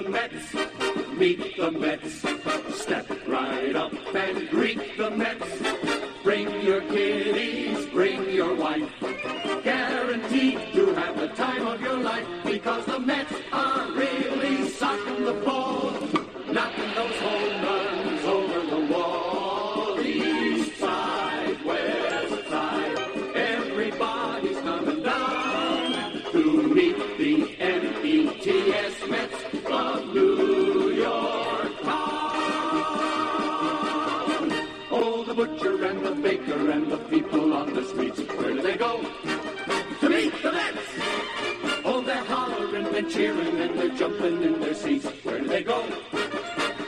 the Mets, meet the Mets. Step right up and greet the Mets. Bring your kiddies, bring your wife. Guaranteed to have the time of your life, because the Mets are really socking the ball, knocking those home runs over the wall. East side, west side, everybody's coming down to meet the METS Mets of New York town. Oh, the butcher and the baker and the people on the streets, where do they go? To meet the Mets! Oh, they're hollering and cheering and they're jumping in their seats. Where do they go?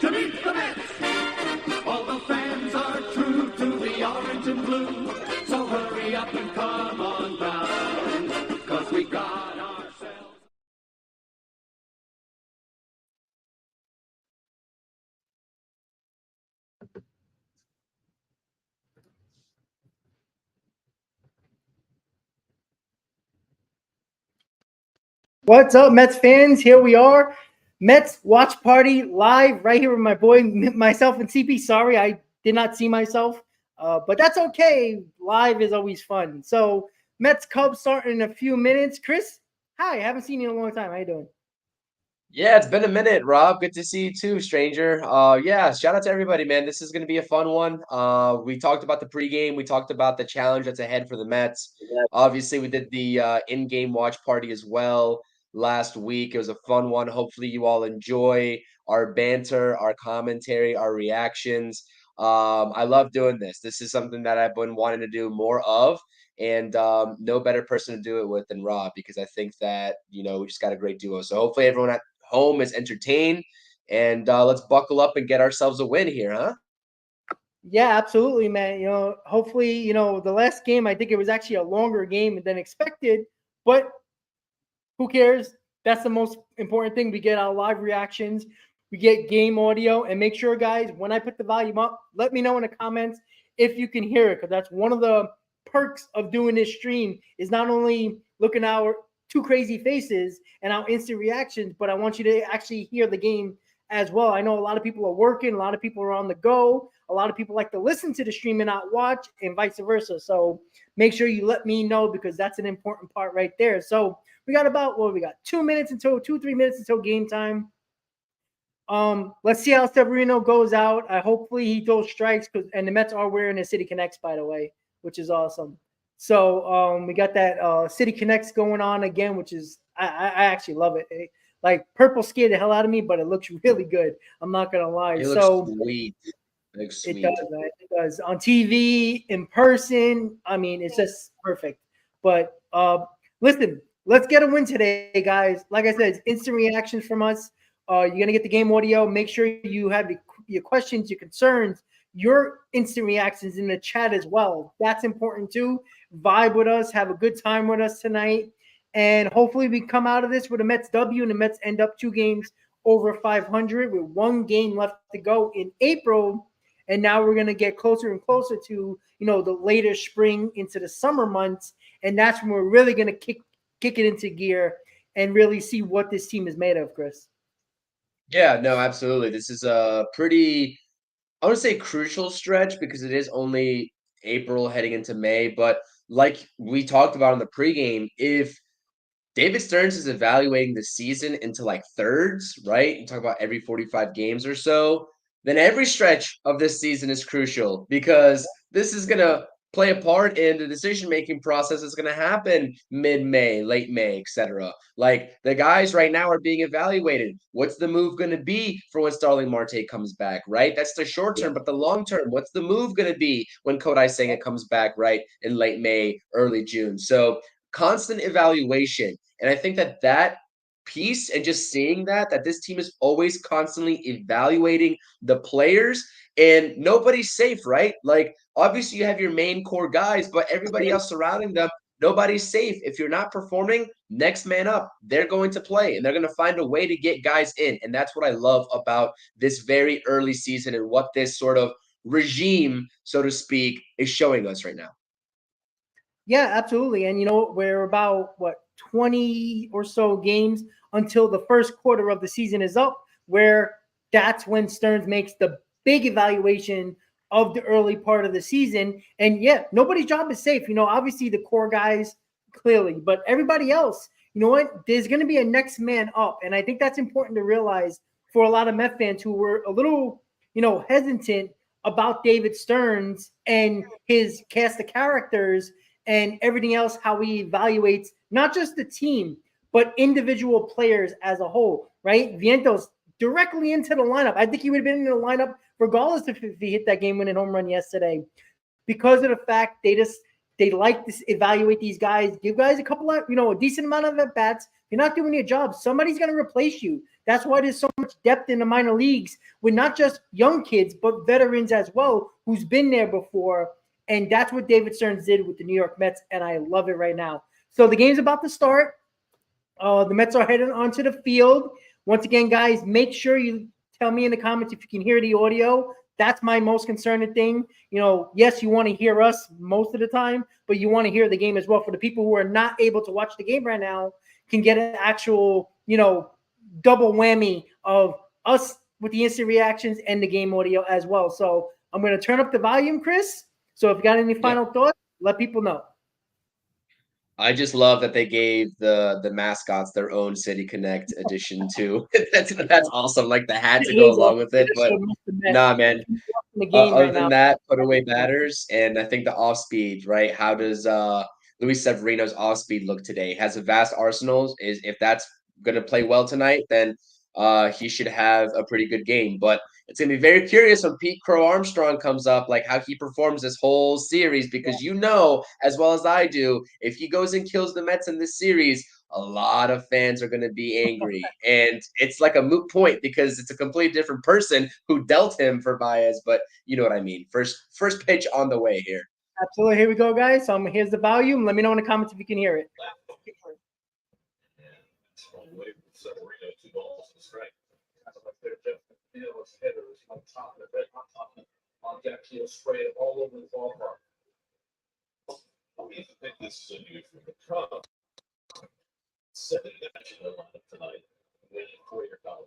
To meet the Mets! All the fans are true to the orange and blue, so hurry up and come on down, 'cause we got ourselves. What's up, Mets fans? Here we are, Mets watch party live right here with my boy, myself, and CP. Sorry, I did not see myself, but that's okay. Live is always fun. So, Mets Cubs starting in a few minutes. Chris, hi, haven't seen you in a long time. How you doing? Yeah, it's been a minute, Rob. Good to see you too, stranger. Yeah, shout out to everybody, man. This is going to be a fun one. We talked about the pregame. We talked about the challenge that's ahead for the Mets. Obviously, we did the in-game watch party as well last week. It was a fun one. Hopefully, you all enjoy our banter, our commentary, our reactions. I love doing this. This is something that I've been wanting to do more of. And no better person to do it with than Rob, because I think that, we just got a great duo. So hopefully everyone at home is entertained, and let's buckle up and get ourselves a win here, huh? Yeah, absolutely, man. Hopefully, the last game, I think it was actually a longer game than expected, but who cares? That's the most important thing. We get our live reactions, we get game audio, and make sure, guys, when I put the volume up, let me know in the comments if you can hear it, because that's one of the perks of doing this stream is not only looking at our two crazy faces and our instant reactions, but I want you to actually hear the game as well. I know a lot of people are working, a lot of people are on the go, a lot of people like to listen to the stream and not watch, and vice versa. So make sure you let me know, because that's an important part right there. So we got about 2 minutes until 2-3 minutes until game time. Let's see how Severino goes out. Hopefully he throws strikes, and the Mets are wearing the City Connects, by the way, which is awesome. So we got that City Connects going on again, which is I actually love it. Like, purple scared the hell out of me, but it looks really good. I'm not gonna lie. It looks sweet. It looks sweet. It does, man. It does. On TV, in person, I mean, it's just perfect. But listen, let's get a win today, guys. Like I said, it's instant reactions from us. You're going to get the game audio. Make sure you have your questions, your concerns, your instant reactions in the chat as well. That's important too. Vibe with us. Have a good time with us tonight. And hopefully we come out of this with a Mets W, and the Mets end up 2 games over 500 with 1 game left to go in April. And now we're going to get closer and closer to, the later spring into the summer months. And that's when we're really going to kick it into gear and really see what this team is made of, Chris. Yeah, no, absolutely. This is a pretty, I want to say, crucial stretch, because it is only April heading into May. But like we talked about in the pregame, if David Stearns is evaluating the season into like thirds, right? You talk about every 45 games or so, then every stretch of this season is crucial, because this is going to play a part in the decision-making process that's going to happen mid-May, late May, etc. Like, the guys right now are being evaluated. What's the move going to be for when Starling Marte comes back, right? That's the short term, but the long term, what's the move going to be when Kodai Senga comes back, right, in late May, early June? So constant evaluation. And I think that piece, and just seeing that this team is always constantly evaluating the players, and nobody's safe, right? Like, obviously you have your main core guys, but everybody else surrounding them, nobody's safe. If you're not performing, next man up. They're going to play, and they're going to find a way to get guys in. And that's what I love about this very early season, and what this sort of regime, so to speak, is showing us right now. Yeah, absolutely. And we're about 20 or so games until the first quarter of the season is up, where that's when Stearns makes the big evaluation of the early part of the season. And yeah, nobody's job is safe. Obviously the core guys clearly, but everybody else, you know what? There's going to be a next man up. And I think that's important to realize for a lot of Met fans who were a little, hesitant about David Stearns and his cast of characters and everything else, how he evaluates not just the team, but individual players as a whole, right? Vientos directly into the lineup. I think he would have been in the lineup regardless if he hit that game-winning home run yesterday, because of the fact they like to evaluate these guys, give guys a couple of, a decent amount of at-bats. If you're not doing your job, somebody's going to replace you. That's why there's so much depth in the minor leagues with not just young kids, but veterans as well, who's been there before. And that's what David Stearns did with the New York Mets, and I love it right now. So the game's about to start. The Mets are heading onto the field. Once again, guys, make sure you tell me in the comments if you can hear the audio. That's my most concerning thing. Yes, you want to hear us most of the time, but you want to hear the game as well. For the people who are not able to watch the game right now, can get an actual, double whammy of us with the instant reactions and the game audio as well. So I'm going to turn up the volume, Chris. So if you got any final thoughts, let people know. I just love that they gave the mascots their own City Connect edition too. That's awesome. Like the hat to go along with it. But nah, man. Other than that, put away batters, and I think the off speed, right? How does Luis Severino's off speed look today? He has a vast arsenal. If that's gonna play well tonight, then he should have a pretty good game. But it's gonna be very curious when Pete Crow Armstrong comes up, like how he performs this whole series, because as well as I do, if he goes and kills the Mets in this series, a lot of fans are going to be angry. And it's like a moot point because it's a completely different person who dealt him for Baez, but you know what I mean. First pitch on the way here. Absolutely. Here we go, guys. So here's the volume. Let me know in the comments if you can hear it. On deck, he'll spray it all over the ballpark. I think this is a new for the Cubs. 7 guys in the lineup tonight, winning 4-year college.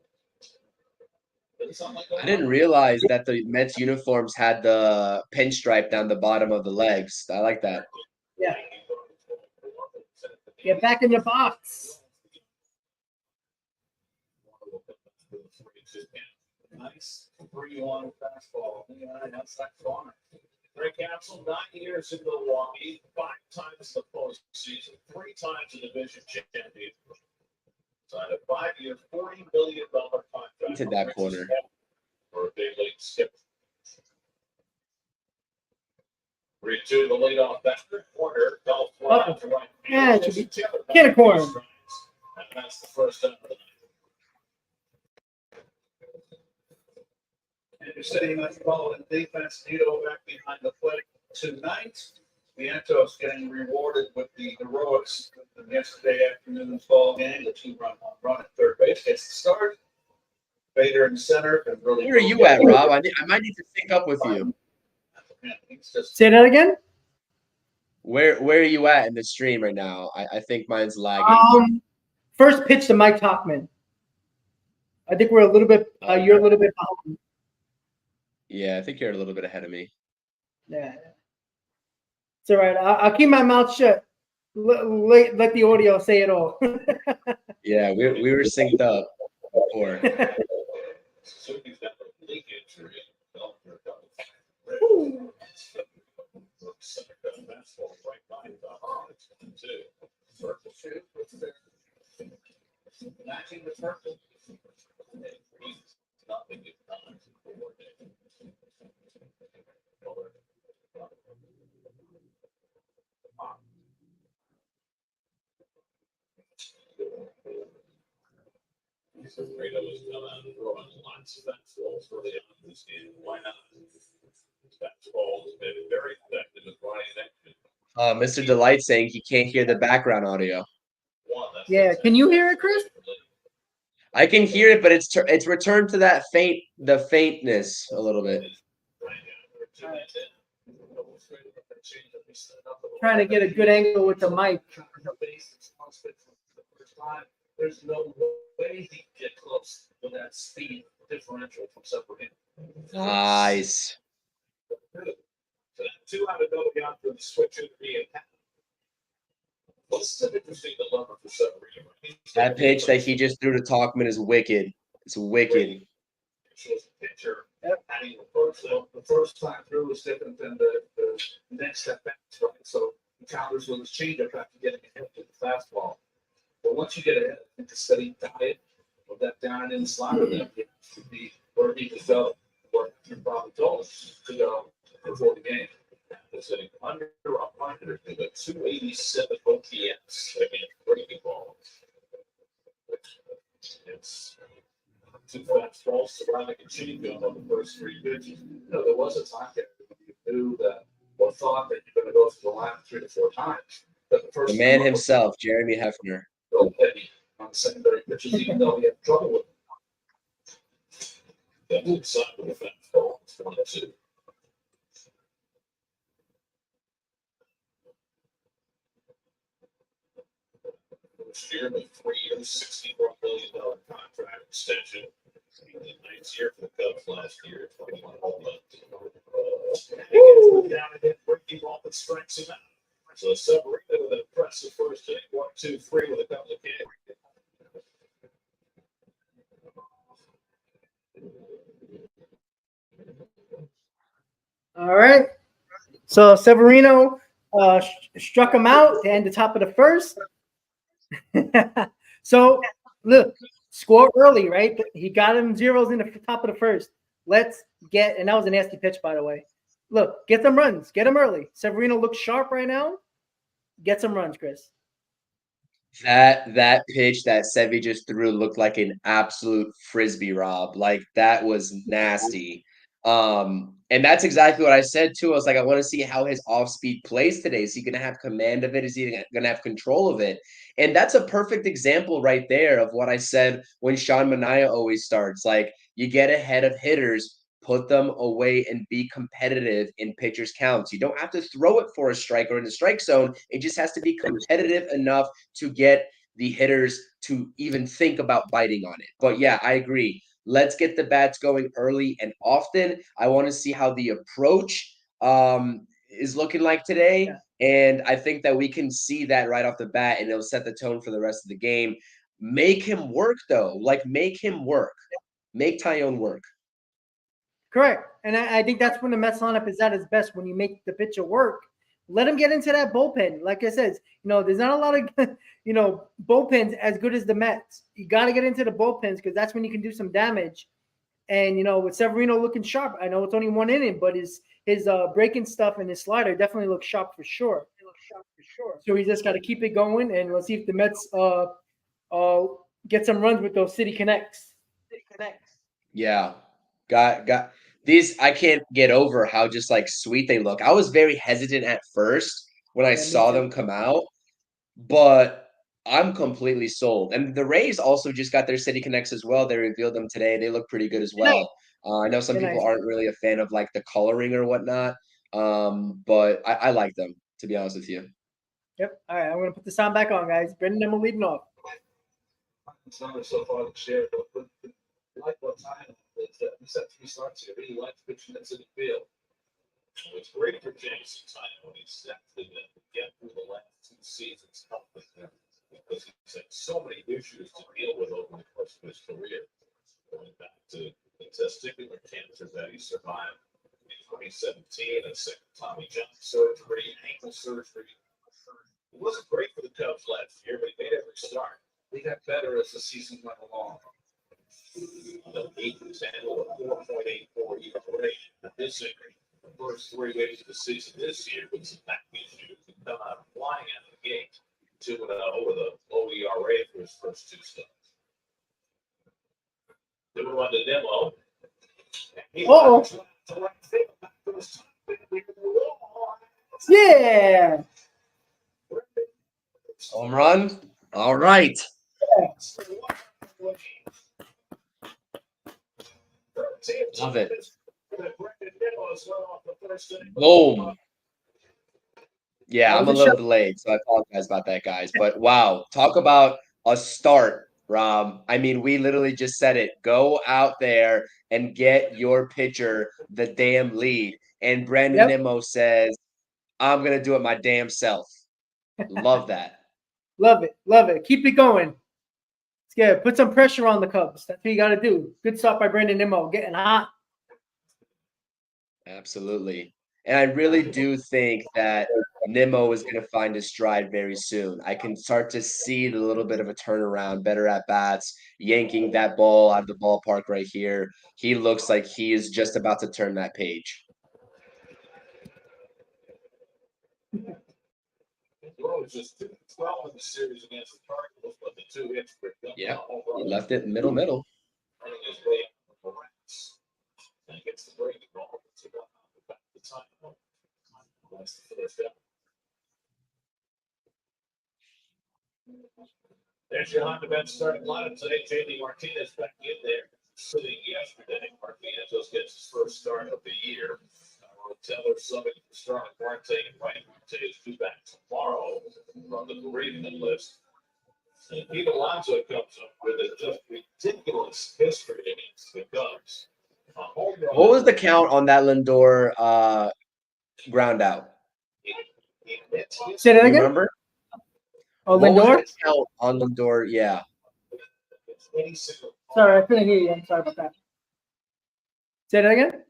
I didn't realize that the Mets uniforms had the pinstripe down the bottom of the legs. I like that. Yeah. Get back in your box. Nice 3-1 fastball. Outside corner. Greg Capsule, 9 years in Milwaukee, 5 times the postseason, 3 times the division champion. Signed a 5-year, $40 million contract. Into that corner. For a big league skipper. 3-2 the leadoff batter. Corner, golf fly to right. Yeah, it should be get a corner. And that's the first out of the night. Kansas City Metropolitan defense, Nito back behind the plate tonight. VIENTOS getting rewarded with the heroics of yesterday afternoon's ball game. The 2-run home run at third base gets the start. Bader in center. Really where are you at, Rob? I might need to sync up with you. Say that again. Where are you at in the stream right now? I think mine's lagging. First pitch to Mike Tauchman. I think we're a little bit. You're a little bit behind. Yeah, I think you're a little bit ahead of me. Yeah, it's all right. I'll keep my mouth shut. Let the audio say it all. Yeah, we were synced up before. Mr. Delight saying he can't hear the background audio. Yeah, can you hear it, Chris? I can hear it, but it's returned to that faintness a little bit. Trying to get a good angle with the mic. time, there's no way he can get close with that speed differential from Severino. Nice. So that 2 out of nobody out for the switch to be in. What's an interesting dilemma for Severino? That pitch that he just threw to Talkman is wicked. It's wicked. Pitcher. I mean, the first time through was different than the next step back, right? So the counters with his changeup after getting ahead with the fastball. But once you get ahead, I think a steady diet of that down and in slider that should be where he developed what you probably told us to go before the game. It's sitting under 100 with a 287 OPS. I mean, breaking ball. It's 2 fastballs surrounding a changeup on the first 3 pitches. You know, there was a time that you knew that or thought that you're going to go through the line 3 to 4 times. But the first The man himself, Jeremy Hefner. Heavy on the secondary pitches, even though he had trouble with it. That was side of the fastball. It's 1-2. Year with 3 years, $64 million contract extension. The 9th year for the Cubs last year, 21 home runs. Down again, breaking ball that strikes him out. So Severino with an impressive first inning, 1, 2, 3 with a couple of Ks. All right. So Severino struck him out to end the top of the first. So look, score early, right? He got him zeros in the top of the first. Let's get, and that was a nasty pitch, by the way. Look, get them runs, get them early. Severino looks sharp right now. Get some runs, Chris. That pitch that Sevy just threw looked like an absolute frisbee, Rob. Like that was nasty. And that's exactly what I said too. I was like, I want to see how his off-speed plays today. Is he going to have command of it? Is he going to have control of it? And that's a perfect example right there of what I said when Sean Manaea always starts. Like you get ahead of hitters, put them away and be competitive in pitchers' counts. You don't have to throw it for a strike or in the strike zone. It just has to be competitive enough to get the hitters to even think about biting on it. But yeah, I agree. Let's get the bats going early and often. I want to see how the approach is looking like today. Yeah. And I think that we can see that right off the bat, and it'll set the tone for the rest of the game. Make him work, though. Like, make him work. Make Tyone work. Correct. And I think that's when the Mets lineup is at its best, when you make the pitcher work. Let him get into that bullpen. Like I said, there's not a lot of, bullpens as good as the Mets. You got to get into the bullpens because that's when you can do some damage. And, with Severino looking sharp, I know it's only 1 inning, but his breaking stuff and his slider definitely looks sharp for sure. So we just got to keep it going, and let's see if the Mets get some runs with those City Connects. Yeah. Got these. I can't get over how just like sweet they look. I was very hesitant at first when I saw them come out, but I'm completely sold. And the Rays also just got their City Connects as well. They revealed them today. They look pretty good as well. I know some people aren't really a fan of like the coloring or whatnot, but I like them, to be honest with you. Yep. All right, I'm going to put the sound back on, guys. Brendan, we're leading off. It's not so far to share, but like what time we set 3 starts here. Really like pitching that's in the field. It's great for Jameson time when he's actually been get through the last 2 seasons help with him because he's had so many issues to deal with over the course of his career. Going back to the testicular cancer that he survived in 2017, and second Tommy John surgery, ankle surgery. It wasn't great for the Cubs last year, but he made every start. He got better as the season went along. The 8 and 10 or 4.84 ERA. This injury, the first 3 weeks of the season this year with some back issues, he come out flying out of the gate 2-0 over the low ERA for his first 2 starts. Then we won the demo. Yeah. Home run. All right. Love it. Boom. Yeah, I'm a little delayed, so I apologize about that, guys. But wow, talk about a start, Rob. I mean, we literally just said it. Go out there and get your pitcher the damn lead. And Brandon Yep. Nimmo says, I'm going to do it my damn self. Love that. Love it. Love it. Keep it going. It's good. Put some pressure on the Cubs. That's what you got to do. Good stop by Brandon Nimmo. Getting hot. Absolutely. And I really do think that Nimmo is going to find his stride very soon. I can start to see the little bit of a turnaround, better at bats, yanking that ball out of the ballpark right here. He looks like he is just about to turn that page. Well, it's just 12 in the series against the Cardinals, but the 2 hits for Yeah, he left it middle. running his way up the ranks. And he gets the breaking ball. It's about the time. That's the first out. There's your Honda bench starting lineup today. JD Martinez back in there. Sitting yesterday. Martinez gets his first start of the year. Taylor subbing for starting Marte and Ryan Marte is due back tomorrow from the bereavement list. And Pete Alonso comes up with a just ridiculous history against the Cubs. What was the count on that Lindor ground out? Say that You again? remember? Oh, What was Lindor? the count on Lindor? Yeah. Sorry, I couldn't hear you. I'm sorry about that. Say that again?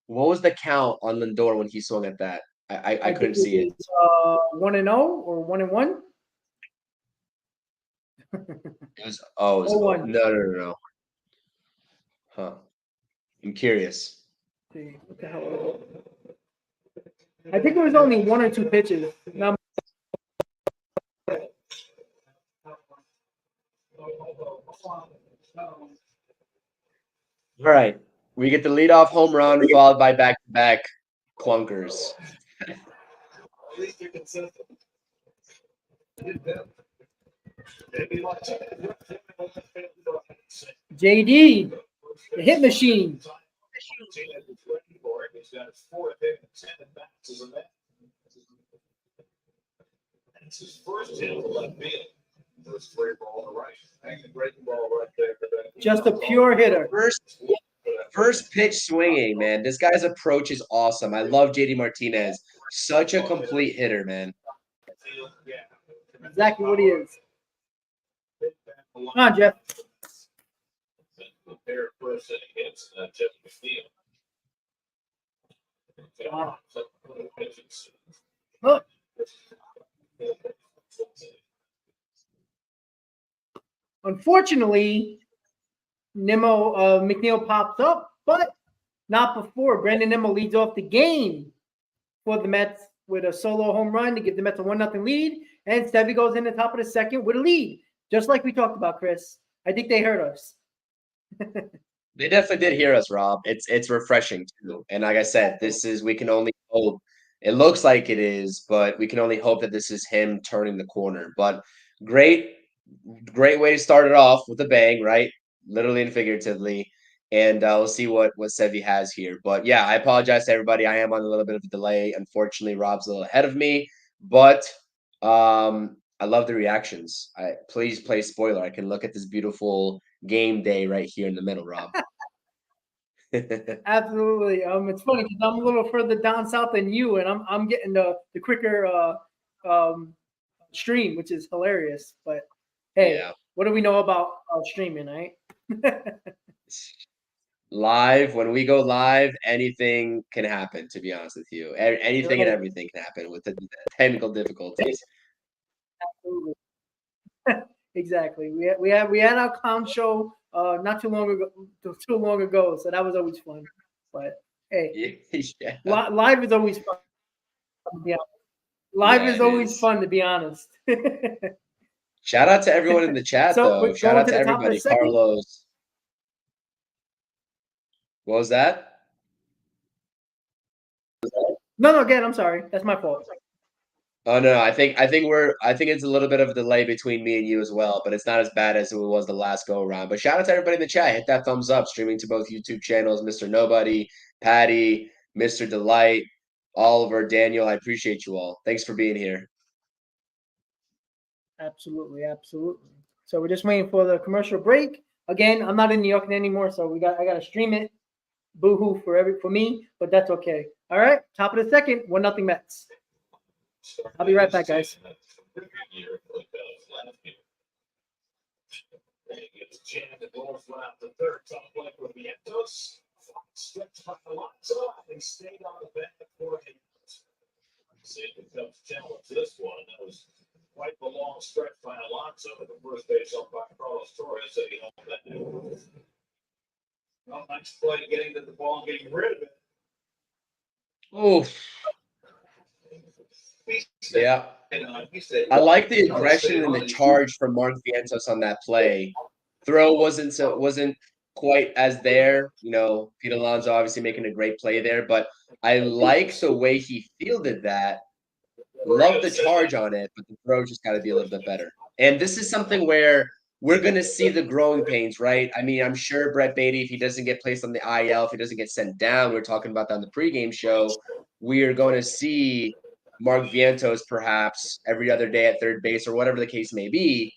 What was the count on Lindor when he swung at that? I couldn't see it. 1-0 or 1-1? It was no. Huh. I'm curious. What the hell? I think it was only 1 or 2 pitches. Not All right. We get the leadoff home run followed by back-to-back clunkers. At least you're consistent. JD, the hit machine. He's got his 4th hit and 10 at bats as a man. It's his first hit to left field. First straight ball to right. Hanging breaking ball right there. Just a pure hitter. First pitch swinging, man. This guy's approach is awesome. I love JD Martinez. Such a complete hitter, man. Exactly what he is. Come on, Jeff. Pair of first inning hits, Jeff McNeil. Look. Unfortunately, McNeil pops up, but not before. Brandon Nimmo leads off the game for the Mets with a solo home run to give the Mets a 1-0 lead. And Stevie goes in the top of the second with a lead, just like we talked about, Chris. I think they heard us. They definitely did hear us, Rob. It's refreshing too. And like I said, we can only hope. It looks like it is, but we can only hope that this is him turning the corner. But great way to start it off with a bang, right? Literally and figuratively. And we'll see what Sevi has here. But yeah, I apologize to everybody. I am on a little bit of a delay. Unfortunately, Rob's a little ahead of me. But I love the reactions. Please play spoiler. I can look at this beautiful game day right here in the middle, Rob. Absolutely. It's funny because I'm a little further down south than you, and I'm getting the quicker stream, which is hilarious. But hey, yeah. What do we know about streaming, right? Live, when we go live, anything can happen, to be honest with you. Anything and everything can happen with the technical difficulties. Absolutely. Exactly. We had our clown show not too long ago, so that was always fun. But hey, yeah. Live is always fun. Yeah. Live is always fun, to be honest. Shout out to everyone in the chat, though. Shout out to everybody. Carlos. What was that? No, again, I'm sorry. That's my fault. Oh no, I think it's a little bit of a delay between me and you as well, but it's not as bad as it was the last go around. But shout out to everybody in the chat. Hit that thumbs up, streaming to both YouTube channels, Mr. Nobody, Patty, Mr. Delight, Oliver, Daniel. I appreciate you all. Thanks for being here. Absolutely. So we're just waiting for the commercial break. Again, I'm not in New York anymore, so I got to stream it. Boo-hoo for me, but that's okay. All right, top of the second, 1-0 Mets. I'll be right back, guys. It's jammed and rolls left the third. Top play for VIENTOS. Stretched by Alonso. They stayed on the back for him. See if it comes challenge this one. That was quite the long stretch by Alonso, but the first base up by Carlos Torres said he held that. Well, nice play getting to the ball, getting rid of it. Oh, yeah. I like the aggression and the charge from Mark Vientos on that play. Throw wasn't quite as there. You know, Pete Alonso obviously making a great play there, but I like the way he fielded that. Love the charge on it, but the throw just got to be a little bit better. And this is something where we're going to see the growing pains, right? I mean, I'm sure Brett Beatty, if he doesn't get placed on the IL, if he doesn't get sent down, we were talking about that on the pregame show, we are going to see Mark Vientos perhaps every other day at third base or whatever the case may be.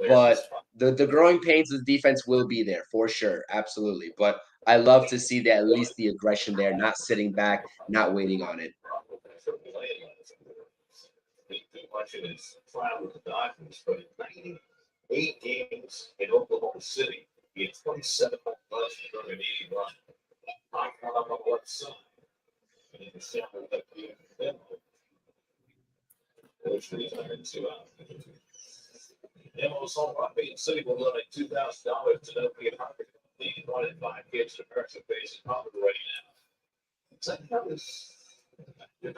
But the growing pains of the defense will be there for sure. Absolutely. But I love to see that, at least the aggression there, not sitting back, not waiting on it. Much in his trial with the Dodgers, but in 98 games in Oklahoma City, he had 27 home runs and 180 runs. Knocked one up on one side. And in December, that game which retired 2 out. Demo's home run being City will donate $2,000 to no be a hundred. The 1 in 5 kids in America face in poverty right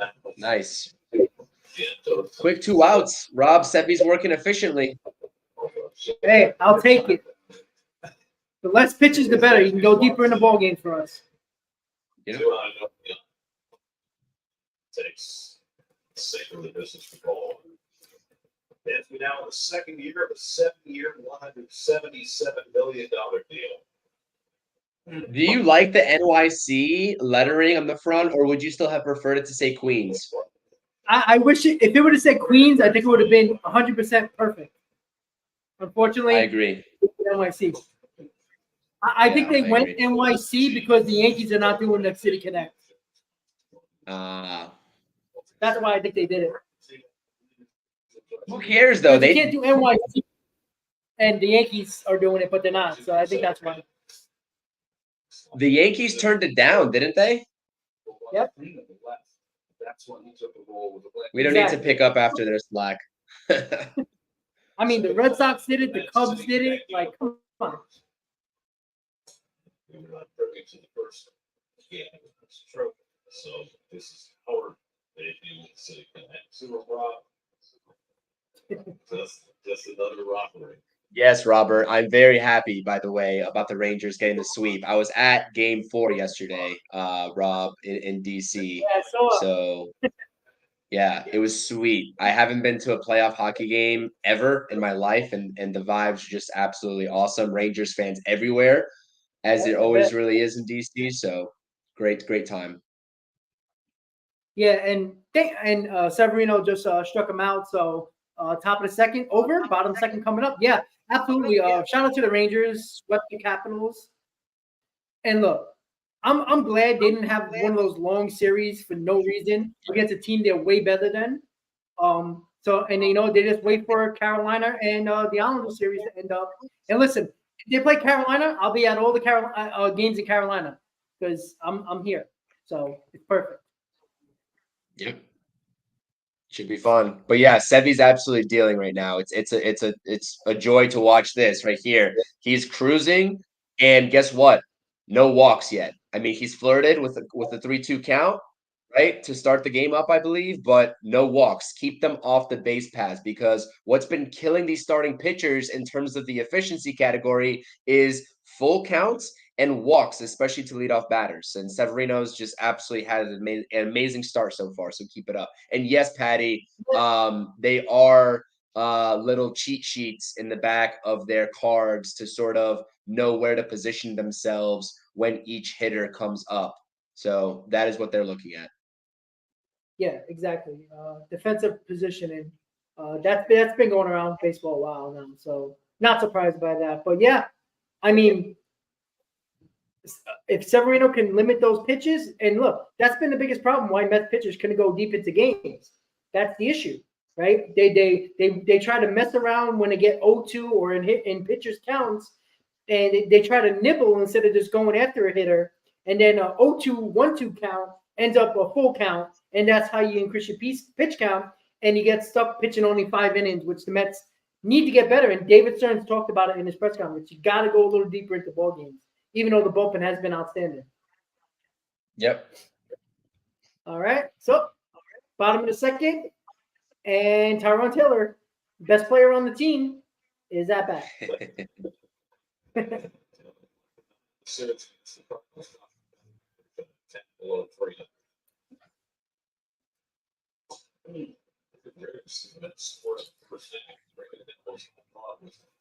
now. Nice. Quick 2 outs. Rob, Seppi's working efficiently. Hey, I'll take it. The less pitches, the better. You can go deeper in the ball game for us. Yeah. Takes sake of the business for ball. As we now in the second year of a 7-year, $177 million deal. Do you like the NYC lettering on the front, or would you still have preferred it to say Queens? I wish if it would have said Queens, I think it would have been 100% perfect. Unfortunately, I agree. NYC. I think they went NYC because the Yankees are not doing the City Connect. That's why I think they did it. Who cares though? They can't do NYC, and the Yankees are doing it, but they're not. So I think that's why. The Yankees turned it down, didn't they? Yep. We don't need to pick up after their slack. I mean, the Red Sox did it. The Cubs did it. Like, come on. We were not privy to the first game. It's true. So this is Howard. They do with City Connect. Super Rob. Just another robbery. Yes, Robert. I'm very happy, by the way, about the Rangers getting the sweep. I was at Game 4 yesterday, Rob, in DC. Yeah, so yeah, it was sweet. I haven't been to a playoff hockey game ever in my life, and the vibes are just absolutely awesome. Rangers fans everywhere, as it always really is in DC. So great time. Yeah, and Severino just struck him out. So top of the second over, bottom second coming up. Yeah, absolutely. Shout out to the Rangers, swept the Capitals. And look, I'm glad they didn't have one of those long series for no reason against a team they're way better than. So they just wait for Carolina and the Islanders series to end up. And listen, if they play Carolina, I'll be at all the games in Carolina because I'm here. So it's perfect. Yep. Should be fun. But yeah, Sevy's absolutely dealing right now. It's a joy to watch this right here. He's cruising, and guess what? No walks yet. I mean, he's flirted with a 3-2 count, right? To start the game up, I believe, but no walks. Keep them off the base paths because what's been killing these starting pitchers in terms of the efficiency category is full counts and walks, especially to lead off batters. And Severino's just absolutely had an amazing start so far, so keep it up. And yes, Patty, they are little cheat sheets in the back of their cards to sort of know where to position themselves when each hitter comes up. So that is what they're looking at. Yeah, exactly. Defensive positioning. That's been going around baseball a while now. So Not surprised by that. But yeah, I mean, if Severino can limit those pitches, and look, that's been the biggest problem why Mets pitchers couldn't go deep into games. That's the issue, right? They try to mess around when they get 0-2 or in pitchers counts, and they try to nibble instead of just going after a hitter. And then a 0-2, 1-2 count ends up a full count, and that's how you increase your pitch count, and you get stuck pitching only 5 innings, which the Mets need to get better. And David Stearns talked about it in his press conference. You got to go a little deeper into ball games, even though the bullpen has been outstanding. Yep. All right. So, bottom of the second, and Tyrone Taylor, best player on the team, is at bat.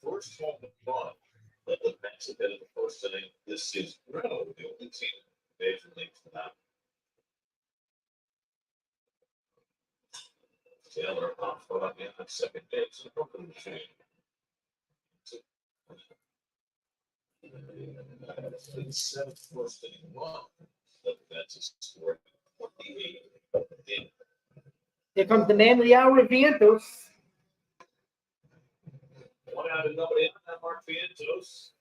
First home run that the Mets have hit in the first inning this season. The only team in Major League for that. Taylor off for on the second base. The seventh first inning run that the Mets has scored 28. Here comes the man of the hour, Vientos. One out and nobody on that Mark Vientos.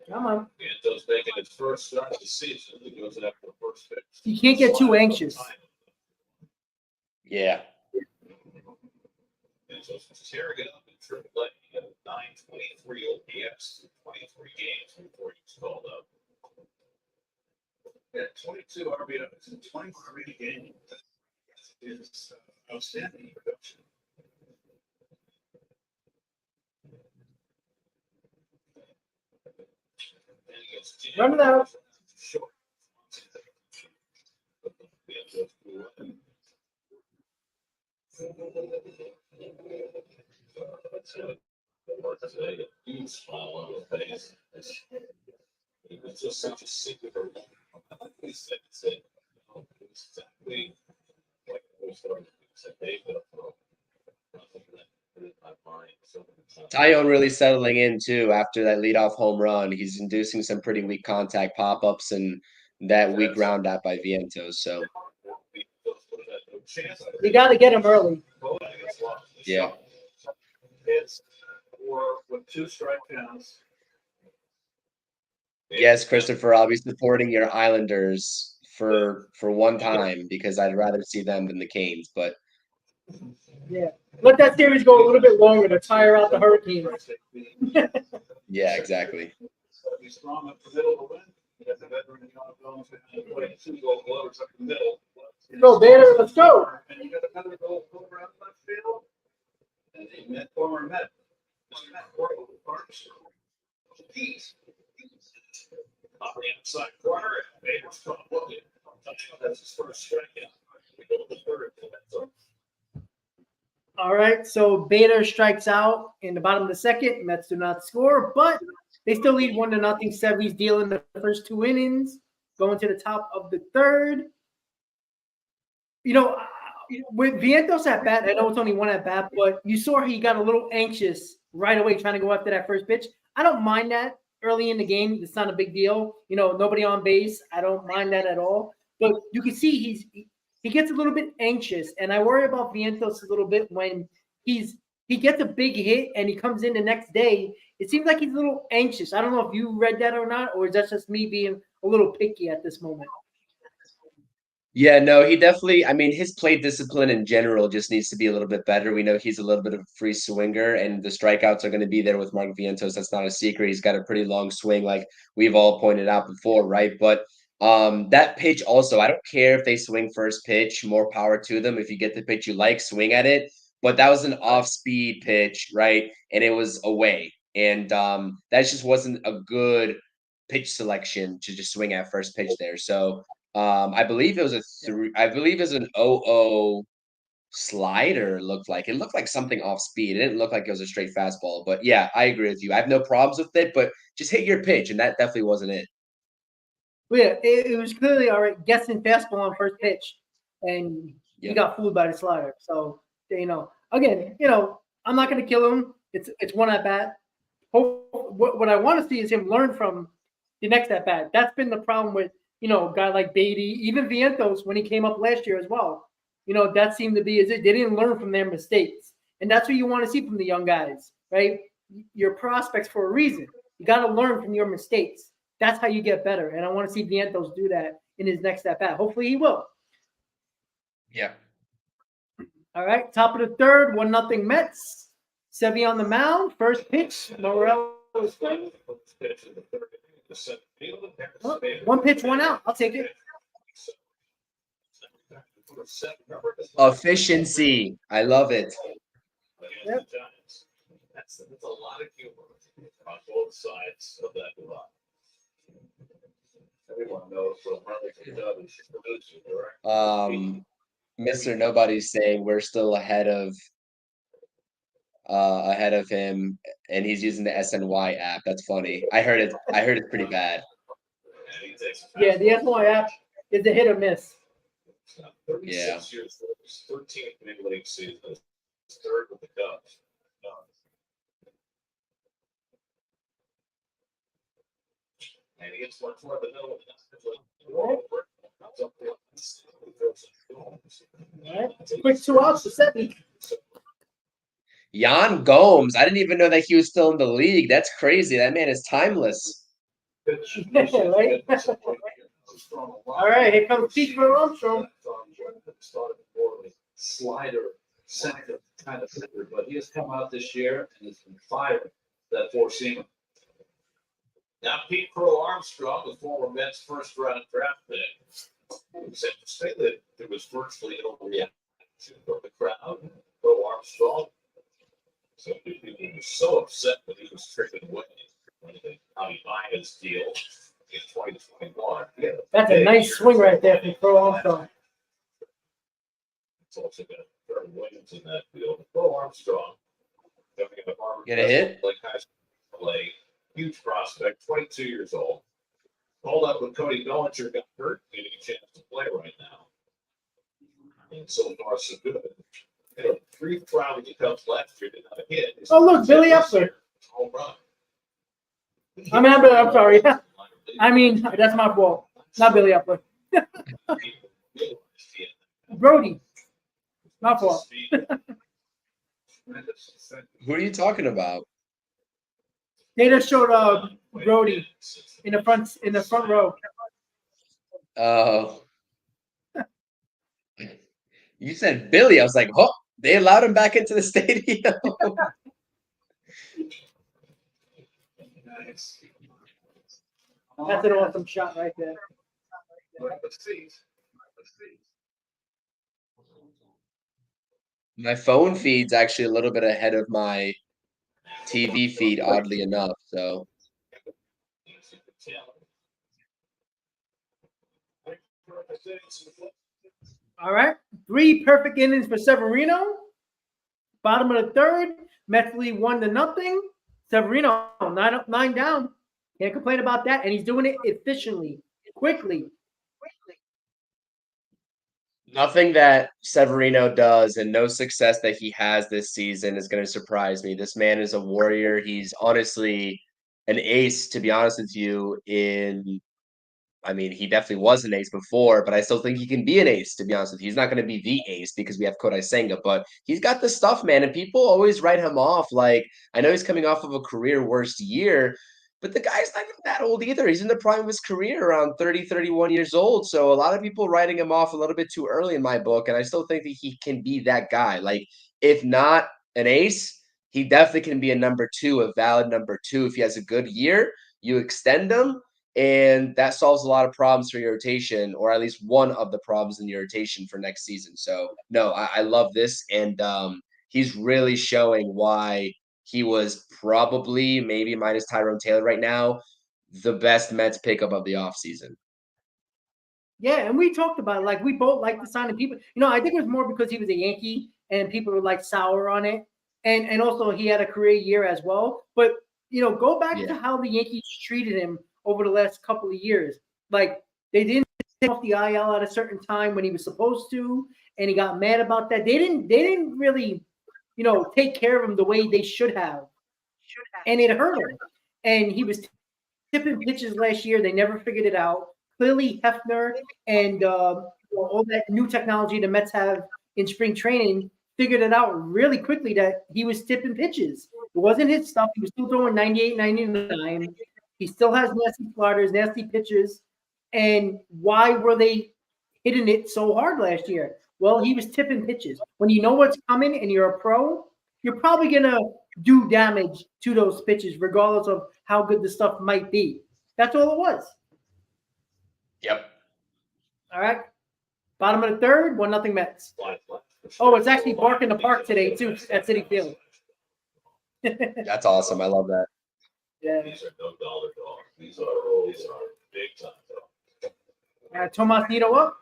Come on. Vientos making his first start of the season. He goes after the first pitch. You can't get too anxious. Yeah. Vientos was tearing it up in AAA. He had a 923 OPS, 23 games before he was called up. Yeah, 22 RBIs in 23 games is outstanding production. Run it out. Short. Huge smile on his face. It was just such a secret. He said, exactly like we started. He said, David, Tyone really settling in too after that leadoff home run. He's inducing some pretty weak contact pop-ups and that weak ground out by Vientos. So You got to get him early. yeah. It's with 2 strikeouts. Yes, Christopher, I'll be supporting your Islanders for one time because I'd rather see them than the Canes. But Yeah. Let that series go a little bit longer to tire out the Hurricanes. yeah, exactly. He's strong up the middle to win. You have the veteran John Jones and 22 goal gloves up the middle. Go, Bader, let's go. And you got another goal over out left field. And he met former Met. Peace. On the outside corner, Bader's trying to look it. That's his first strikeout. We go to the third. All right, so Bader strikes out in the bottom of the second. Mets do not score, but they still lead 1-0. Sevy's dealing the first 2 innings, going to the top of the third. You know, with Vientos at bat, I know it's only 1 at bat, but you saw he got a little anxious right away trying to go after that first pitch. I don't mind that early in the game. It's not a big deal. You know, nobody on base. I don't mind that at all. But you can see he gets a little bit anxious, and I worry about Vientos a little bit when he gets a big hit and he comes in the next day. It seems like he's a little anxious. I don't know if you read that or not, or is that just me being a little picky at this moment? Yeah, no, he definitely, I mean, his plate discipline in general just needs to be a little bit better. We know he's a little bit of a free swinger, and the strikeouts are going to be there with Mark Vientos. That's not a secret. He's got a pretty long swing, like we've all pointed out before, right? But that pitch also, I don't care if they swing first pitch, more power to them. If you get the pitch you like, swing at it. But that was an off-speed pitch, right? And it was away. And that just wasn't a good pitch selection to just swing at first pitch there. So I believe it was I believe it was an 0-0 slider. It looked like something off speed. It didn't look like it was a straight fastball. But yeah, I agree with you. I have no problems with it, but just hit your pitch, and that definitely wasn't it. Well, yeah, it was clearly all right guessing fastball on first pitch. and he Yep. got fooled by the slider. So again, I'm not going to kill him. It's one at bat. What I want to see is him learn from the next at bat. That's been the problem with a guy like Beatty, even Vientos when he came up last year as well. That seemed to be they didn't learn from their mistakes, and that's what you want to see from the young guys, right? Your prospects for a reason. You got to learn from your mistakes. That's how you get better, and I want to see Vientos do that in his next at bat. Hopefully, he will. Yeah. All right, top of the third, 1-0 Mets. Sevy on the mound. First pitch, Morel. One pitch, one out. I'll take it. Efficiency. I love it. Yep. That's a lot of humor on both sides of that block. Everyone knows what Harley does, right? Mr. Nobody's saying we're still ahead of him, and he's using the SNY app. That's funny. I heard it's pretty bad. Yeah, the SNY app is a hit or miss. 36 years old, 13th big league season, third with the Cubs. And he gets one toward the middle of the quick 2 outs for Sevy. Yan Gomes. I didn't even know that he was still in the league. That's crazy. That man is timeless. Right? All right, here comes Pete Armstrong. Slider, center kind of hitter, but he has come out this year and has been firing that four-seamer. Now, Pete Armstrong, the former Mets first round draft pick, said that there was virtually no reaction from the crowd. Armstrong. So people were so upset when he was traded away. How he buying his deal in 2021. That's a nice swing right there from Armstrong. It's also got Trevor Williams in that field. Armstrong. Get a hit? Like high school play. Huge prospect, 22 years old. Called up when Cody Bellinger got hurt, getting a chance to play right now. And so far, so good. Three round of the Cubs last year did not hit. Oh, look, Billy Epler. Home run. I'm sorry. I mean, that's my fault. Not Billy Epler. Brody. My fault. Who are you talking about? They just showed Brody in the front row. Oh. You said Billy. I was like, oh, they allowed him back into the stadium. That's an awesome shot right there. My phone feed's actually a little bit ahead of my TV feed, oddly enough. So all right. 3 perfect innings for Severino. Bottom of the third. Mets lead 1-0. Severino 9 down. Can't complain about that. And he's doing it efficiently, quickly. nothing that Severino does and no success that he has this season is going to surprise me. This man is a warrior. He's honestly an ace, to be honest with you. I mean, he definitely was an ace before, but I still think he can be an ace, to be honest with you. He's not going to be the ace because we have Kodai Senga, but he's got the stuff, man. And people always write him off. Like, I know he's coming off of a career worst year, but the guy's not even that old either. He's in the prime of his career, around 30, 31 years old. So a lot of people writing him off a little bit too early in my book. And I still think that he can be that guy. Like, if not an ace, he definitely can be a number two, a valid number two. If he has a good year, you extend him. And that solves a lot of problems for your rotation, or at least one of the problems in your rotation for next season. So, no, I love this. And he's really showing why he was probably, maybe minus Tyrone Taylor right now, the best Mets pickup of the offseason. Yeah, and we talked about it. Like, we both like the signing people. You know, I think it was more because he was a Yankee and people were like sour on it. And also he had a career year as well. But, you know, go back to how the Yankees treated him over the last couple of years. Like, they didn't off the IL at a certain time when he was supposed to, and he got mad about that. They didn't really, take care of him the way they should have, and it hurt him. And he was tipping pitches last year. They never figured it out. Clearly, Hefner and all that new technology the Mets have in spring training figured it out really quickly that he was tipping pitches. It wasn't his stuff. He was still throwing 98, 99. He still has nasty sliders, nasty pitches. And why were they hitting it so hard last year? Well, he was tipping pitches. When you know what's coming and you're a pro, you're probably going to do damage to those pitches, regardless of how good the stuff might be. That's all it was. Yep. All right. Bottom of the third, 1-0 Mets. Oh, it's actually bark in the park today, too, at Citi Field. That's awesome. I love that. Yeah. These are no dollar dogs. These are big time dogs. Tomas Nido up.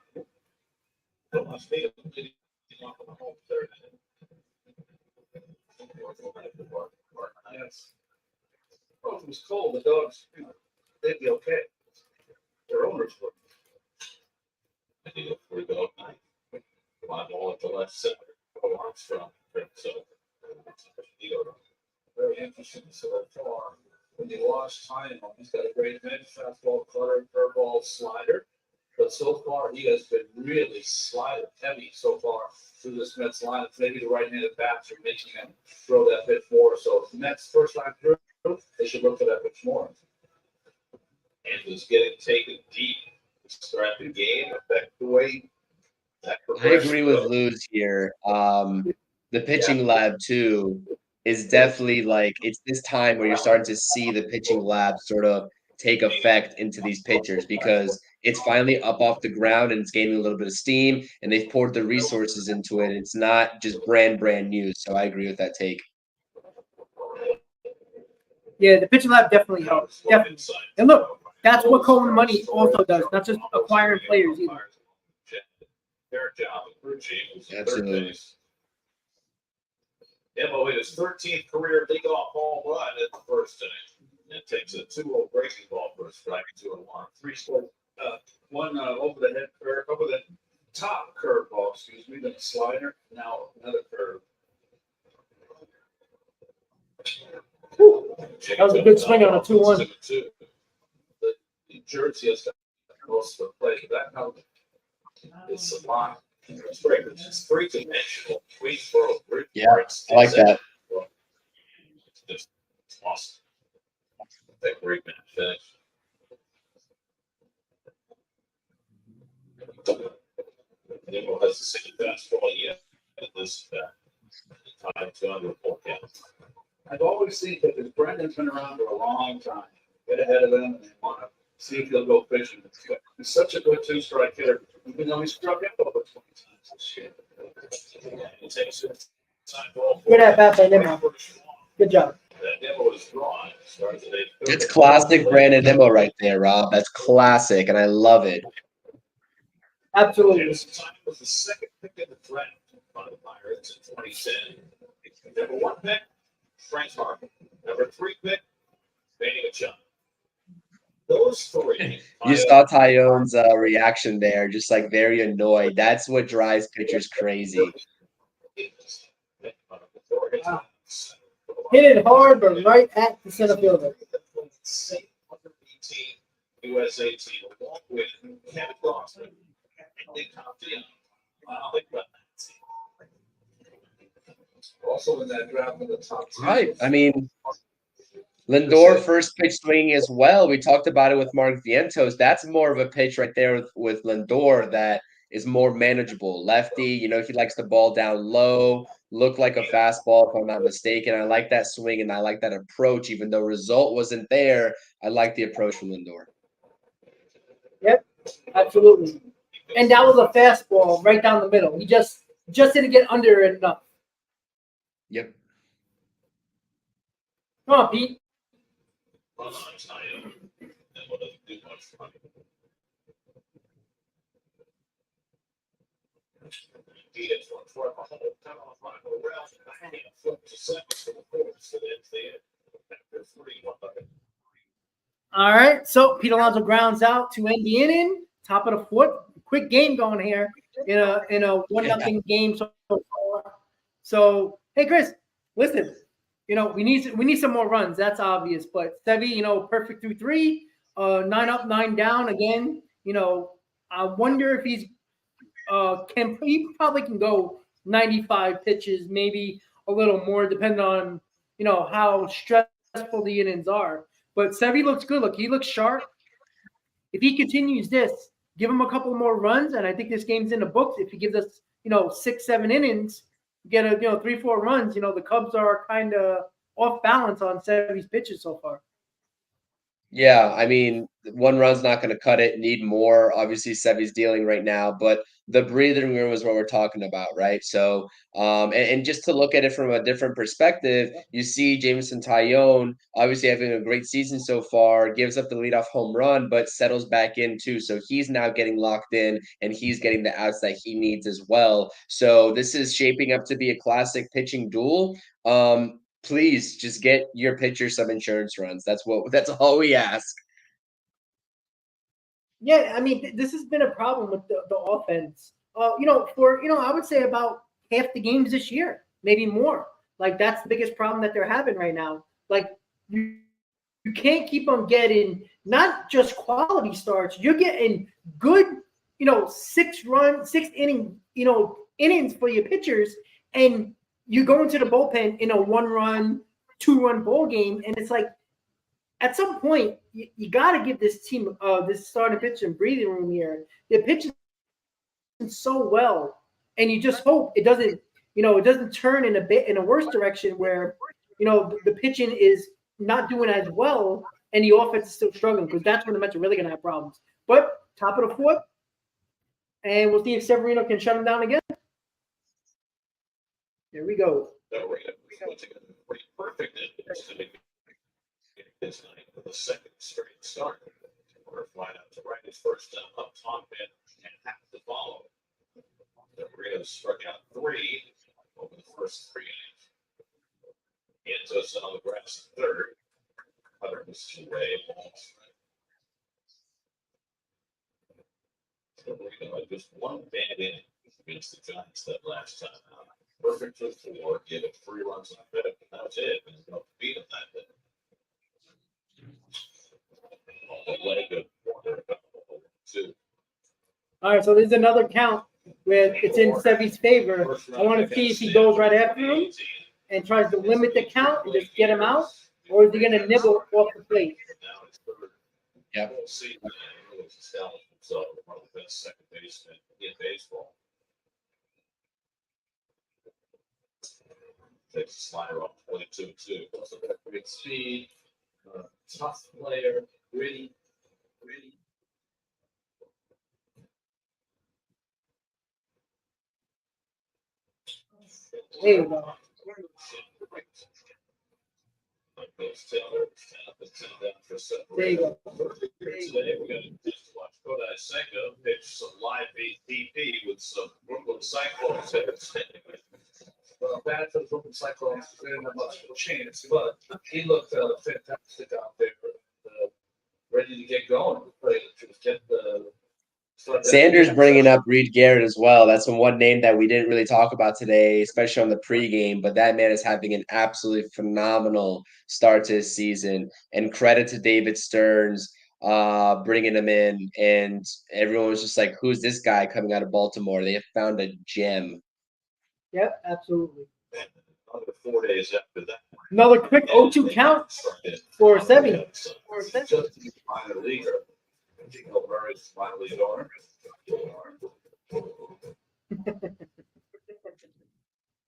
Yes. Oh, if it was cold, the dogs, they'd be okay. Their owners would. I need a free dog night. My ball at the left center. Go Armstrong. So, very interesting so far. When you watch time, he's got a great mid, fastball, cutter, curveball, slider. But so far, he has been really slider heavy so far through this Mets lineup. Maybe the right-handed bats are making him throw that pitch more. So if Mets first time through, they should look for that pitch more. And was getting taken deep. Start the game, affect the way. I agree with Luz here. The pitching lab too is definitely like it's this time where you're starting to see the pitching lab sort of take effect into these pitchers because it's finally up off the ground and it's gaining a little bit of steam and they've poured the resources into it. It's not just brand new. So I agree with that take. Yeah, the pitching lab definitely helps. Definitely. And look, that's what Coleman Money also does, not just acquiring players either. Absolutely. MLB his 13th career leadoff home run at the first inning. It takes a 2-0 breaking ball for a strike, 2-1. 3-4, one over the head curve, over the top curveball, then a slider. Now another curve. That was a good swing on a 2-1. New Jersey has got most of the play. That now is Savant. It's great. It's three-dimensional. Yeah, I like that. Just awesome. That great match finish. Nimmo has the same fastball yet. This time to under 4 counts. I've always seen that because Brendan's been around for a long time. Get ahead of him and they want to see if he'll go fishing. He's such a good 2-strike hitter, even though he struck out over 20 times this year. He takes it. Good at bat by Nimmo. Good job. It's classic Brandon Nimmo right there, Rob. That's classic, and I love it. Absolutely. Was the second pick in the draft by the Pirates in 2010. Number 1 pick, Frank Harper. Number 3 pick, Manny Machado. Those 3. You saw Tyone's reaction there, just like very annoyed. That's what drives pitchers crazy. Wow. Hit it hard, but right at the center fielder. USA team along with Kevin Dawson and Nick Confield. Also in that draft in the top 10. Right. I mean, Lindor first pitch swinging as well. We talked about it with Mark Vientos. That's more of a pitch right there with Lindor that is more manageable. Lefty, he likes the ball down low, look like a fastball, if I'm not mistaken. I like that swing and I like that approach. Even though result wasn't there, I like the approach from Lindor. Yep, absolutely. And that was a fastball right down the middle. He just didn't get under it enough. Yep. Come on, Pete. All right, so Pete Alonso grounds out to end the inning. top of the fourth. Quick game going here in a 1-0 game so far. So hey, Chris, listen. We need some more runs. That's obvious. But Sevy, perfect through 3, 9 up, 9 down again. I wonder if he probably can go 95 pitches, maybe a little more, depending on how stressful the innings are. But Sevy looks good. Look, he looks sharp. If he continues this, give him a couple more runs, and I think this game's in the books. If he gives us 6, 7 innings, get a 3, 4 runs, the Cubs are kind of off balance on Sevy's pitches so far. Yeah, I mean, 1 run's not going to cut it. Need more. Obviously, Sevy's dealing right now, but the breathing room is what we're talking about, right? So, and just to look at it from a different perspective, you see Jameson Taillon obviously having a great season so far, gives up the leadoff home run, but settles back in too. So he's now getting locked in, and he's getting the outs that he needs as well. So this is shaping up to be a classic pitching duel. Please just get your pitcher some insurance runs. That's all we ask. Yeah, I mean, this has been a problem with the offense. I would say about half the games this year, maybe more. Like that's the biggest problem that they're having right now. Like you can't keep on getting not just quality starts. You're getting good, 6 inning, innings for your pitchers, and you go into the bullpen in a 1-run, 2-run ball game, and it's like at some point you got to give this team, this starting pitcher and breathing room here. They're pitching so well, and you just hope it doesn't turn in a worse direction where the pitching is not doing as well and the offense is still struggling, because that's when the Mets are really going to have problems. But top of the fourth, and we'll see if Severino can shut him down again. Here we go. Pretty perfect this night for the second straight start. We're flying out to right his first up top and have to follow. Severino struck out 3 over the first 3 innings. VIENTOS on the grass in third. Cutter was 2-way. Severino had just 1 bad inning against the Giants that last time out. Perfect for 4, give it 3 runs on the fifth, and that was it. And no beat him that day. All right, so there's another count where it's in Sevy's favor. I want to see if he goes right after him and tries to limit the count and just get him out, or is he going to nibble off the plate? Yeah. One of the best second basemen in baseball. Takes a slider off 22-2. Also got great speed, tough player, gritty. There you go. There you go. Today we're going to just watch Kodai Senga pitch some live BP with some Brooklyn Cyclones. Well, bad for the Brooklyn Cyclones. They didn't have much of a chance, but he looked fantastic out there, ready to get going. Ready to get the. Sanders bringing up Reed Garrett as well. That's one name that we didn't really talk about today, especially on the pregame. But that man is having an absolutely phenomenal start to his season. And credit to David Stearns bringing him in. And everyone was just like, who's this guy coming out of Baltimore? They have found a gem. Yep, absolutely. Another 4 days after that. Another quick 0-2 count for Sevy. Just the minor leaguer. Murray's minor league owner.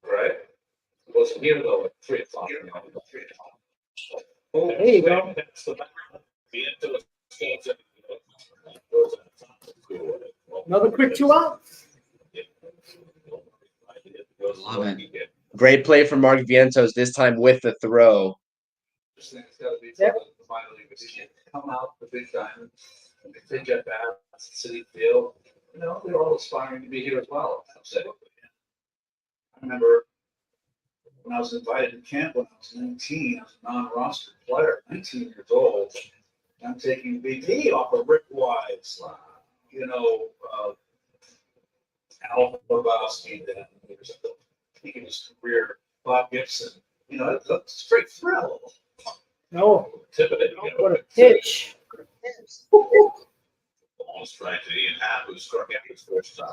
Right? Wasn't here though at 3 o'clock. There you go. Another quick 2 out. Love it. Great play from Mark Vientos, this time with the throw. This thing's got to be Yep. the minor leaguers. He can come out the big time and they take at bats, City Field. They're all aspiring to be here as well. I remember when I was invited to camp when I was 19, I was a non-roster player, 19 years old. I'm taking BP off a Rick Wise slide. Al Borbowski, then he his career, Bob Gibson. It's a straight thrill. No, Intimidating. what a pitch. Almost trying to Ian Happ, who struck out his first time.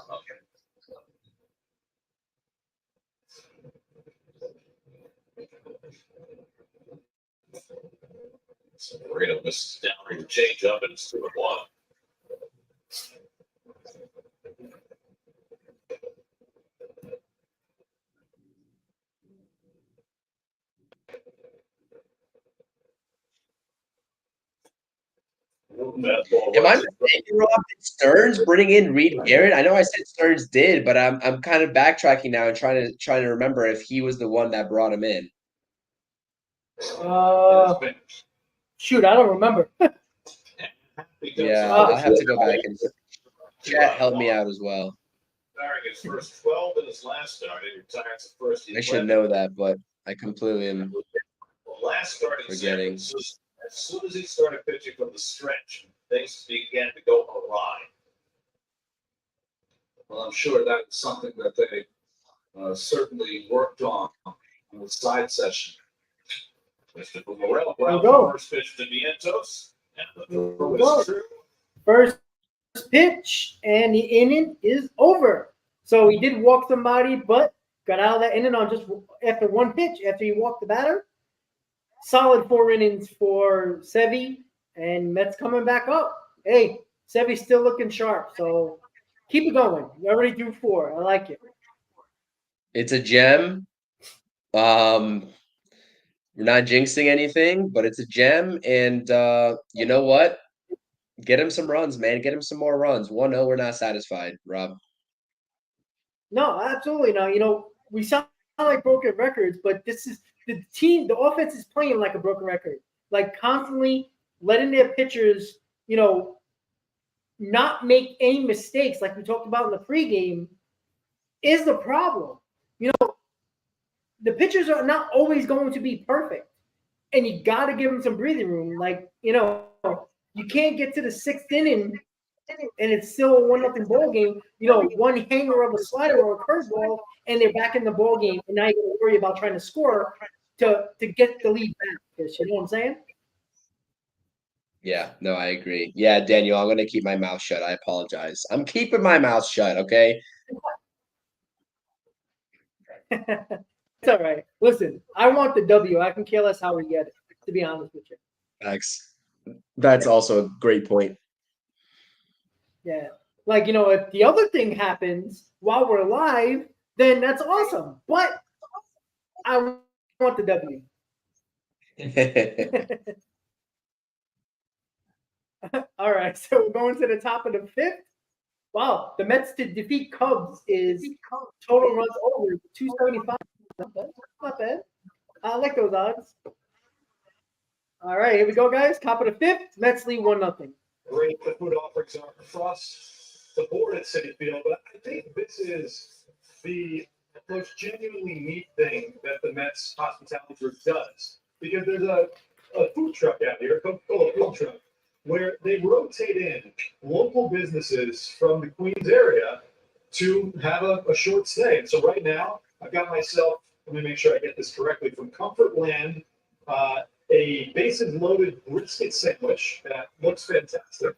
So Marino misses down to change up and it's 2-1. Am I mistaken, Rob? Did Stearns bring in Reed Garrett? I know I said Stearns did, but I'm kind of backtracking now and trying to remember if he was the one that brought him in. Shoot, I don't remember. Yeah, I'll have to go back and chat help me out as well. His first 12 in his last start, he retires the first. I should know that, but I completely am Last start in forgetting. as soon as he started pitching from the stretch, things began to go awry. Well, I'm sure that's something that they certainly worked on the side session. Mr. Morel, first pitch to Vientos. And the throw is true. First pitch, and the inning is over. So he did walk somebody, but got out of that inning on just after one pitch, after he walked the batter. Solid 4 innings for Sevy, and Mets coming back up. Hey, Sevy's still looking sharp, so keep it going. You already threw 4. I like it. It's a gem. We're not jinxing anything, but it's a gem. And you know what? Get him some runs, man. Get him some more runs. 1-0, we're not satisfied, Rob. No, absolutely not. We sound like broken records, but this is the team. The offense is playing like a broken record, like constantly letting their pitchers, not make any mistakes, like we talked about in the pregame, is the problem. The pitchers are not always going to be perfect, and you got to give them some breathing room. You can't get to the 6th inning and it's still a 1-0 ball game. One hanger of a slider or a curveball, and they're back in the ball game, and now you got to worry about trying to score to get the lead back. You know what I'm saying? Yeah, no, I agree. Yeah, Daniel, I'm gonna keep my mouth shut. I apologize. I'm keeping my mouth shut. Okay. It's all right. Listen, I want the W. I can care less how we get it, to be honest with you. Thanks. That's also a great point. Yeah. If the other thing happens while we're live, then that's awesome. But I want the W. All right. So we're going to the top of the 5th. Wow. The Mets to defeat Cubs is total runs over 275. Not bad. I like those odds. All right, here we go, guys. Top of the 5th. Mets lead 1-0. Great food offerings are across the board at Citi Field, but I think this is the most genuinely neat thing that the Mets hospitality group does, because there's a food truck out here, a Coca-Cola food truck, where they rotate in local businesses from the Queens area to have a short stay. And so right now, I've got myself, let me make sure I get this correctly, from Comfort Land, a bases loaded brisket sandwich that looks fantastic.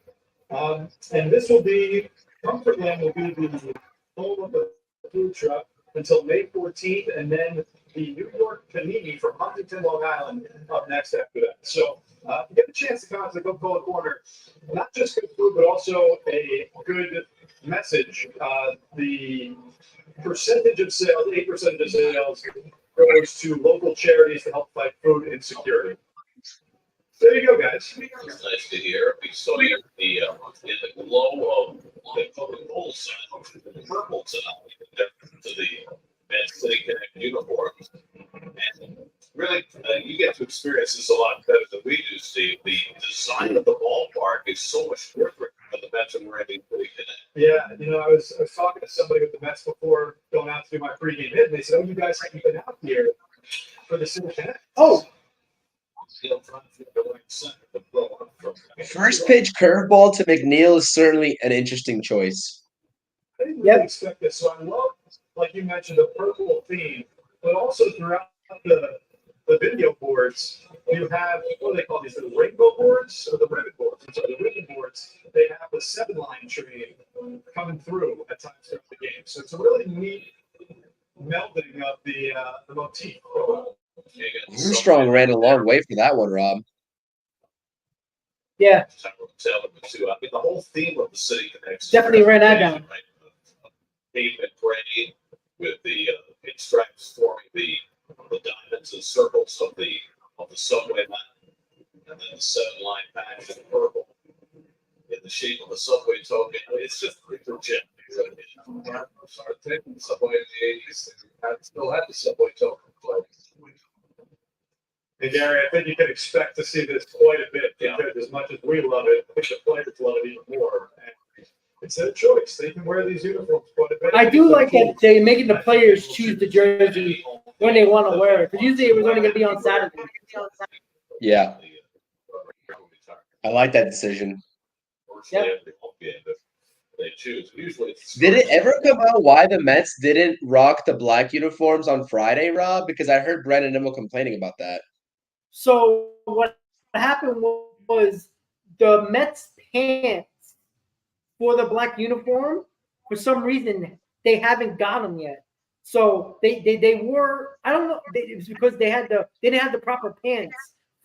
And this will be, Comfort Land will be the home of the food truck until May 14th, and then the New York Panini from Huntington, Long Island up next after that. So get a chance to come out to the Coca-Cola Corner. Not just good food, but also a good message. The percentage of sales, 8% of sales, goes to local charities to help fight food insecurity. There you go, guys. It's nice to hear. We saw you in the glow of the Coca-Cola sign, the purple sign, to the Mets City Connect uniforms. And really, you get to experience this a lot better than we do, Steve. The design of the ballpark is so much different from the Mets and Randy City Connect. Yeah, I was talking to somebody with the Mets before going out to do my pregame hit, and they said, "Oh, you guys haven't been out here for the City Connect." Oh, First pitch curveball to McNeil is certainly an interesting choice. I didn't really expect this. So I love, like you mentioned, the purple theme, but also throughout the video boards, you have, what do they call these? The rainbow boards or the ribbon boards? So the ribbon boards, they have the 7-line tree coming through at times throughout the game. So it's a really neat melding of the motif. Armstrong ran a long way for that one, Rob. Yeah. I mean, the whole theme of the city connects. Definitely ran that down. Right? Pavement gray with the pinstripes forming the diamonds and circles of the subway line, and then the 7-line patch in purple in the shape of a subway token. I mean, it's just legit. Started taking the subway in the 80s. Still had the subway token. And Gary, I think you can expect to see this quite a bit because as much as we love it, I think the players love it even more. And it's their choice. They can wear these uniforms quite a bit. I do like that they're making the players choose the jersey when they want to wear it. Because usually it was only going to be on Saturday. Yeah. I like that decision. Yep. They choose. Usually Did it ever come out why the Mets didn't rock the black uniforms on Friday, Rob? Because I heard Brandon Nimmo complaining about that. So what happened was the Mets pants for the black uniform, for some reason, they haven't got them yet. So they wore, I don't know, it was because they didn't have the proper pants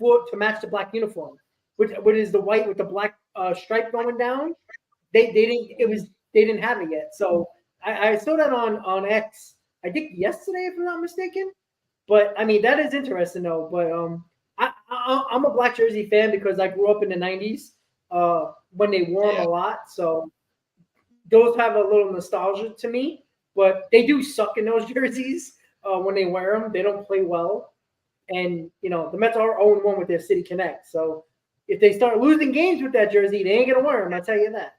to match the black uniform, which is the white with the black stripe going down. They didn't have it yet. So I saw that on X, I think yesterday, if I'm not mistaken. But I mean, that is interesting though. But I'm a black jersey fan because I grew up in the 90s when they wore them a lot. So those have a little nostalgia to me. But they do suck in those jerseys when they wear them. They don't play well. And, you know, the Mets are 0-1 with their City Connect. So if they start losing games with that jersey, they ain't going to wear them. I tell you that.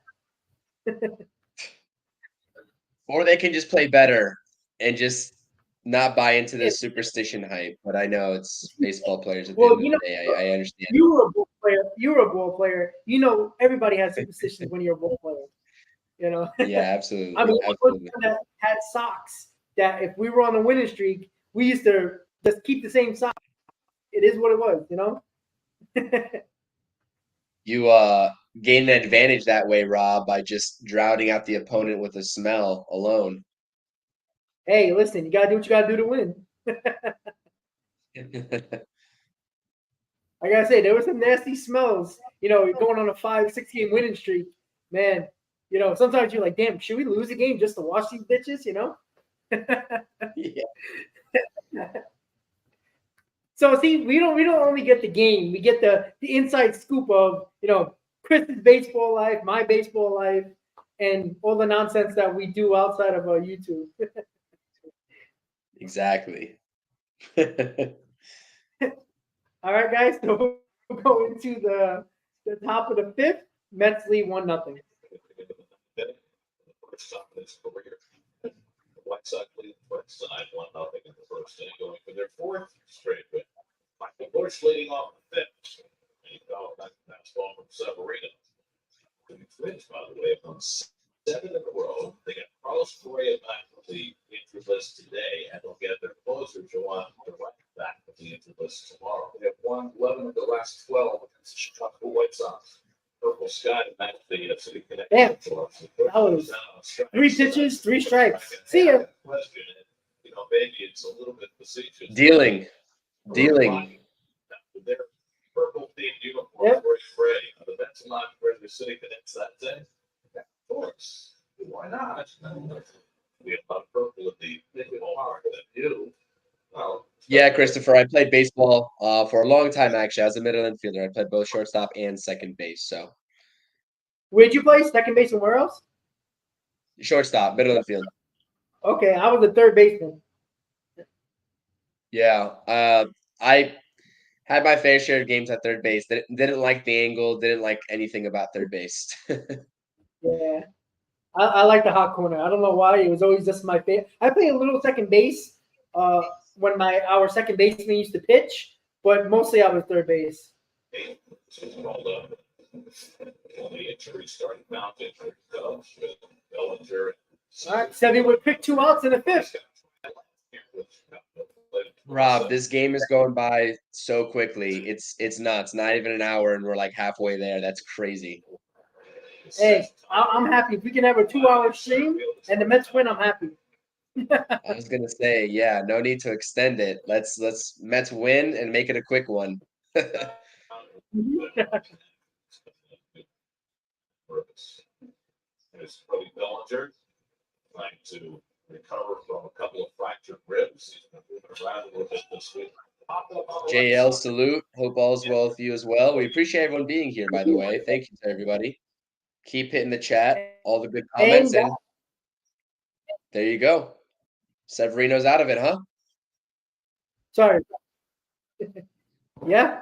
Or they can just play better and just not buy into this superstition hype. But I know it's baseball players at the end of the day. I understand. You were a ball player. You know, everybody has superstitions when you're a ball player. You know? Yeah, absolutely. I mean, absolutely. that had socks that if we were on a winning streak, we used to just keep the same socks. It is what it was, you know? You gain an advantage that way, Rob, by just drowning out the opponent with a smell alone. Hey, listen, you gotta do what you gotta do to win. I gotta say, there were some nasty smells, you know, going on a 5-6 game winning streak. Man, you know, sometimes you're like, damn, should we lose a game just to watch these bitches, you know? Yeah. So see, we don't only get the game, we get the inside scoop of, you know, Chris's baseball life, my baseball life, and all the nonsense that we do outside of our YouTube. Exactly. All right, guys, so we'll go into the top of the fifth. Mets lead 1-0. The White Sox lead the West Side 1-0 in the first inning, going for their fourth straight win. Michael Bush leading off the fifth. And he fouled back the fastball from Severino. The Twins, by the way, have won 7 in a row. They got Carlos Correa back with the injured list today, and they'll get their closer, Joan Direct, back with the injured list tomorrow. They have won 11 of the last 12 against the Chicago White Sox. Purple Sky to match the City Connect. Damn. That was 3 pitches, 3 strikes. See ya. Question, you know, maybe it's a little bit facetious. Dealing. Their purple themed uniforms were gray. The Mets not where the City Connects that day. Of course. Why not? We have a lot of purple at the ballpark that you. Well, Yeah, Christopher, I played baseball for a long time, actually. I was a middle infielder. I played both shortstop and second base. So Where'd you play? Second base and where else? shortstop, middle infield. Okay, I was a third baseman. Yeah. I had my fair share of games at third base. Didn't like the angle, didn't like anything about third base. Yeah. I like the hot corner. I don't know why. It was always just my favorite. I played a little second base when our second baseman used to pitch. but mostly I was third base. Called up. The injury started mounting with Bellinger. All right, Sevy would pick 2 outs in the 5th. Rob, this game is going by so quickly. It's nuts. Not even an hour, and we're like halfway there. That's crazy. Hey, I'm happy. If we can have a 2-hour stream and the Mets win, I'm happy. I was gonna say, yeah, no need to extend it. Let's Mets win and make it a quick one. There's Cody Bellinger trying to recover from a couple of fractured ribs. He's been moving around a little bit this week. JL, salute. Hope all's well with you as well. We appreciate everyone being here, by the way. Thank you to everybody. Keep hitting the chat, all the good comments, and there you go. Severino's out of it, huh? Sorry. Yeah.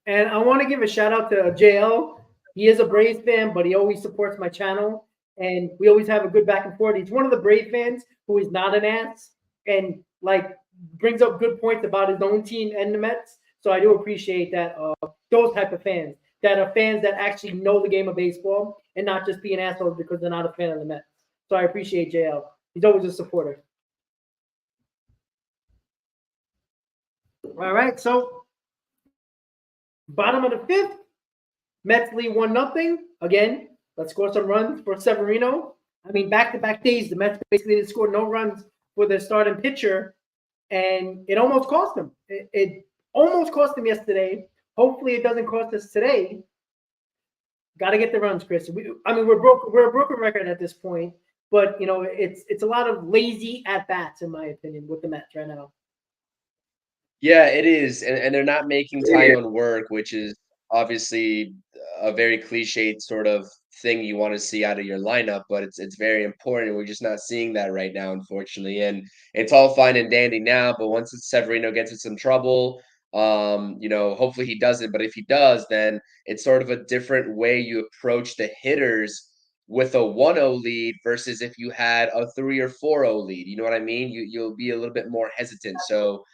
And I want to give a shout out to JL. He is a Braves fan, but he always supports my channel. And we always have a good back and forth. He's one of the Brave fans who is not an ass and like brings up good points about his own team and the Mets. So I do appreciate that. Those type of fans that are fans that actually know the game of baseball and not just being assholes because they're not a fan of the Mets. So I appreciate JL. He's always a supporter. All right, so bottom of the 5th, Mets lead 1-0. Again, let's score some runs for Severino. I mean, back-to-back days, the Mets basically didn't score no runs for their starting pitcher, and it almost cost them. It almost cost them yesterday. Hopefully, it doesn't cost us today. Got to get the runs, Chris. We're a broken record at this point, but you know, it's a lot of lazy at bats, in my opinion, with the Mets right now. Yeah, it is, and they're not making Tyon work, which is obviously a very cliched sort of thing you want to see out of your lineup, but it's very important. We're just not seeing that right now, unfortunately. And it's all fine and dandy now, but once Severino gets in some trouble, hopefully he doesn't. But if he does, then it's sort of a different way you approach the hitters with a 1-0 lead versus if you had a 3 or 4-0 lead. You know what I mean? You'll be a little bit more hesitant. So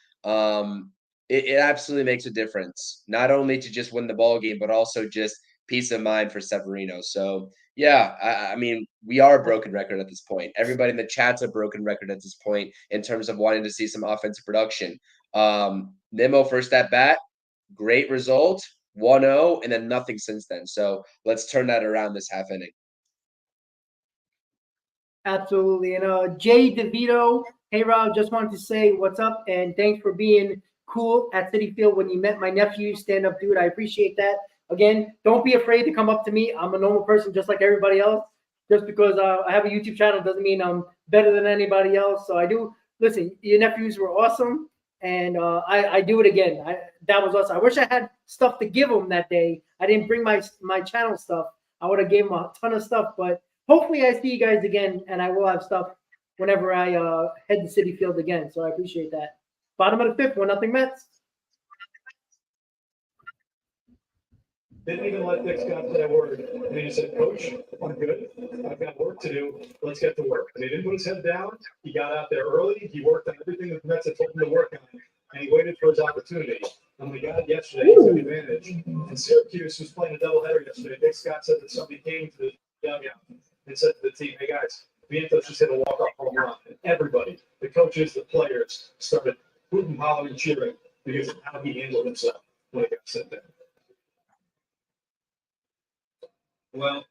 it absolutely makes a difference, not only to just win the ball game, but also just peace of mind for Severino. So yeah, I mean, we are a broken record at this point. Everybody in the chat's a broken record at this point in terms of wanting to see some offensive production. Nimmo first at bat, great result, 1-0, and then nothing since then. So let's turn that around this half inning. Absolutely. And Jay DeVito, hey Rob, just wanted to say what's up and thanks for being cool at Citi Field when you met my nephew. Stand up dude. I appreciate that. Again, don't be afraid to come up to me. I'm a normal person just like everybody else. Just because I have a YouTube channel doesn't mean I'm better than anybody else. So I do listen, your nephews were awesome. And I do it again. That was awesome. I wish I had stuff to give them that day. I didn't bring my channel stuff. I would have gave them a ton of stuff, but hopefully I see you guys again, and I will have stuff whenever I head to Citi Field again. So I appreciate that. Bottom of the 5th, 1-0 Mets. Didn't even let Dick Scott say a word. And he said, Coach, I'm good. I've got work to do. Let's get to work. And he didn't put his head down. He got out there early. He worked on everything that the Mets had told him to work on. And he waited for his opportunity. And we got it yesterday. He took advantage. And Syracuse was playing a doubleheader yesterday. Dick Scott said that somebody came to the dugout and said to the team, hey, guys, Vientos just hit a walk-off home run. And everybody, the coaches, the players, started hooting, hollering, cheering because of how he handled himself when it got sent down. Well,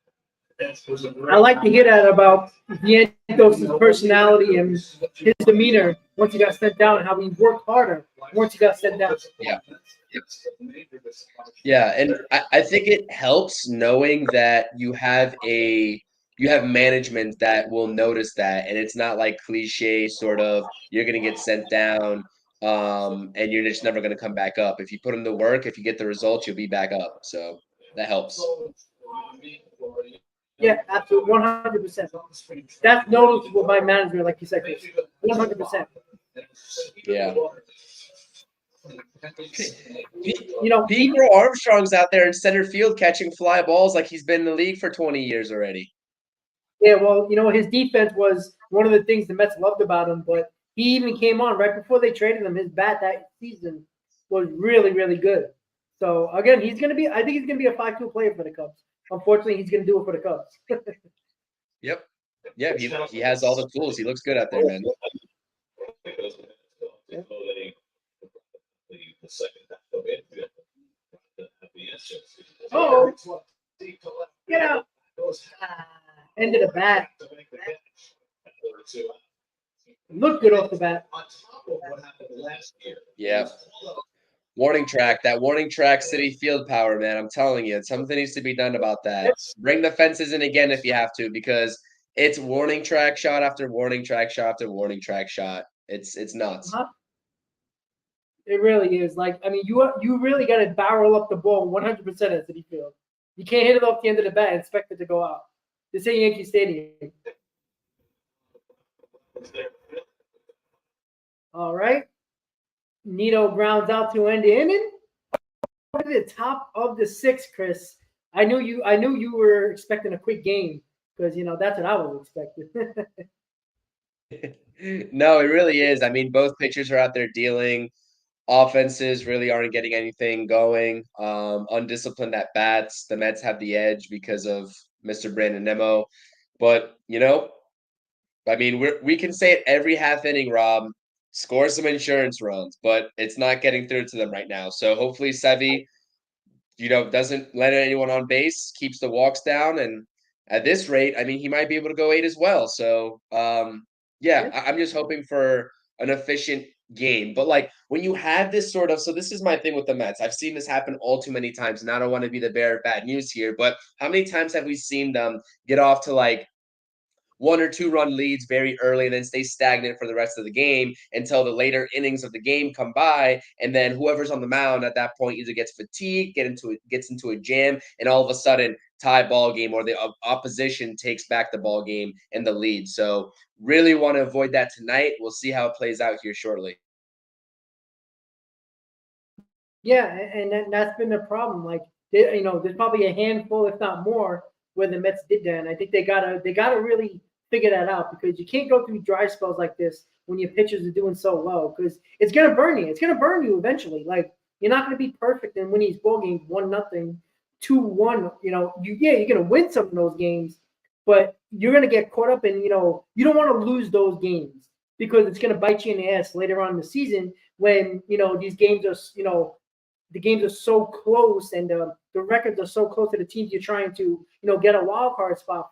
I like to hear that about Vientos' personality and his demeanor once he got sent down and how he worked harder once he got sent down. Yeah. Yeah, and I think it helps knowing that you have management that will notice that, and it's not like cliche sort of you're gonna get sent down and you're just never gonna come back up. If you put in the work, if you get the results, you'll be back up. So that helps. Yeah, absolutely, 100%. That's noticeable by management, like you said, 100%. Yeah. You know, Pedro Armstrong's out there in center field catching fly balls like he's been in the league for 20 years already. Yeah, well, you know, his defense was one of the things the Mets loved about him, but he even came on right before they traded him. His bat that season was really, really good. So again, I think he's gonna be a 5-tool player for the Cubs. Unfortunately, he's gonna do it for the Cubs. Yep. Yeah, he has all the tools. He looks good out there, man. Oh, get out. End of the bat. Look good off the bat. Yeah. Warning track. That warning track city field power, man. I'm telling you, something needs to be done about that. Bring the fences in again if you have to, because it's warning track shot after warning track shot after warning track shot. It's nuts. It really is. Like, I mean, you really got to barrel up the ball 100% at city field. You can't hit it off the end of the bat and expect it to go out. This ain't Yankee Stadium. All right. Nito grounds out to end the inning. Over the top of the 6th, Chris. I knew you were expecting a quick game because that's what I was expecting. No, it really is. I mean, both pitchers are out there dealing. Offenses really aren't getting anything going. Undisciplined at bats. The Mets have the edge because of Mr. Brandon Nimmo. But I mean, we can say it every half inning, Rob. Score some insurance runs, but it's not getting through to them right now. So hopefully Sevy, doesn't let anyone on base, keeps the walks down, and at this rate, I mean, he might be able to go 8 as well. So yeah, I'm just hoping for an efficient game. But like when you have this so this is my thing with the Mets. I've seen this happen all too many times, and I don't want to be the bearer of bad news here, but how many times have we seen them get off to like 1 or 2 run leads very early and then stay stagnant for the rest of the game until the later innings of the game come by, and then whoever's on the mound at that point either gets fatigued, gets into a jam, and all of a sudden tie ball game, or the opposition takes back the ball game and the lead. So really want to avoid that tonight. We'll see how it plays out here shortly. Yeah, and that's been the problem. Like, there's probably a handful, if not more, where the Mets did that. And I think they gotta really figure that out, because you can't go through dry spells like this when your pitchers are doing so well, because it's gonna burn you. It's gonna burn you eventually. Like, you're not gonna be perfect and win these ball games 1-0, 2-1. You're gonna win some of those games, but you're gonna get caught up in, you don't want to lose those games, because it's gonna bite you in the ass later on in the season when these games are the games are so close, and the records are so close to the teams you're trying to, get a wild card spot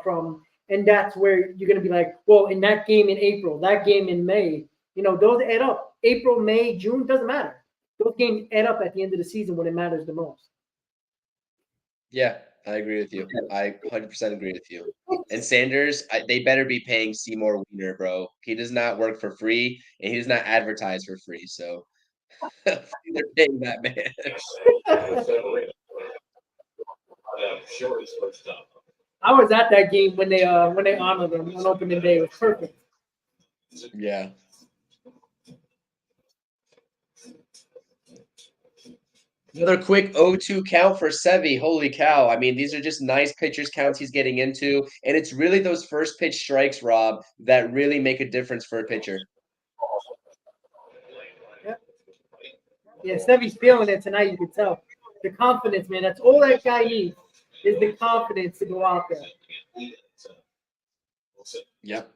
from. And that's where you're going to be like, well, in that game in April, that game in May, those add up. April, May, June, doesn't matter. Those games add up at the end of the season when it matters the most. Yeah, I agree with you. I 100% agree with you. And Sanders, they better be paying Seymour Wiener, bro. He does not work for free, and he does not advertise for free. So they're paying that man. I was at that game when they honored him on opening day. It was perfect. Yeah. Another quick 0-2 count for Sevy. Holy cow. I mean, these are just nice pitchers counts he's getting into. And it's really those first pitch strikes, Rob, that really make a difference for a pitcher. Yeah, Sevy's feeling it tonight, you can tell. The confidence, man. That's all that guy needs, is the confidence to go out there. Yep.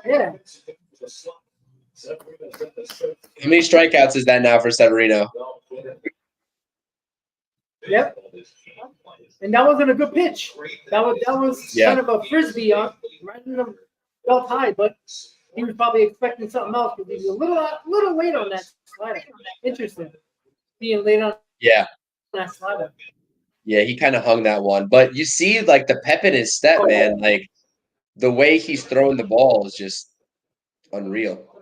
Yeah. How many strikeouts is that now for Severino? Yep. And that wasn't a good pitch. That was kind of a frisbee right in the belt high, but he was probably expecting something else, because he was a little late on that slider. Interesting. Being late on that slider. Yeah, he kind of hung that one. But you see, like, the pep in his step, man. Like, the way he's throwing the ball is just unreal.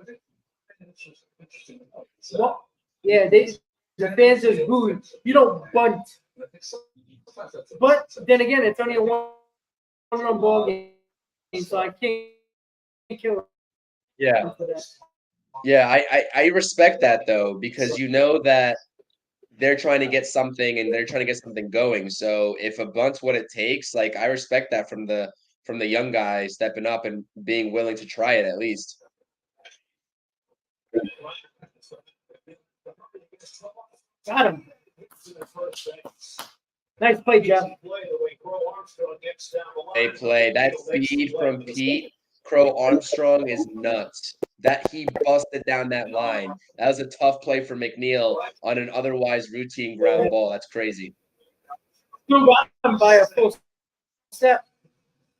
Well, yeah, the fans just booed. You don't bunt. But then again, it's only a one-run ball game, so I can't kill Yeah. him for that. Yeah, I respect that though, because you know that they're trying to get something and they're trying to get something going. So if a bunt's what it takes, like I respect that from the young guy stepping up and being willing to try it at least. Got him. Nice play, Jeff. They play that feed from Pete Crow Armstrong is nuts. That he busted down that line. That was a tough play for McNeil on an otherwise routine ground ball. That's crazy. Still got him by a full step.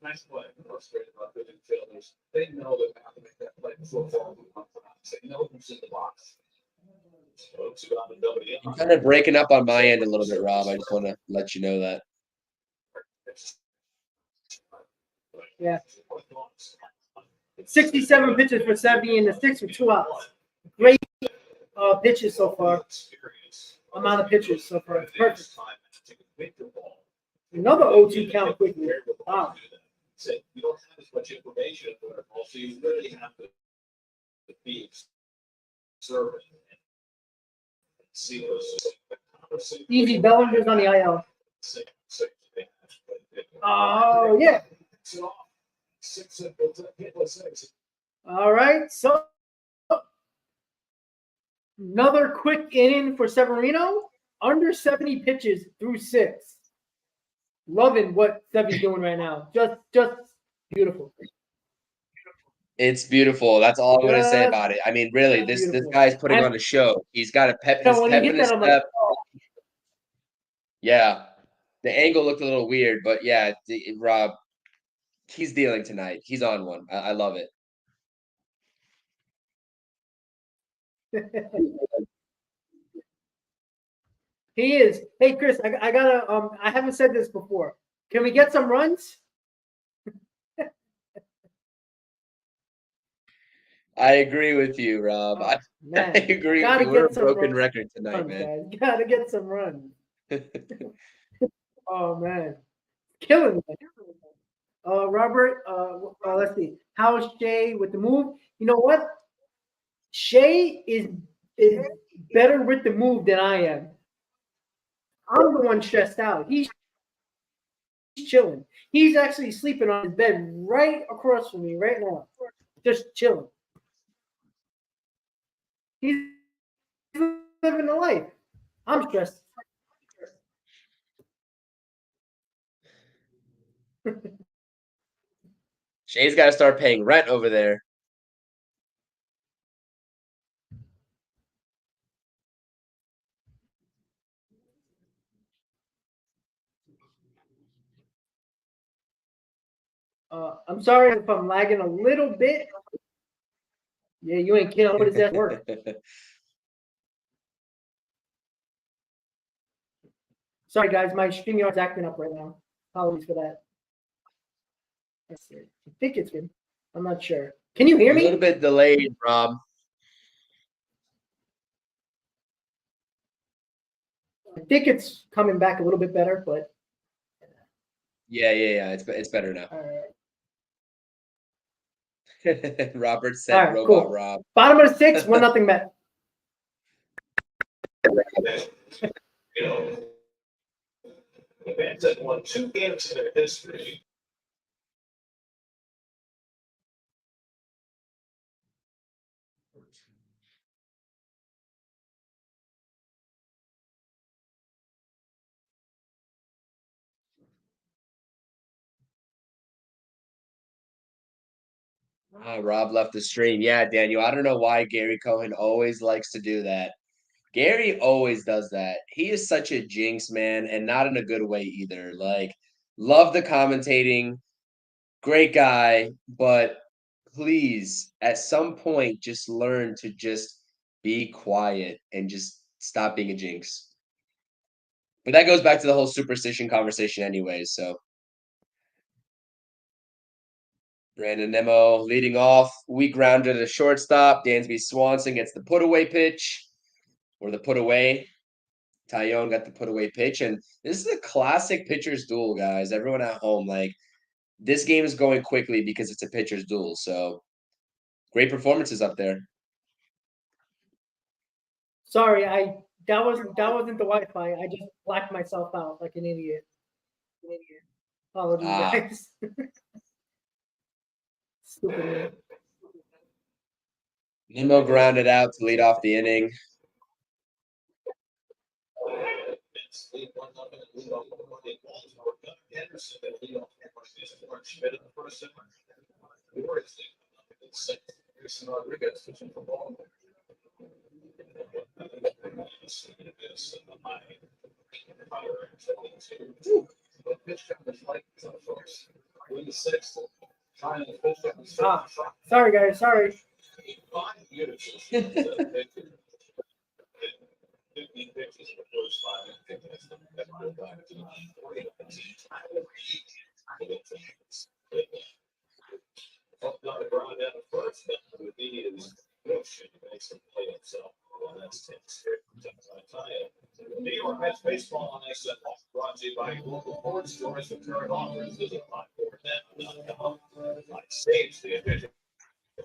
Nice play. Frustrated about good infielders. They know that they have to make that play before ball moves on. They know who's in the box. Folks who got the W. You're kind of breaking up on my end a little bit, Rob. I just want to let you know that. Yeah. 67 pitches for 70 and the 6 for 2 outs. Great pitches so far. Amount of pitches so far. It's perfect. Another 0-2 count quickly. Wow. You don't have as much information for it, so you really have to be observant and see those. Easy. Bellinger's on the IL. Oh, yeah. All right. So another quick inning for Severino. Under 70 pitches through 6. Loving what Sevy's doing right now. Just beautiful. It's beautiful. That's all I'm going to say about it. I mean, really, this guy's putting on a show. He's got a pep in his step. Like, oh. Yeah. The angle looked a little weird, but yeah, Rob, he's dealing tonight. He's on one. I love it. He is. Hey, Chris, I gotta. I haven't said this before. Can we get some runs? I agree with you, Rob. Oh, I agree with you. We're a broken record tonight, man. Guys. Gotta get some runs. Oh man, killing me. Robert. Let's see. How's Shay with the move? You know what? Shay is better with the move than I am. I'm the one stressed out. He's chilling. He's actually sleeping on his bed right across from me right now. Just chilling. He's living the life. I'm stressed. Shay's got to start paying rent over there. I'm sorry if I'm lagging a little bit. Yeah, you ain't kidding. What does that work? Sorry, guys. My StreamYard's acting up right now. Apologies for that. Let's see. I think it's good. I'm not sure. Can you hear me? A little bit delayed, Rob. I think it's coming back a little bit better, but yeah. It's better now. all right. Robert said, All right, "Robot cool. Rob." Bottom of the 6, 1-0 Met. You know, the Mets had won 2 games in their history. Rob left the stream. Yeah, Daniel. I don't know why Gary Cohen always likes to do that. Gary always does that. He is such a jinx, man, and not in a good way either. Like, love the commentating, great guy, but please, at some point, just learn to just be quiet and just stop being a jinx. But that goes back to the whole superstition conversation, anyways. So, Brandon Nemo leading off, weak rounder to shortstop. Dansby Swanson gets the put away pitch or the put away. Tyone got the put away pitch, and this is a classic pitcher's duel, guys. Everyone at home, like, this game is going quickly because it's a pitcher's duel. So Great performances up there. Sorry, that wasn't the Wi-Fi. I just blacked myself out like an idiot. Apologies, guys. Stupid man. Nimmo grounded out to lead off the inning. Sorry, guys. Sorry. New York Mets baseball on SF brought to you by local board stores with current offers. Visit 549.com. Like Sage, the official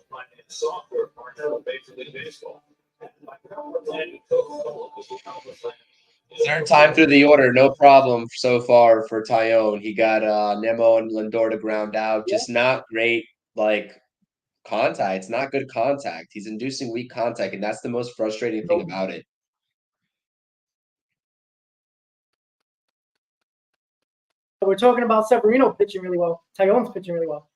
finance software partner of Major League Baseball. Third time through the order, no problem so far for Tyone. He got Nemo and Lindor to ground out. Just not great, like, contact. It's not good contact. He's inducing weak contact, and that's the most frustrating thing about it. We're talking about Severino pitching really well. Tyone's pitching really well.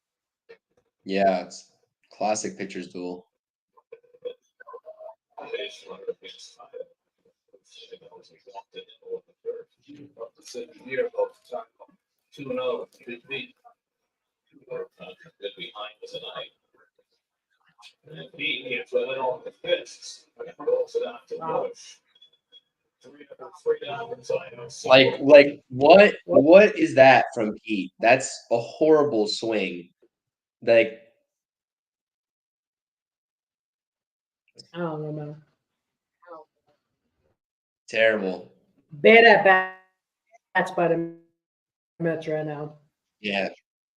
Yeah, it's classic pitcher's duel. Like what is that from Pete? That's a horrible swing. Like, I don't know, man. terrible. Bad at bats by the Mets right now. Yeah.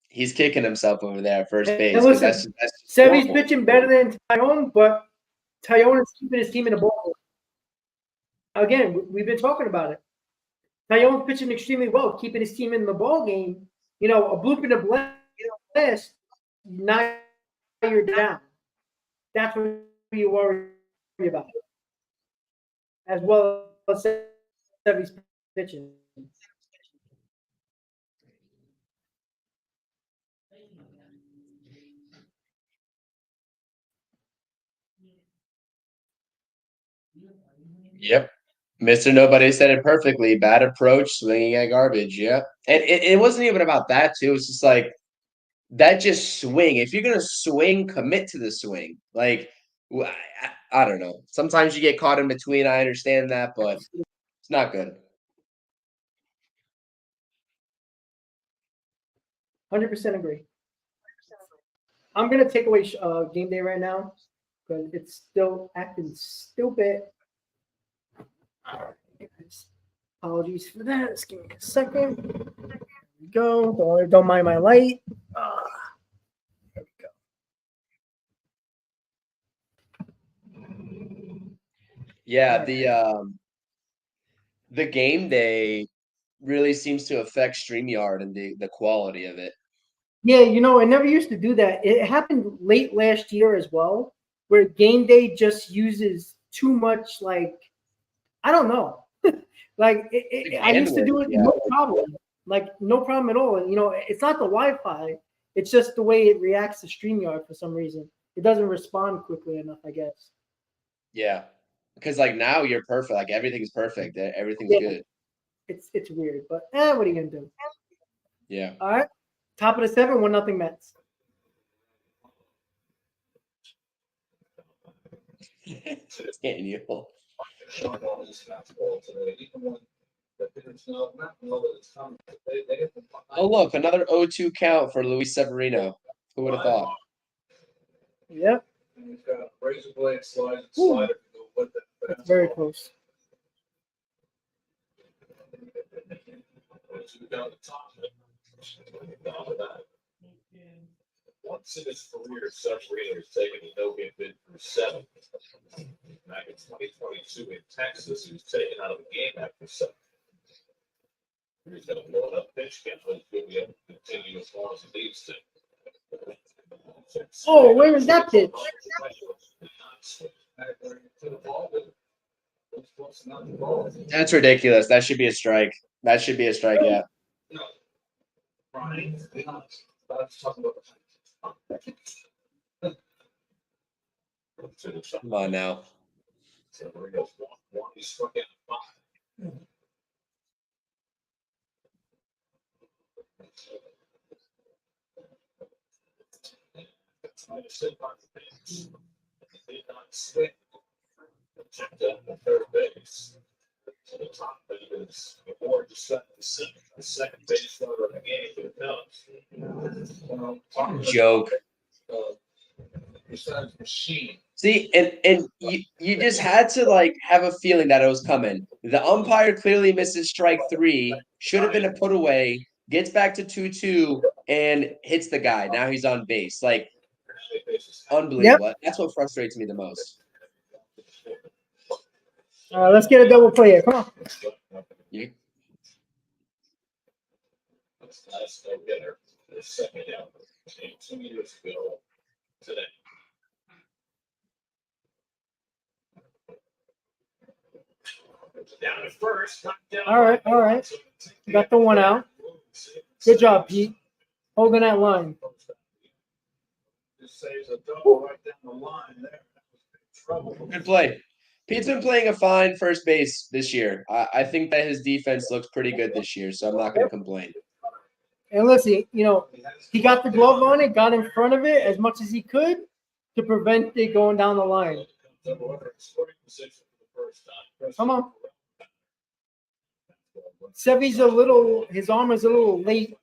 He's kicking himself over there at first base. And 'Cause listen, that's just Sevy's horrible. pitching better than Tyone, but Tyone is keeping his team in the ball. Again, we've been talking about it. Tyone's pitching extremely well, keeping his team in the ball game. You know, a bloop in the blast, now you're down. That's what you worry about, as well as Sevy's pitching. Yep. Mr. Nobody said it perfectly. Bad approach, swinging at garbage. Yeah. And it wasn't even about that, too. It's just like, that just swing. If you're going to swing, commit to the swing. Like, I don't know. Sometimes you get caught in between. I understand that, but it's not good. 100% agree. I'm gonna take away game day right now because it's still acting stupid. Apologies for that. Just give me a second. There we go. Don't mind my light. There we go. Yeah, the game day really seems to affect StreamYard and the quality of it. Yeah, you know, it never used to do that. It happened late last year as well, where game day just uses too much, like, I don't know. Like, I used to do it, Yeah. no problem. Like, no problem at all. And, you know, it's not the Wi-Fi. It's just the way it reacts to StreamYard for some reason. It doesn't respond quickly enough, I guess. Yeah. Because, like, now you're perfect. Like, everything's perfect. Everything's Yeah. good. It's weird, but what are you going to do? Yeah. All right. Top of the 7, 1-0 Mets. It's getting you. Oh, look, another 0-2 count for Luis Severino. Who would have thought? Yep. He's got a razor blade slider to go with it. That's very close. in his career, Severino has taken a no-hit bid through 7. Back in 2022 in Texas, he was taken out of the game after 7. He's got a blown-up pitch count. He's going to be able to continue as long as he needs to. Oh, where is that pitch? That's ridiculous. That should be a strike. That should be a strike, yeah. Brian, to be honest, let's talk about Come on now. So there goes 1-1. He struck out 5. Trying to sit on the bench. He did not swing. Checked up the third base. To the top, but he was before just got the second base runner of the game for the Cubs. Joke. besides machine. See, and you just had to like have a feeling that it was coming. The umpire clearly misses strike 3, should have been a put away, gets back to 2-2 and hits the guy. Now he's on base. Like unbelievable. Yep. That's what frustrates me the most. Let's get a double play here. Come on. Yeah. Last no-hitter, the second out, 2 years ago today. Down at first, all right. Got the one out. Good job, Pete. Holding that line. Just saves a double right down the line there. Trouble. Good play. Pete's been playing a fine first base this year. I think that his defense looks pretty good this year, so I'm not going to complain. And listen, he got the glove on it, got in front of it as much as he could to prevent it going down the line. Come on. Sevy's his arm is a little late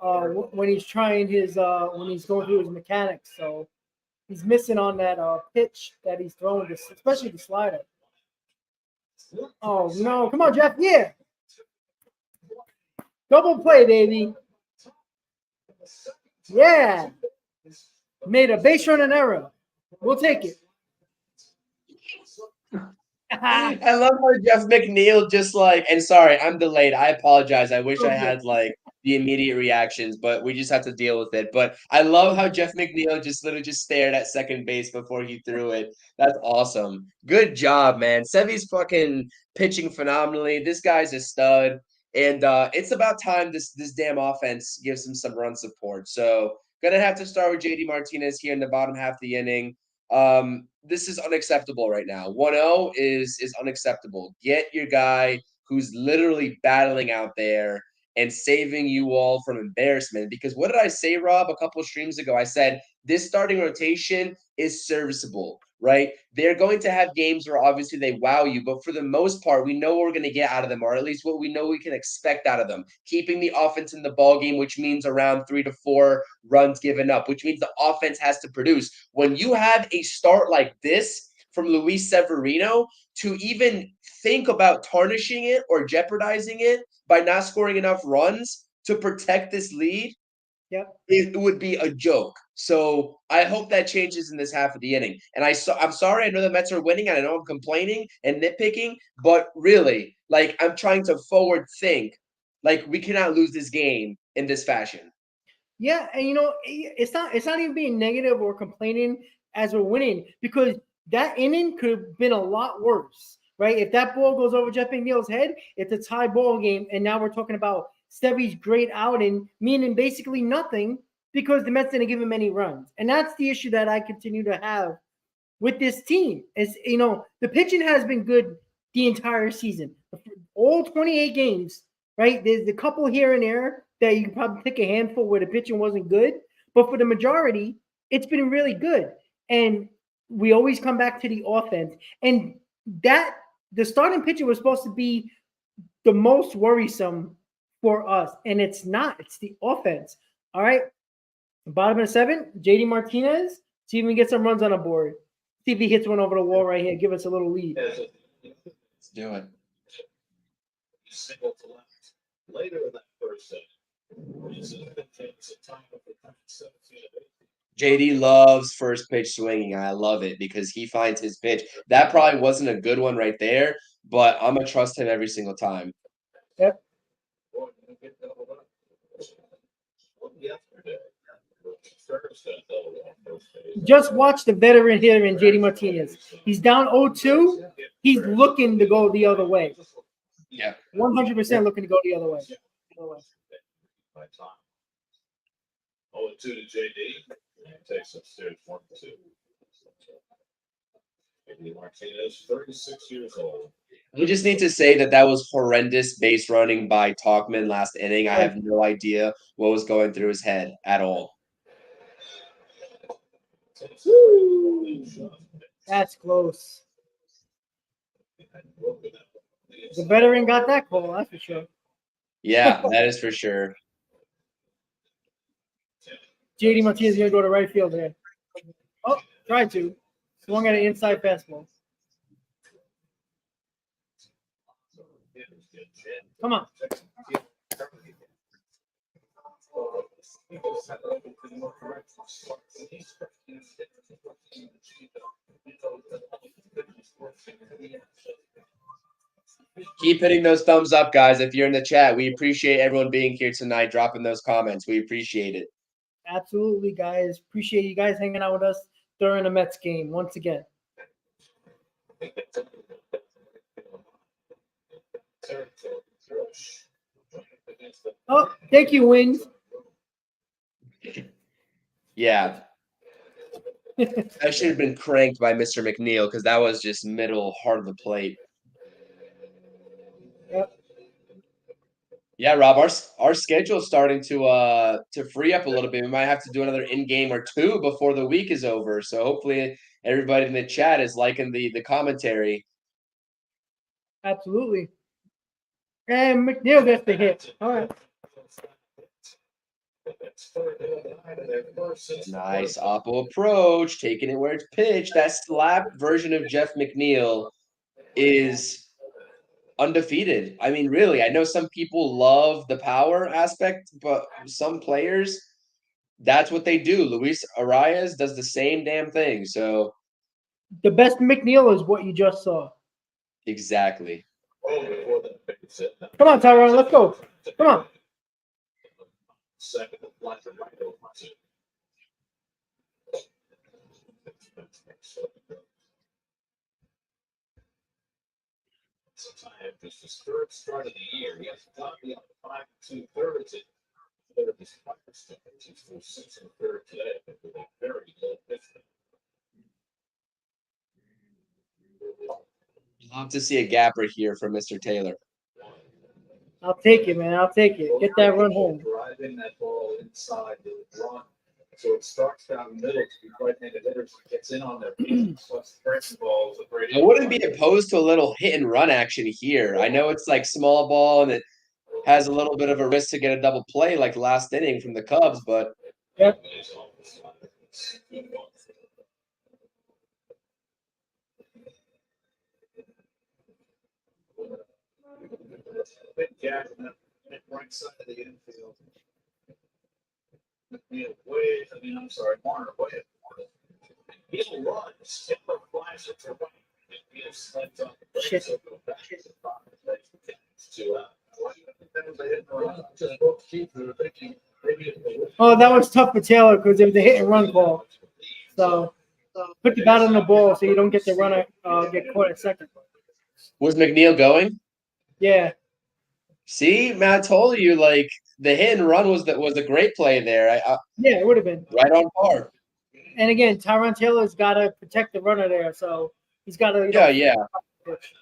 when he's trying when he's going through his mechanics. So he's missing on that pitch that he's throwing, especially the slider. Oh, no. Come on, Jeff. Yeah. Double play, baby. Yeah. Made a base running error. We'll take it. I love how Jeff McNeil just and sorry, I'm delayed. I apologize. I wish I had the immediate reactions, but we just have to deal with it. But I love how Jeff McNeil just literally just stared at second base before he threw it. That's awesome. Good job, man. Sevy's fucking pitching phenomenally. This guy's a stud. And it's about time this damn offense gives him some run support. So gonna have to start with JD Martinez here in the bottom half of the inning. This is unacceptable right now. 1-0 is unacceptable. Get your guy who's literally battling out there and saving you all from embarrassment. Because what did I say, Rob, a couple of streams ago? I said this starting rotation is serviceable, right? They're going to have games where obviously they wow you, but for the most part, we know what we're going to get out of them, or at least what we know we can expect out of them. Keeping the offense in the ballgame, which means around 3 to 4 runs given up, which means the offense has to produce. When you have a start like this from Luis Severino, to even think about tarnishing it or jeopardizing it by not scoring enough runs to protect this lead, it would be a joke. So I hope that changes in this half of the inning. And I'm sorry, I know the Mets are winning, and I know I'm complaining and nitpicking, but really, I'm trying to forward think. We cannot lose this game in this fashion. Yeah, and it's not even being negative or complaining as we're winning, because that inning could have been a lot worse, right? If that ball goes over Jeff McNeil's head, it's a tie ball game, and now we're talking about Stevy's great outing, meaning basically nothing because the Mets didn't give him any runs. And that's the issue that I continue to have with this team. Is the pitching has been good the entire season. All 28 games, right? There's a couple here and there that you can probably pick a handful where the pitching wasn't good. But for the majority, it's been really good. And we always come back to the offense. And the starting pitcher was supposed to be the most worrisome for us. And it's not. It's the offense. All right. Bottom of the 7, JD Martinez. See if we can get some runs on the board. See if he hits one over the wall right here. Give us a little lead. Let's do it. Single to left. Later in that first inning, it's a time of the 17 of 8. JD loves first pitch swinging. I love it because he finds his pitch. That probably wasn't a good one right there, but I'm gonna trust him every single time. Yep. Just watch the veteran hitter in JD Martinez. He's down 0-2. He's looking to go the other way. Yeah. 100% looking to go the other way. 0-2 to JD. Takes upstairs 1-2. JD Martinez, 36 years old. We just need to say that was horrendous base running by Talkman last inning. I have no idea what was going through his head at all. That's close. The veteran got that call, that's for sure. Yeah, that is for sure. JD Martinez is going to go to right field here. Oh, tried to. Swung at an inside fastball. Come on. Keep hitting those thumbs up, guys. If you're in the chat, we appreciate everyone being here tonight, dropping those comments. We appreciate it. Absolutely, guys. Appreciate you guys hanging out with us during the Mets game once again. Oh, thank you, Wings. Yeah. I should have been cranked by Mr. McNeil because that was just middle, heart of the plate. Yep. Yeah, Rob, our schedule's starting to free up a little bit. We might have to do another in-game or two before the week is over. So hopefully everybody in the chat is liking the commentary. Absolutely. And McNeil gets the hit. All right. Nice Oppo approach, taking it where it's pitched. That slap version of Jeff McNeil is undefeated. I mean, really, I know some people love the power aspect, but some players, that's what they do. Luis Arias does the same damn thing. So the best McNeil is what you just saw. Exactly. Come on, Tyrone, let's go. Come on. Second, left and right over two. This is his third start of the year. He has done the 5 2/3 it. Third of his 5 starts. He's through 6 1/3 today, but with a very low pitch. Love to see a gapper here from Mr. Taylor. I'll take it, man. I'll take it. Get that run home. Driving that ball inside the run. So it starts down the middle to be right-handed hitters. It gets in on their feet. So it's breaking balls. I wouldn't be opposed to a little hit and run action here. I know it's like small ball and it has a little bit of a risk to get a double play like last inning from the Cubs, but Yep. Big gap in that right side of the infield. Warner way. He'll run. Skipper flies it to right. He'll slide on the Shit. Oh, that was tough for Taylor because it was a hit and run call. So put the bat on the ball so you don't get the runner get caught at second. was McNeil going? Yeah. See, man, I told you, like, the hit and run was a great play there. Yeah, it would have been. Right on par. And again, Tyron Taylor's got to protect the runner there, so he's got to. Yeah.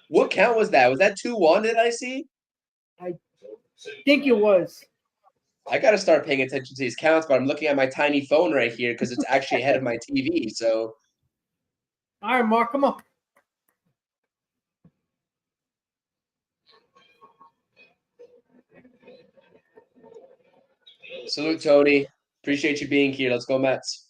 What count was that? Was that 2-1? Did I see? I think it was. I got to start paying attention to these counts, but I'm looking at my tiny phone right here because it's actually ahead of my TV. So, All right, Mark, come on. salute, Tony. Appreciate you being here. Let's go, Mets.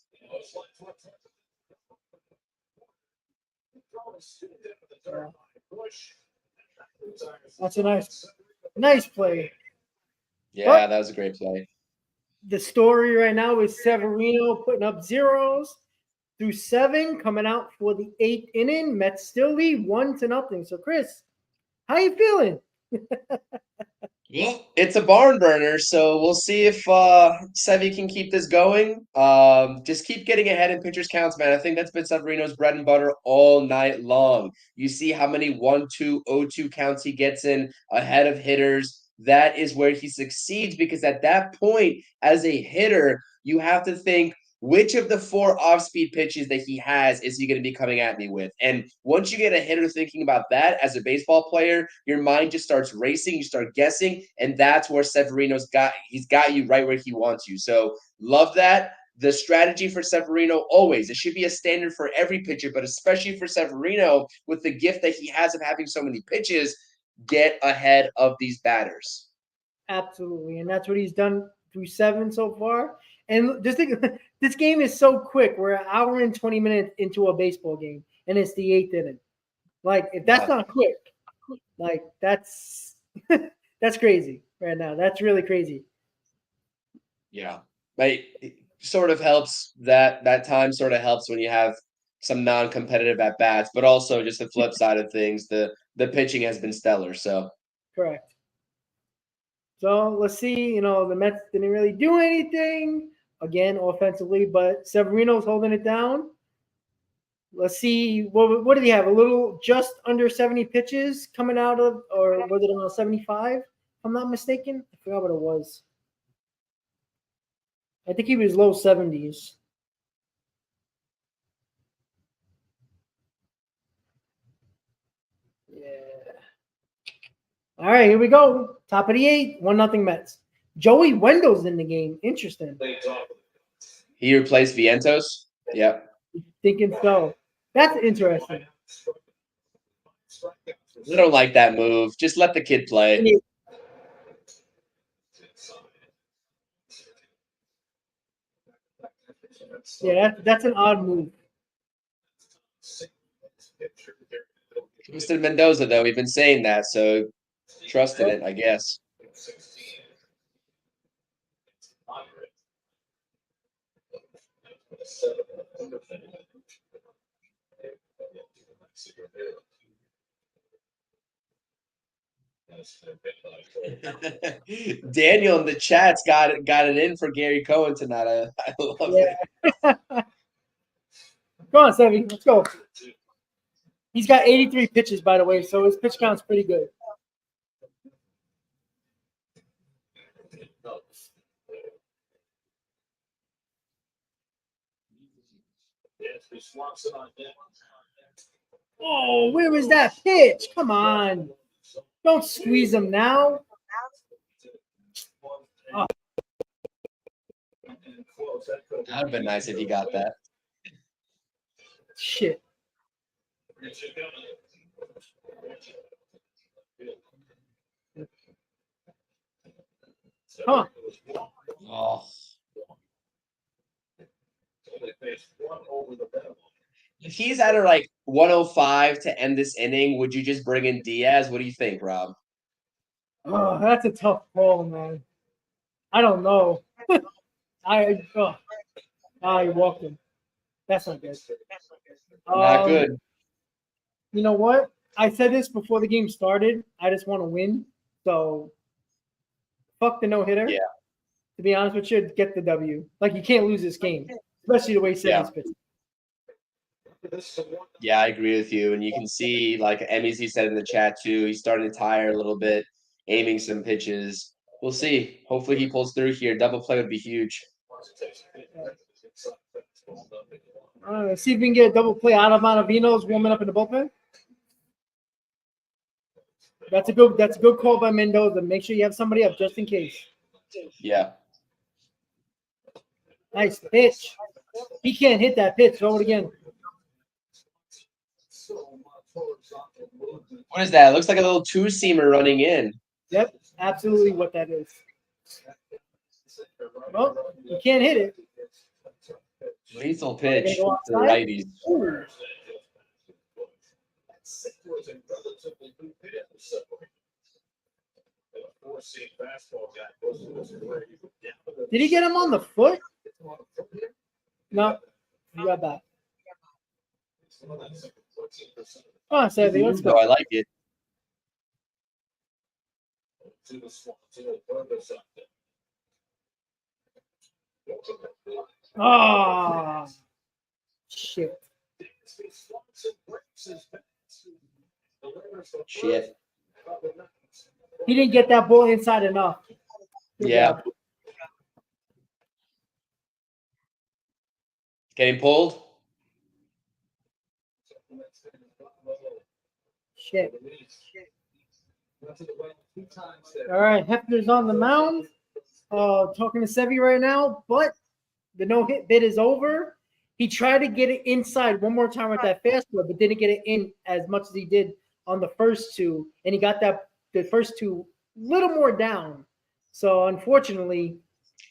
That's a nice play. Yeah, that was a great play. the story right now is Severino putting up zeros through 7, coming out for the 8th inning. Mets still lead 1-0. So, Chris, how you feeling? Well, it's a barn burner, so we'll see if Sevy can keep this going. Just keep getting ahead in pitchers counts, man. I think that's been Severino's bread and butter all night long. You see how many 1-2, 0-2 counts he gets in ahead of hitters. That is where he succeeds because at that point, as a hitter, you have to think, which of the 4 off-speed pitches that he has is he going to be coming at me with? And once you get a hitter thinking about that as a baseball player, your mind just starts racing, you start guessing, and that's where he's got you right where he wants you. So love that. The strategy for Severino always, it should be a standard for every pitcher, but especially for Severino, with the gift that he has of having so many pitches, get ahead of these batters. Absolutely. And that's what he's done through 7 so far. And just think, this game is so quick. We're an hour and 20 minutes into a baseball game, and it's the 8th inning. Like, if that's not quick, like, that's that's crazy right now. That's really crazy. Yeah. But it sort of helps that time sort of helps when you have some non-competitive at bats, but also just the flip side of things, the pitching has been stellar. So Correct. So let's see. The Mets didn't really do anything again offensively, but Severino's holding it down. Let's see. What did he have? A little just under 70 pitches coming out of, or was it around 75? If I'm not mistaken. I forgot what it was. I think he was low 70s. Yeah. All right, here we go. Top of the 8th, 1-0 Mets. Joey Wendell's in the game. Interesting. he replaced Vientos. Yep. Thinking so. That's interesting. I don't like that move. Just let the kid play. Yeah, that's an odd move. Mr. Mendoza, though, we've been saying that, so trust in it, I guess. Daniel in the chat's got it in for Gary Cohen tonight. I love it. Go on, Sevy. Let's go. He's got 83 pitches, by the way, so his pitch count's pretty good. Oh, where was that pitch? Come on. Don't squeeze him now. Oh. That would have been nice if he got that. Shit. Huh. Oh. If he's at like 105 to end this inning, would you just bring in Diaz? What do you think, Rob? Oh, that's a tough call, man. I don't know. He walked him. That's not good. Not good. You know what? I said this before the game started. I just want to win. So, fuck the no-hitter. Yeah. To be honest with you, get the W. Like, you can't lose this game, especially the way Sevy's pitching. Yeah, I agree with you. And you can see, like MEZ said in the chat too, he's starting to tire a little bit, aiming some pitches. We'll see. Hopefully he pulls through here. Double play would be huge. Let's see if we can get a double play out of Montevino's warming up in the bullpen. That's a good call by Mendoza. Make sure you have somebody up just in case. Yeah. Nice pitch. He can't hit that pitch. Throw it again. What is that? It looks like a little two-seamer running in. Yep, absolutely what that is. Well, you can't hit it. Lethal pitch to the righties. Ooh. four-seam fastball guy goes to this grade. Did he get him on the foot? No. You got that. Come on, Savvy, let's No, go. I like it. Ah, shit. Shit. He didn't get that ball inside enough. Good Yeah. job. Getting pulled. Shit. All right, Hefner's on the mound. Talking to Sevy right now, but the no-hit bid is over. He tried to get it inside one more time with that fastball, but didn't get it in as much as he did on the first two, and he got the first two a little more down. So unfortunately,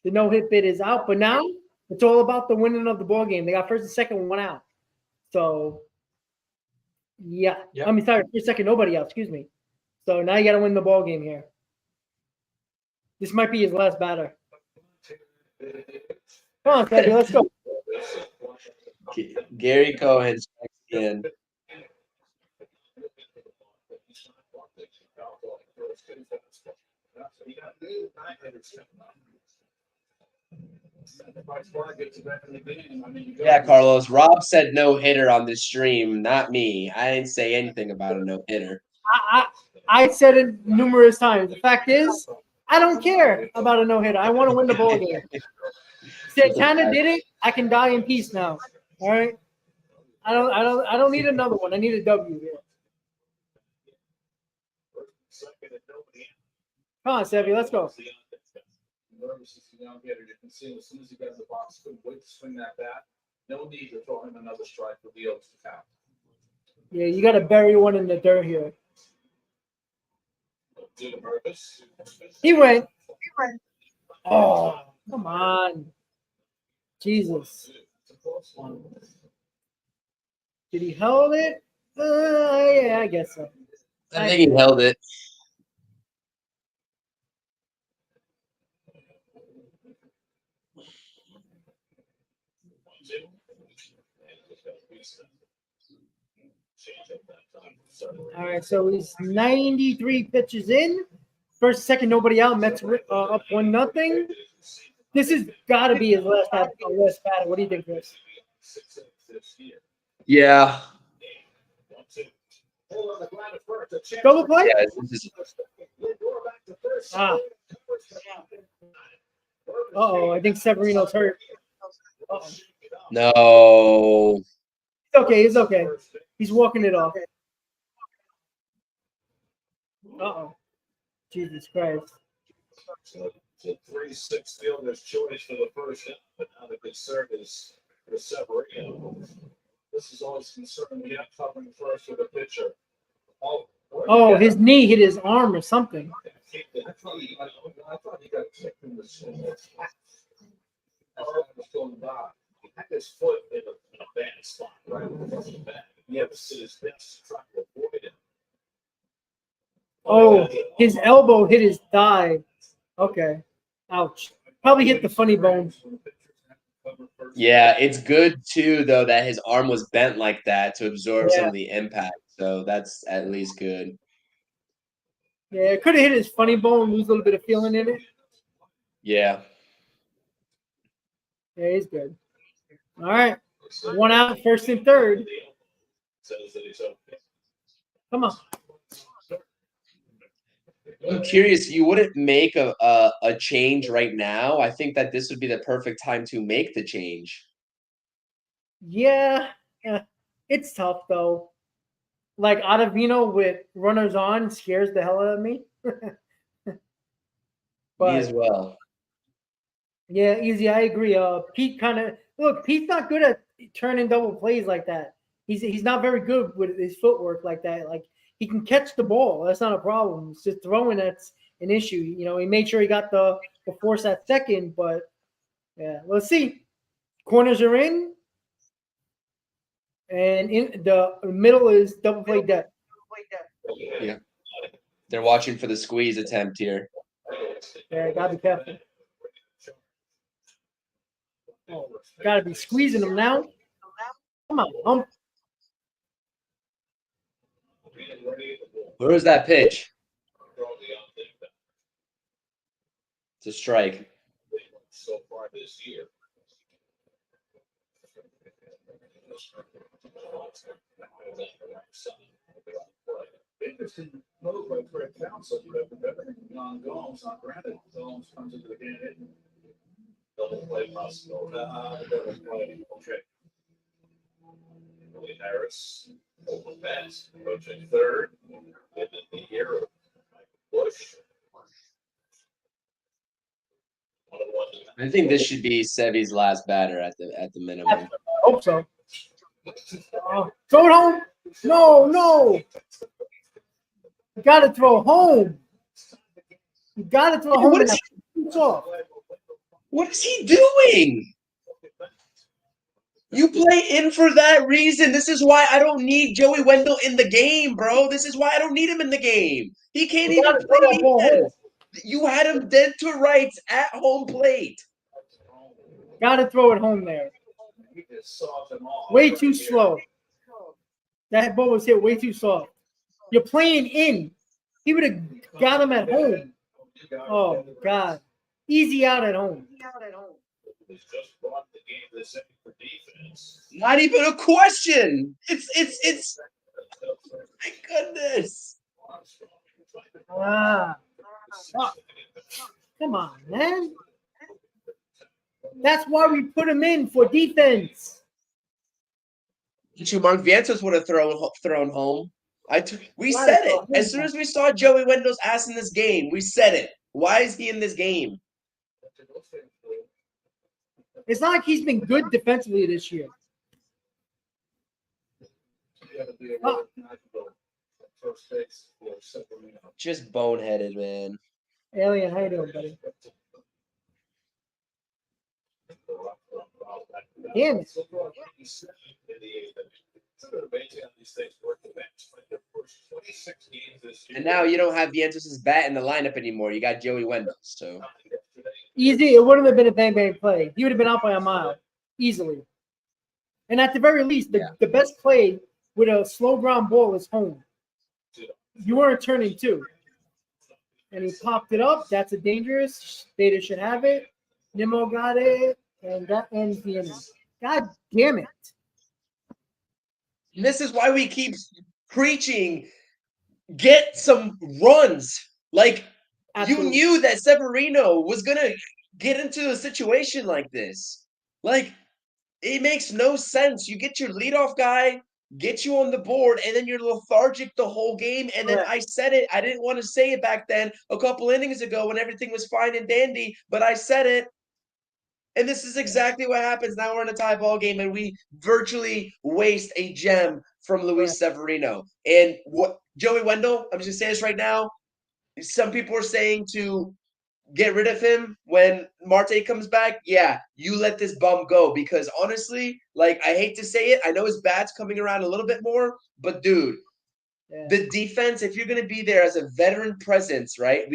the no-hit bid is out. But now it's all about the winning of the ball game. They got first and second, one out. So yeah, Yep. I mean, sorry, first, second, nobody out. Excuse me. So now you got to win the ball game here. This might be his last batter. Come on, Teddy, let's go. Gary Cohen strikes again. Yeah, Carlos. Rob said no hitter on this stream, not me. I didn't say anything about a no hitter. I said it numerous times. The fact is, I don't care about a no hitter. I want to win the ball game. Santana did it. I can die in peace now. All right. I don't need another one. I need a W here. Come on, Sevy, let's go. Nervous as you don't get it. You can see him as soon as he got in the box, couldn't wait to swing that bat. No need to throw him another strike with the Oaks to count. Yeah, you got to bury one in the dirt here. Do the purpose. He went. Oh, come on. Jesus. Did he hold it? Yeah, I guess so. I think he held it. All right, so he's 93 pitches in. First, second, nobody out. Mets up 1-0. This has got to be his last batter. What do you think, Chris? Yeah. Double play? Yeah, this is, Ah. Uh-oh, I think Severino's hurt. Uh-oh. no. It's okay, it's okay. He's walking it off. Uh-oh. Jesus Christ. It's a 3-6 fielder's choice for the first inning, but now the concern is for Severino. This is always concerning. We have covering first with a pitcher. Oh, his knee hit his arm or something. I thought he got kicked in the shin. I was going by. He had his foot in a bad spot, right? It bad. He had to sit his best to try to avoid it. Oh, his elbow hit his thigh. Okay. Ouch. Probably hit the funny bone. Yeah, it's good too, though, that his arm was bent like that to absorb some of the impact. So that's at least good. Yeah, it could have hit his funny bone, lose a little bit of feeling in it. Yeah. Yeah, he's good. All right. One out, first and third. Come on. I'm curious, you wouldn't make a change right now. I think that this would be the perfect time to make the change. Yeah, it's tough though. Like Ottavino with runners on scares the hell out of me. Me as well. Yeah, easy. I agree. Pete Pete's not good at turning double plays like that. He's not very good with his footwork like that. Like he can catch the ball. That's not a problem. It's just throwing that's an issue. You know, he made sure he got the force at second, but yeah, let's see. Corners are in. And in the middle is double play depth. Yeah. They're watching for the squeeze attempt here. Yeah, gotta be careful. Oh, gotta be squeezing them now. Come on, Where was that pitch? It's a strike. So far this year. Interesting move by Craig Counsell, but on Gomes, not granted, Gomes comes into the game. Double play possible. Double play. Okay. Willie Harris, open bats, approaching third. And then the year of Bush. 1-1. I think this should be Sevy's last batter at the minimum. I hope so. Throw it home. No. You gotta throw home. You gotta throw home. What is he doing? You play in for that reason. This is why I don't need Joey Wendell in the game, bro. This is why I don't need him in the game. He can't even play defense. You had him dead to rights at home plate. Gotta throw it home there. Way too slow. That ball was hit way too soft. You're playing in. He would have got him at home. Oh, God. Easy out at home. He's just brought the game this inning for defense. Not even a question. It's my goodness. Oh, come on, man. That's why we put him in for defense. Mark Vientos would have thrown home. We said it. As soon as we saw Joey Wendell's ass in this game, we said it. Why is he in this game? It's not like he's been good defensively this year. Just boneheaded, man. Alien, how you doing, buddy? Damn it. And now you don't have Vientos' bat in the lineup anymore. You got Joey Wendell. So easy. It wouldn't have been a bang play. He would have been out by a mile easily. And at the very least, the best play with a slow ground ball is home. You weren't turning two. And he popped it up. That's a dangerous. Beta should have it. Nimmo got it. And that ends the inning. God damn it. And this is why we keep preaching, get some runs. Like, absolutely. You knew that Severino was going to get into a situation like this. Like, it makes no sense. You get your leadoff guy, get you on the board, and then you're lethargic the whole game. And then I said it. I didn't want to say it back then a couple innings ago when everything was fine and dandy, but I said it. And this is exactly what happens. Now we're in a tie ball game, and we virtually waste a gem from Luis Severino. And what Joey Wendell, I'm just going to say this right now. Some people are saying to get rid of him when Marte comes back. Yeah, you let this bum go because honestly, like, I hate to say it. I know his bat's coming around a little bit more, but dude, the defense, if you're going to be there as a veteran presence, right?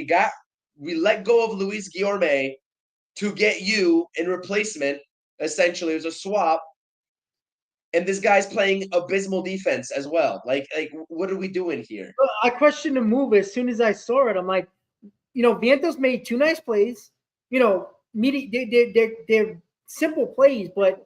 We let go of Luis Guillorme to get you in replacement. Essentially, it was a swap. And this guy's playing abysmal defense as well. Like, what are we doing here? I questioned the move as soon as I saw it. I'm like, Vientos made two nice plays. They're simple plays, but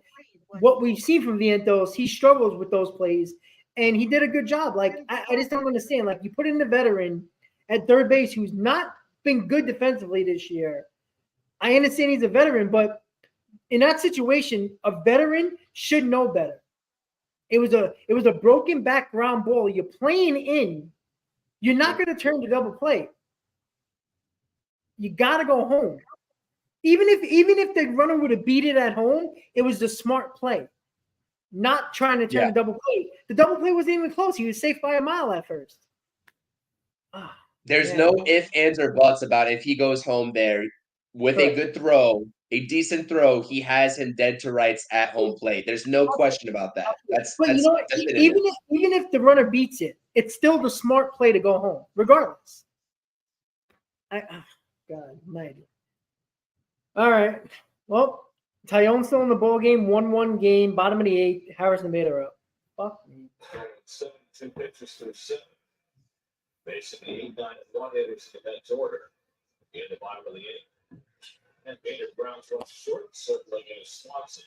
what we've seen from Vientos, he struggles with those plays, and he did a good job. Like, I just don't understand. Like, you put in the veteran at third base who's not been good defensively this year. I understand he's a veteran, but in that situation, a veteran should know better. It was a broken background ball. You're playing in. You're not going to turn to double play. You got to go home. Even if the runner would have beat it at home, it was the smart play. Not trying to turn to double play. The double play wasn't even close. He was safe by a mile at first. There's no ifs, ands, or buts about if he goes home there with a good throw, a decent throw, he has him dead to rights at home plate. There's no question about that. Even if the runner beats it, it's still the smart play to go home, regardless. God, 90. All right. Well, Tyone's still in the ball game. 1-1 game. Bottom of the 8th. Harrison Bader up. Fuck me. 72 pitches through 7. Basically, 8, 9, and 1 hitters in the bench order in the bottom of the 8th. And Bader grounds one short, circling and slots it.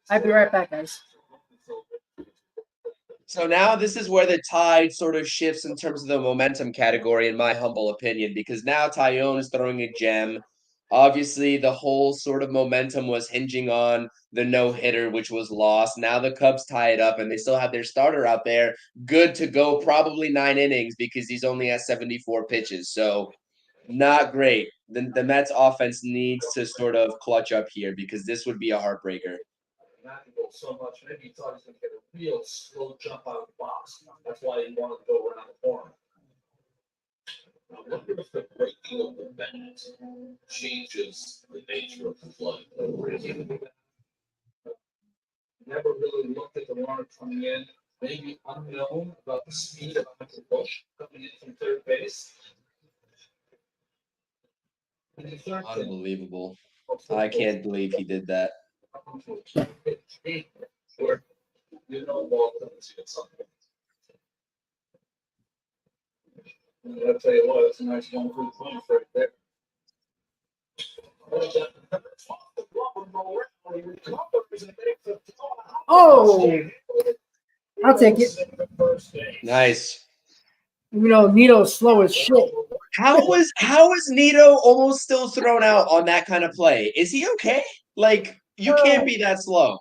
I'll be right back, guys. So now this is where the tide sort of shifts in terms of the momentum category, in my humble opinion, because now Tyone is throwing a gem. Obviously, the whole sort of momentum was hinging on the no-hitter, which was lost. Now the Cubs tie it up, and they still have their starter out there, good to go, probably 9 innings because he's only at 74 pitches. So not great. The Mets offense needs to sort of clutch up here because this would be a heartbreaker. Not to go so much. Maybe he thought he was going to get a real slow jump out of the box. That's why he wanted to go around the corner. I wonder if the breaking of the bat changes the nature of the play. Never really looked at the runner coming in. Maybe unknown about the speed of Hunter Bush coming in from third base. And the third thing, Unbelievable. I can't believe he did that. where you know ball doesn't get something. And I'll tell you what, it's a nice 1-2 punch right there. Oh, I'll take it. Nice. You know, Nito's slow as shit. How is Nito almost still thrown out on that kind of play? Is he okay? Like, you can't be that slow.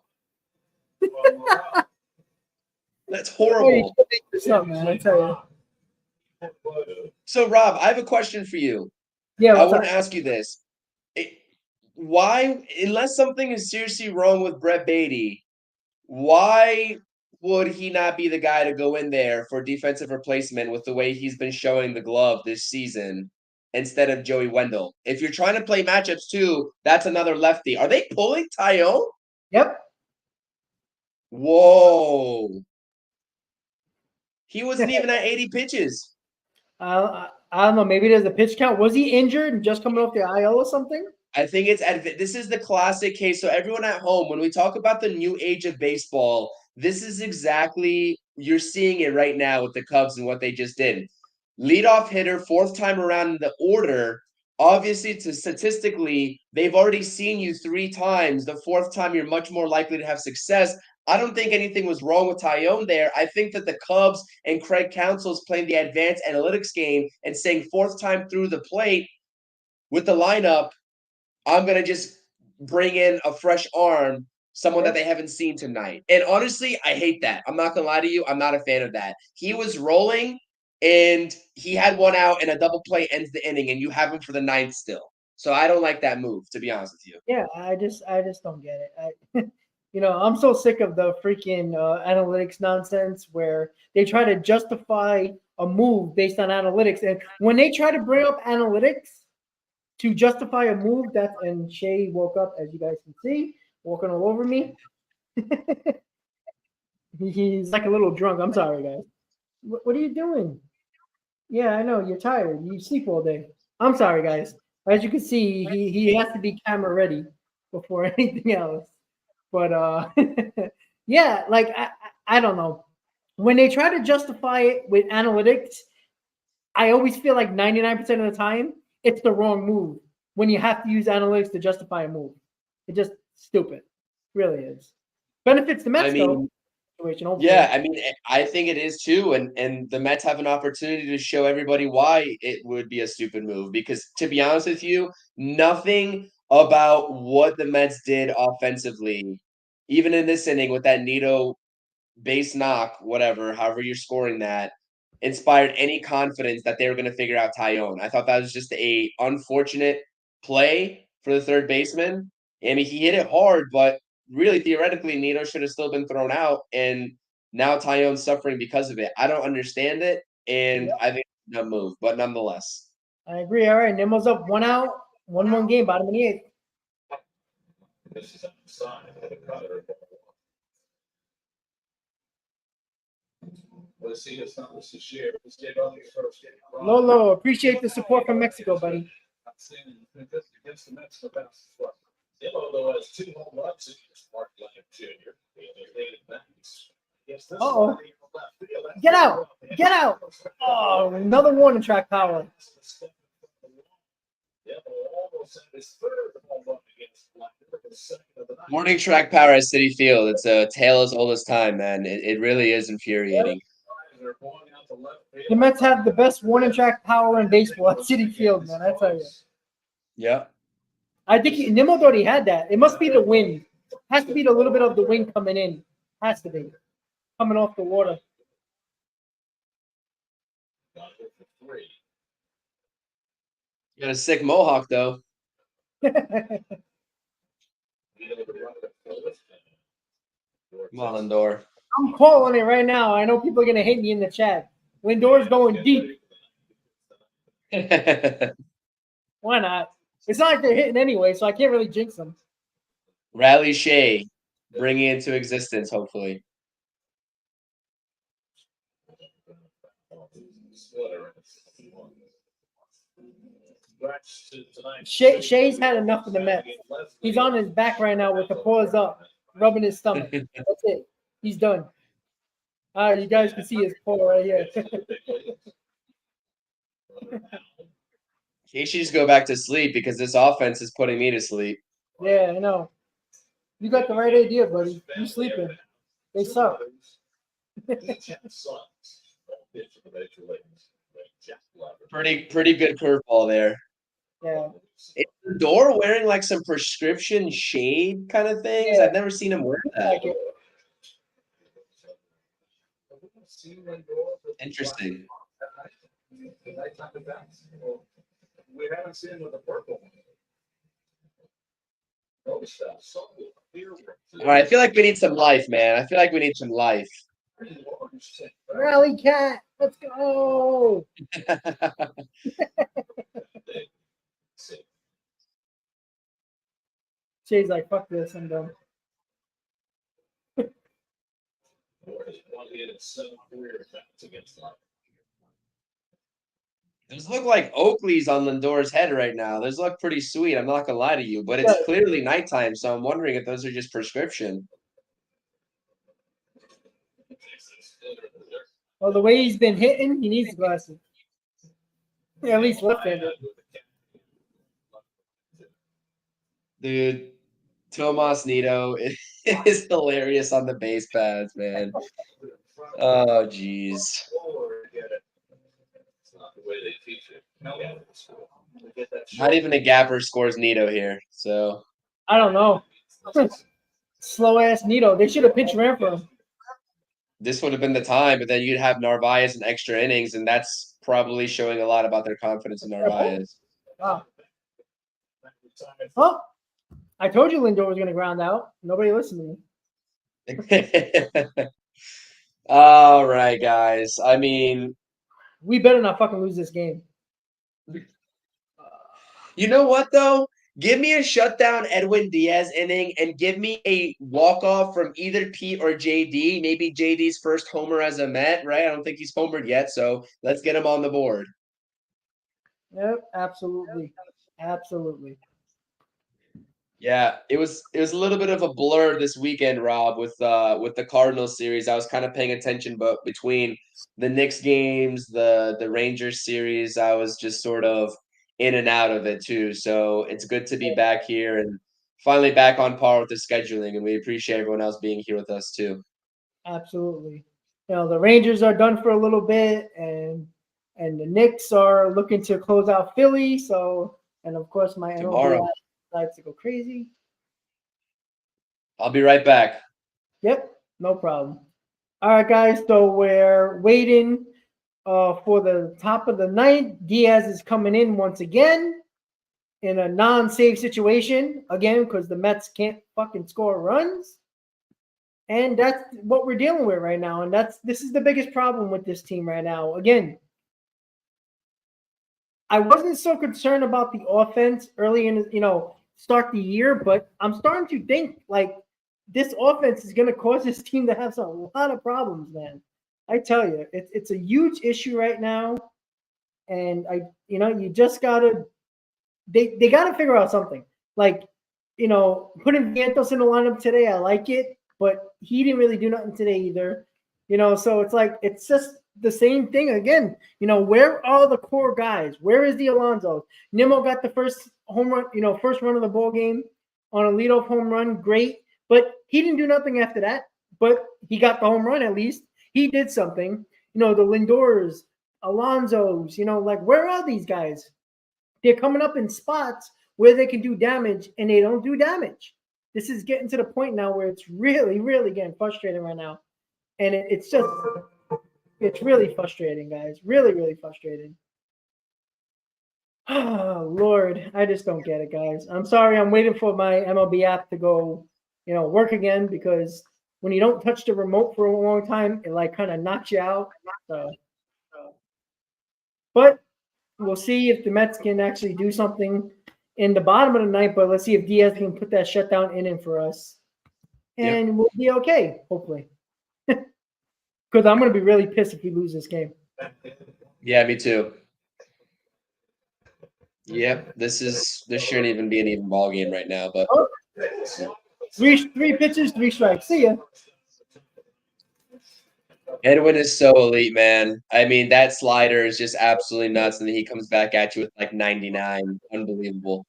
That's horrible. Man, I tell you. So, Rob, I have a question for you. Yeah, I what's want up? to ask you this. Why, unless something is seriously wrong with Brett Beatty, why would he not be the guy to go in there for defensive replacement with the way he's been showing the glove this season instead of Joey Wendell? If you're trying to play matchups too, that's another lefty. Are they pulling Tyone? Yep. Whoa. He wasn't even at 80 pitches. I don't know. Maybe there's a pitch count. Was he injured and just coming off the IL or something? I think this is the classic case. So everyone at home, when we talk about the new age of baseball, this is exactly, you're seeing it right now with the Cubs and what they just did. Leadoff hitter, 4th time around in the order. Obviously, statistically, they've already seen you 3 times. The 4th time, you're much more likely to have success. I don't think anything was wrong with Tyone there. I think that the Cubs and Craig Counsell's playing the advanced analytics game and saying 4th time through the plate with the lineup, I'm going to just bring in a fresh arm, someone that they haven't seen tonight. And honestly, I hate that. I'm not going to lie to you. I'm not a fan of that. He was rolling, and he had 1 out, and a double play ends the inning, and you have him for the 9th still. So I don't like that move, to be honest with you. Yeah, I just don't get it. I'm so sick of the freaking analytics nonsense where they try to justify a move based on analytics, and when they try to bring up analytics to justify a move, and Shay woke up, as you guys can see, walking all over me. He's like a little drunk. I'm sorry, guys. What are you doing? Yeah, I know you're tired. You sleep all day. I'm sorry, guys. As you can see, he has to be camera ready before anything else. But yeah, like I don't know. When they try to justify it with analytics, I always feel like 99% of the time it's the wrong move when you have to use analytics to justify a move. It's just stupid. Really is. Benefits the Mets, though. Yeah, I mean, I think it is too, and the Mets have an opportunity to show everybody why it would be a stupid move. Because to be honest with you, nothing about what the Mets did offensively, even in this inning with that Nito base knock, whatever, however you're scoring that, inspired any confidence that they were going to figure out Tyone. I thought that was just a unfortunate play for the third baseman. I mean, he hit it hard, but really, theoretically, Nito should have still been thrown out, and now Tyone's suffering because of it. I don't understand it, and I think it's a move, but nonetheless. I agree. All right, Nemo's up 1 out, 1-1 game, bottom of the 8th. This is outside of the cutter. Was he his numbers this year? This game only his first game. Lolo, appreciate the support from Mexico, buddy. I'm seeing him against the Mets. Lolo has 2 home runs against Mark Lamb Jr. Uh-oh. Get out! Get out! Oh, another warning track power. Morning track power at City Field. It's a tale as old as time, man. It really is infuriating. The Mets have the best warning track power in baseball at City Field, man. I tell you. Yeah. I think Nimmo thought he had that. It must be the wind. Has to be the little bit of the wind coming in. Has to be. Coming off the water. You got a sick mohawk, though. Come on, Lindor. I'm calling it right now. I know people are going to hate me in the chat. Lindor's going deep. Why not? It's not like they're hitting anyway, so I can't really jinx them. Rally Shea, bringing it into existence, hopefully. Shea's had enough of the Mets. He's on his back right now with the paws up, rubbing his stomach. That's it. He's done. All right, you guys can see his paw right here. He should just go back to sleep because this offense is putting me to sleep. Yeah, I know. You got the right idea, buddy. You sleeping. They suck. Pretty good curveball there. Yeah. Is Lindor wearing like some prescription shade kind of things? Yeah. I've never seen him wear that. Like it. Interesting. We haven't seen him with the purple. All right, I feel like we need some life, man. I feel like we need some life. Rally cat. Let's go. Shea's like, fuck this, I'm done. Those look like Oakley's on Lindor's head right now. Those look pretty sweet. I'm not gonna lie to you, but it's clearly nighttime, so I'm wondering if those are just prescription. Well, the way he's been hitting, he needs glasses. Yeah, at least left-handed. Dude, Tomas Nido is hilarious on the base pads, man. Oh, jeez. Not even a gapper scores Nido here, so. I don't know. Slow-ass Nito. They should have pitched ran for him. This would have been the time, but then you'd have Narvaez in extra innings, and that's probably showing a lot about their confidence in Narvaez. Wow. Oh, I told you Lindor was going to ground out. Nobody listened to me. All right, guys. I mean, we better not fucking lose this game. You know what, though? Give me a shutdown Edwin Diaz inning and give me a walk-off from either Pete or JD. Maybe JD's first homer as a Met, right? I don't think he's homered yet, so let's get him on the board. Yep, absolutely. Absolutely. Yeah, it was a little bit of a blur this weekend, Rob, with the Cardinals series. I was kind of paying attention, but between the Knicks games, the Rangers series, I was just sort of in and out of it too. So it's good to be back here and finally back on par with the scheduling, and we appreciate everyone else being here with us too. Absolutely. You know, the Rangers are done for a little bit, and the Knicks are looking to close out Philly. So, and of course, my Tomorrow decides to go crazy. I'll be right back. Yep, no problem. All right, guys. So we're waiting for the top of the ninth. Diaz is coming in once again in a non-save situation again because the Mets can't fucking score runs, and that's what we're dealing with right now. And this is the biggest problem with this team right now. Again, I wasn't so concerned about the offense early in start the year, but I'm starting to think like this offense is going to cause this team to have a lot of problems, man. I tell you, it's a huge issue right now, and you just gotta they gotta figure out something. Like, putting Vientos in the lineup today, I like it, but he didn't really do nothing today either. So it's like it's just the same thing again. Where are the core guys? Where is the Alonso? Nimmo got the first home run, first run of the ball game on a leadoff home run, great, but he didn't do nothing after that. But he got the home run at least. He did something. The Lindors, Alonso's, like where are these guys? They're coming up in spots where they can do damage, and they don't do damage. This is getting to the point now where it's really, really getting frustrating right now. And it's really frustrating, guys. Really, really frustrating. Oh, Lord. I just don't get it, guys. I'm sorry. I'm waiting for my MLB app to go, work again, because when you don't touch the remote for a long time, it like kind of knocks you out. But we'll see if the Mets can actually do something in the bottom of the ninth. But let's see if Diaz can put that shutdown inning for us. And we'll be okay, hopefully. Because I'm going to be really pissed if we lose this game. Yeah, me too. Yep, this shouldn't even be an even ball game right now. But three pitches, 3 strikes. See ya. Edwin is so elite, man. I mean, that slider is just absolutely nuts, and then he comes back at you with like 99. Unbelievable.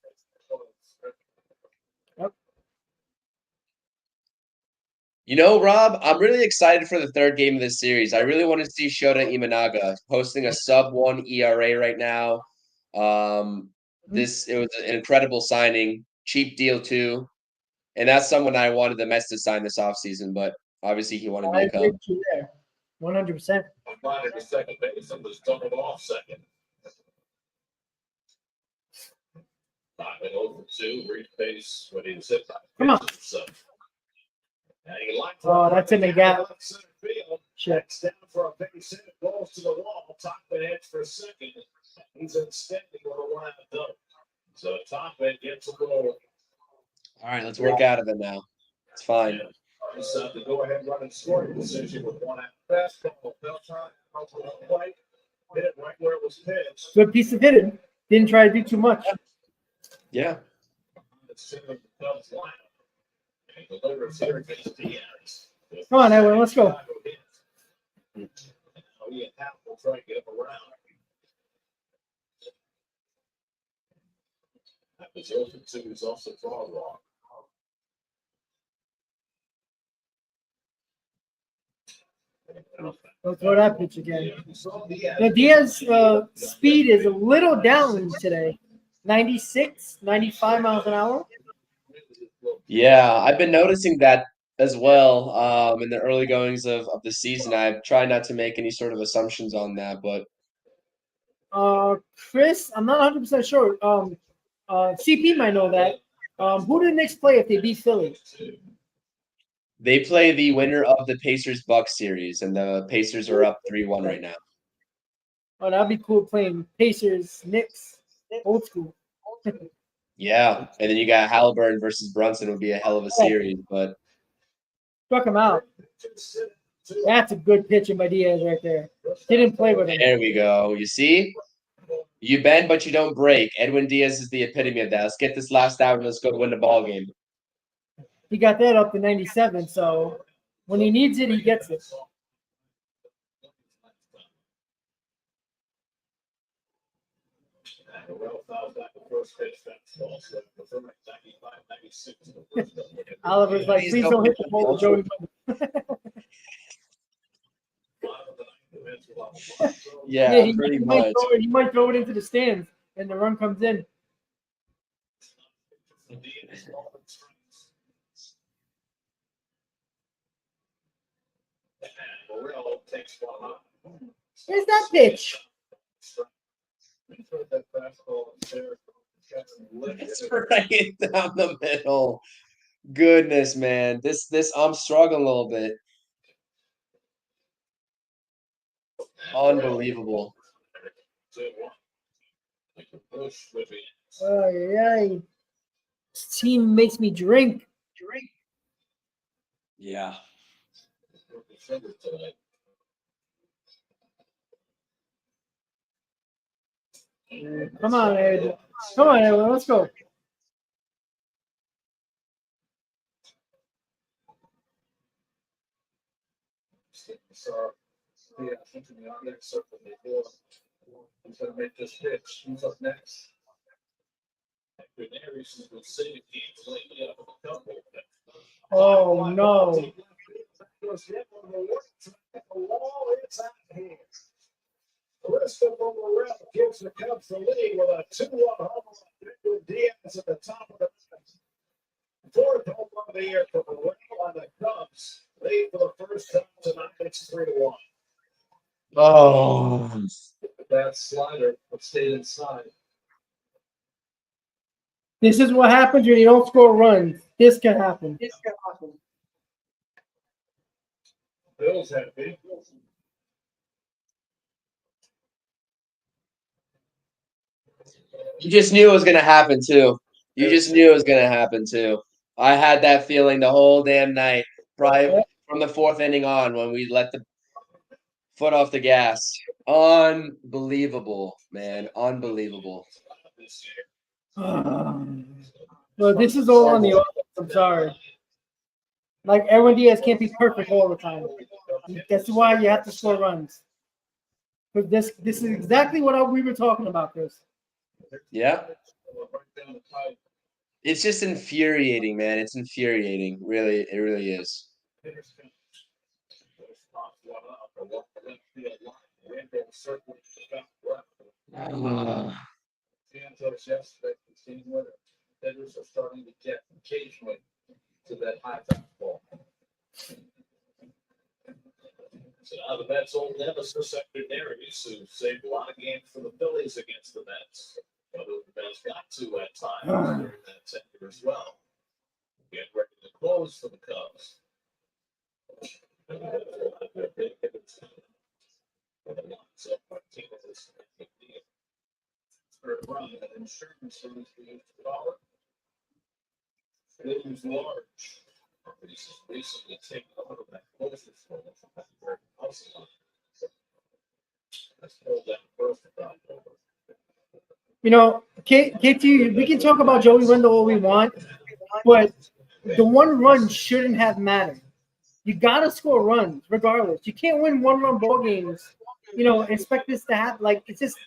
Rob, I'm really excited for the third game of this series. I really want to see Shota Imanaga posting a sub-1 ERA right now. It was an incredible signing, cheap deal too, and that's someone I wanted the Mets to sign this offseason, but obviously he wanted to be a Cub. 100%. Line at the second base and was doubled off second. 5-0-2, reach base when he was hit by. Come on. Oh, that's in the gap. Shit. Down for a base hit, balls to the wall. Top-man heads for a second. He's extending with a line of double. So top-man gets a goal. All right, let's work out of it now. It's fine. He's to go ahead and run and scoring position with one out. Fastball, plate, hit it right where it was pitched. Good piece of hitting. Didn't try to do too much. Yeah. Come on, Edwin, let's go. Let's throw that pitch again. The Diaz speed is a little down today. 96, 95 miles an hour. Yeah, I've been noticing that as well in the early goings of the season. I've tried not to make any sort of assumptions on that, but Chris, I'm not 100% sure. CP might know that. Who do the Knicks play if they beat Philly? They play the winner of the Pacers-Bucks series, and the Pacers are up 3-1 right now. Oh, that'd be cool playing Pacers, Knicks, old school. Yeah, and then you got Halliburton versus Brunson would be a hell of a series, but struck him out. That's a good pitching by Diaz right there. Didn't play with him. There we go. You see? You bend, but you don't break. Edwin Diaz is the epitome of that. Let's get this last out and let's go win the ball game. He got that up to 97, so when he needs it, he gets it. Oliver's like, please don't hit the ball, Joey. Yeah, pretty much. He might throw it into the stands, and the run comes in. Where's that pitch? It's right down the middle. Goodness, man. This I'm struggling a little bit. Unbelievable. This team makes me drink. Yeah. Come on, Ed. Come on, Ed. Let's go. Yeah, I think the next circle before. He's gonna make this pitch. Who's up next? Daenerys will save games lately out of a couple. Oh, no. Was hit on the wall. It's out of hand. Christopher Morel gives the Cubs the lead with a 2-1 home run. Diaz at the top of the ninth. Fourth home run of the year for Morel on the Cubs. Lead for the first time tonight. It's 3-1. Oh, That slider stayed inside. This is what happens when you don't score runs. This can happen. Bills have big. you just knew it was gonna happen too. You just knew it was gonna happen too. I had that feeling the whole damn night, probably from the fourth inning on when we let the foot off the gas. Unbelievable, man. Unbelievable. Well, this is all on the offense. I'm sorry. Like, Aaron Diaz can't be perfect all the time. That's why you have to score runs. But this is exactly what we were talking about, Chris. Yeah. It's just infuriating, man. It's infuriating. Really, it really is. VIENTOS yesterday, the team winner. Hitters are starting to get occasionally to that high fastball. So now the Mets' old nemesis, Daenerys, who saved a lot of games for the Phillies against the Mets. Although the Mets got to at times during that tenure as well. Get ready to close for the Cubs. So Martinez, third run, and insurance service we used to call it. It was large. He's recently taken over that closer for them. Let's hold that first round. You know, KT, we can talk about Joey Wendell all we want, but the one run shouldn't have mattered. You got to score runs regardless. You can't win one-run ball games, expect this to happen. Like, it's just,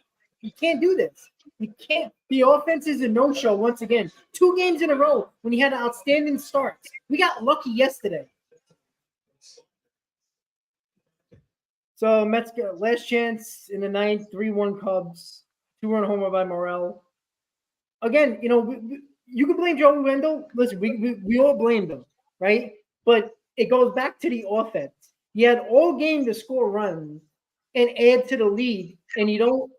you can't do this. You can't. The offense is a no-show once again. 2 games in a row when he had an outstanding start. We got lucky yesterday. So Mets get last chance in the 9th, 3-1 Cubs, 2-run homer by Morel. Again, you can blame Joey Wendell. Listen, we all blamed him, right? But it goes back to the offense. You had all game to score runs and add to the lead, and you don't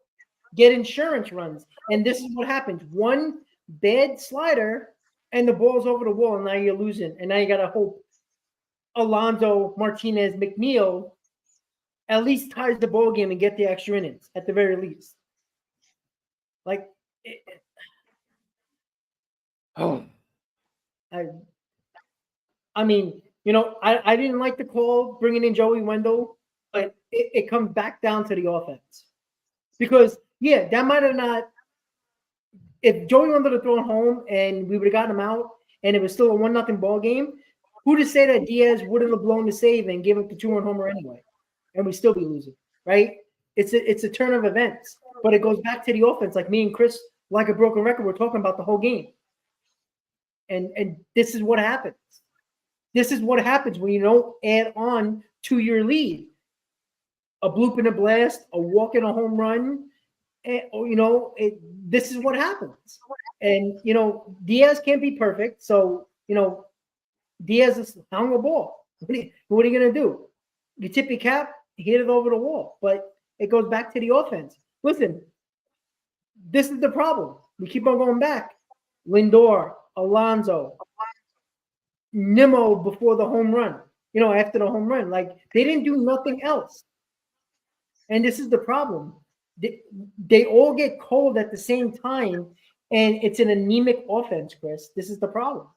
get insurance runs. And this is what happens. One bad slider, and the ball's over the wall, and now you're losing. And now you got to hope Alonso, Martinez, McNeil at least ties the ball game and get the extra innings at the very least. Like, I mean, I didn't like the call bringing in Joey Wendell, but it comes back down to the offense. Because, yeah, that might have not – if Joey Wendell had thrown home and we would have gotten him out and it was still a 1-0 ball game, who to say that Diaz wouldn't have blown the save and given up the 2-1 homer anyway, and we'd still be losing, right? It's a turn of events. But it goes back to the offense, like me and Chris, like a broken record, we're talking about the whole game. And this is what happens. This is what happens when you don't add on to your lead. A bloop and a blast, a walk and a home run, this is what happens. And, Diaz can't be perfect. So, Diaz is hung a ball. What are you going to do? You tip your cap, hit it over the wall. But it goes back to the offense. Listen, this is the problem. We keep on going back. Lindor, Alonso, Nimmo before the home run, after the home run. Like, they didn't do nothing else. And this is the problem. They all get cold at the same time, and it's an anemic offense, Chris. This is the problem.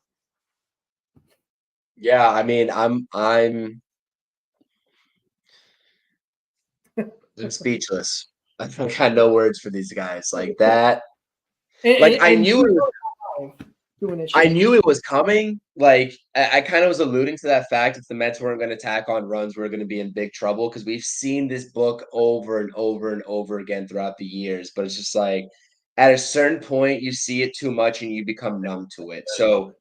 Yeah, I mean, I'm speechless. I got no words for these guys like that. And, Like and, I and knew it was doing this I shit. knew it was coming. Like I kind of was alluding to that fact if the Mets weren't going to tack on runs, we're going to be in big trouble because we've seen this book over and over and over again throughout the years. But it's just like at a certain point, you see it too much and you become numb to it. So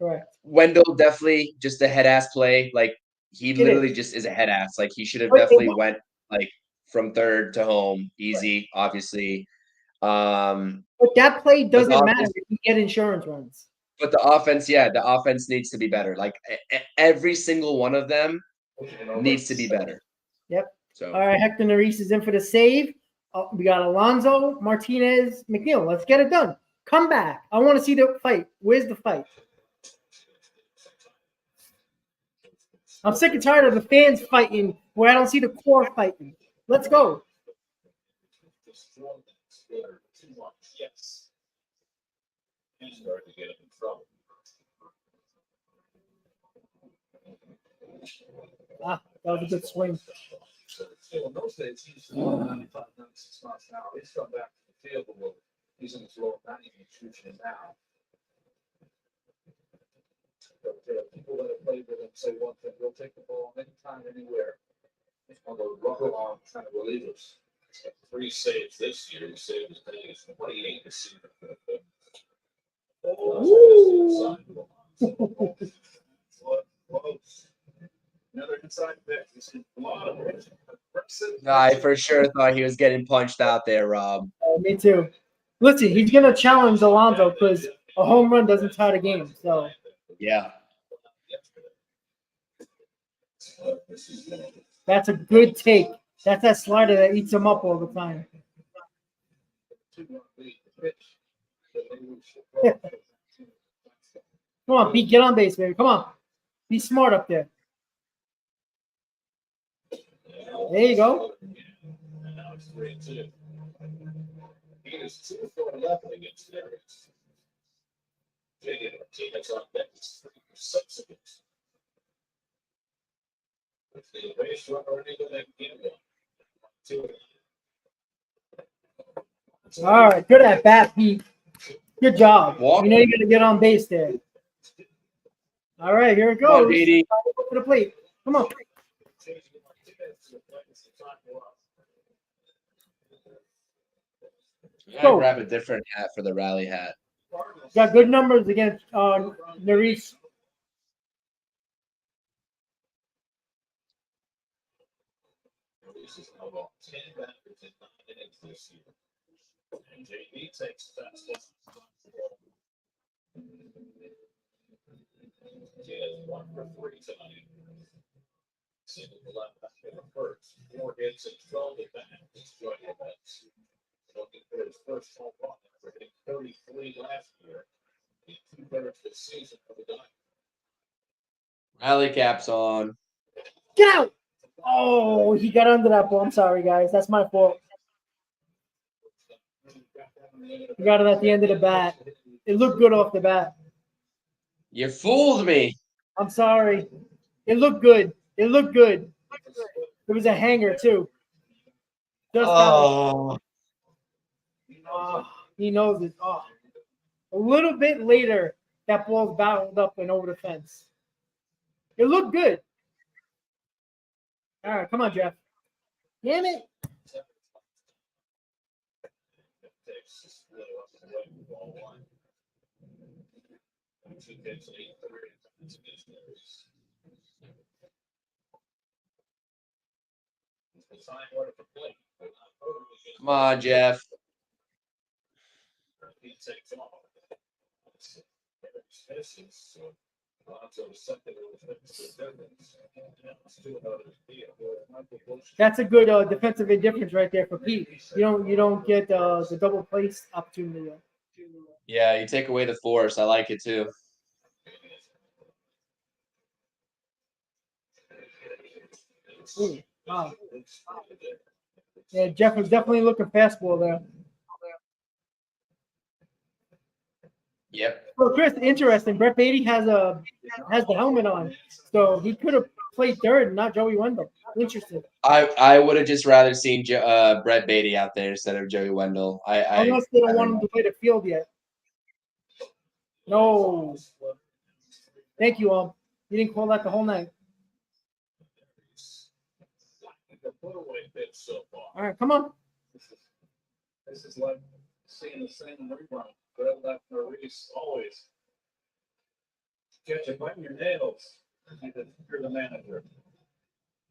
Correct. Wendell definitely just a head ass play. Like he It literally is. just is a head ass. Like he should have But definitely went like from third to home easy, obviously. that play But the doesn't matter offense, if you get insurance runs. but the offense, yeah, the offense needs to be better. Like every single one of them needs to be better. Yep. So All right, Hector Neris is in for the save. We got Alonso, Martinez, McNeil. Let's get it done. Come back. I want to see the fight. Where's the fight? I'm sick and tired of the fans fighting where I don't see the core fighting. Let's go. Yes. He started to get him in trouble. Ah, that was a good swing. In those days, he used to go 95, 96 miles an hour. He's come back to the field a little. He's in his lower 90s and shooting it now. But people that have played with him say one thing: he'll take the ball anytime, anywhere. On the rubber arm kind of relievers. 3 saves this year. He saved his thing. It's 28 this season. Another inside pitch. A lot of it. I for sure thought he was getting punched out there, Rob. Me too. Listen, he's going to challenge Alonso because a home run doesn't tie the game. So Yeah. that's a good take. That's that slider that eats him up all the time. Come on, Pete, get on base, baby. Come on. Be smart up there. There you go. And now it's 3-2. He is 2 for 11 against Darius. JD Martinez on deck is 3 for 6 against. If the base runner into that game one. 2. All right, good at bat, Pete. Good job. Walk. You know you're gonna get on base there. All right, here it Come on, goes. JD. To the plate. Come on. I grab a different hat for the rally hat. Got good numbers against Neris. This is now about 10 batters in 9 innings this year. And JD takes fastball. He has 1 for 3 tonight. Single the left back in the first. 4 hits and 12 at bats. He's joining the Mets. Looking for his first home run after hitting 33 last year. In 2/3 this season for the Diamondbacks. Rally caps on. Get out! Oh, he got under that ball. I'm sorry, guys. That's my fault. He got it at the end of the bat. It looked good off the bat. You fooled me. I'm sorry. It looked good. It looked good. It was a hanger, too. Just Oh. he knows it. Oh. A little bit later, that ball's battled up and over the fence. It looked good. All right, come on, Jeff. Damn it. Come on, Jeff. That's a good defensive indifference right there for Pete. You don't get the double place opportunity. Yeah, you take away the force. I like it too. Ooh, wow. Yeah, Jeff was definitely looking fastball there. Yep. Well, Chris, interesting. Brett Beatty has the helmet on, so he could have played third, not Joey Wendell. Interesting. I would have just rather seen Brett Beatty out there instead of Joey Wendell. Unless they don't want him to play the field yet. No. Thank you, you didn't call that the whole night. All right, come on. This is like seeing the same rerun. Good left Maurice always. Catch it by your nails. You're the manager.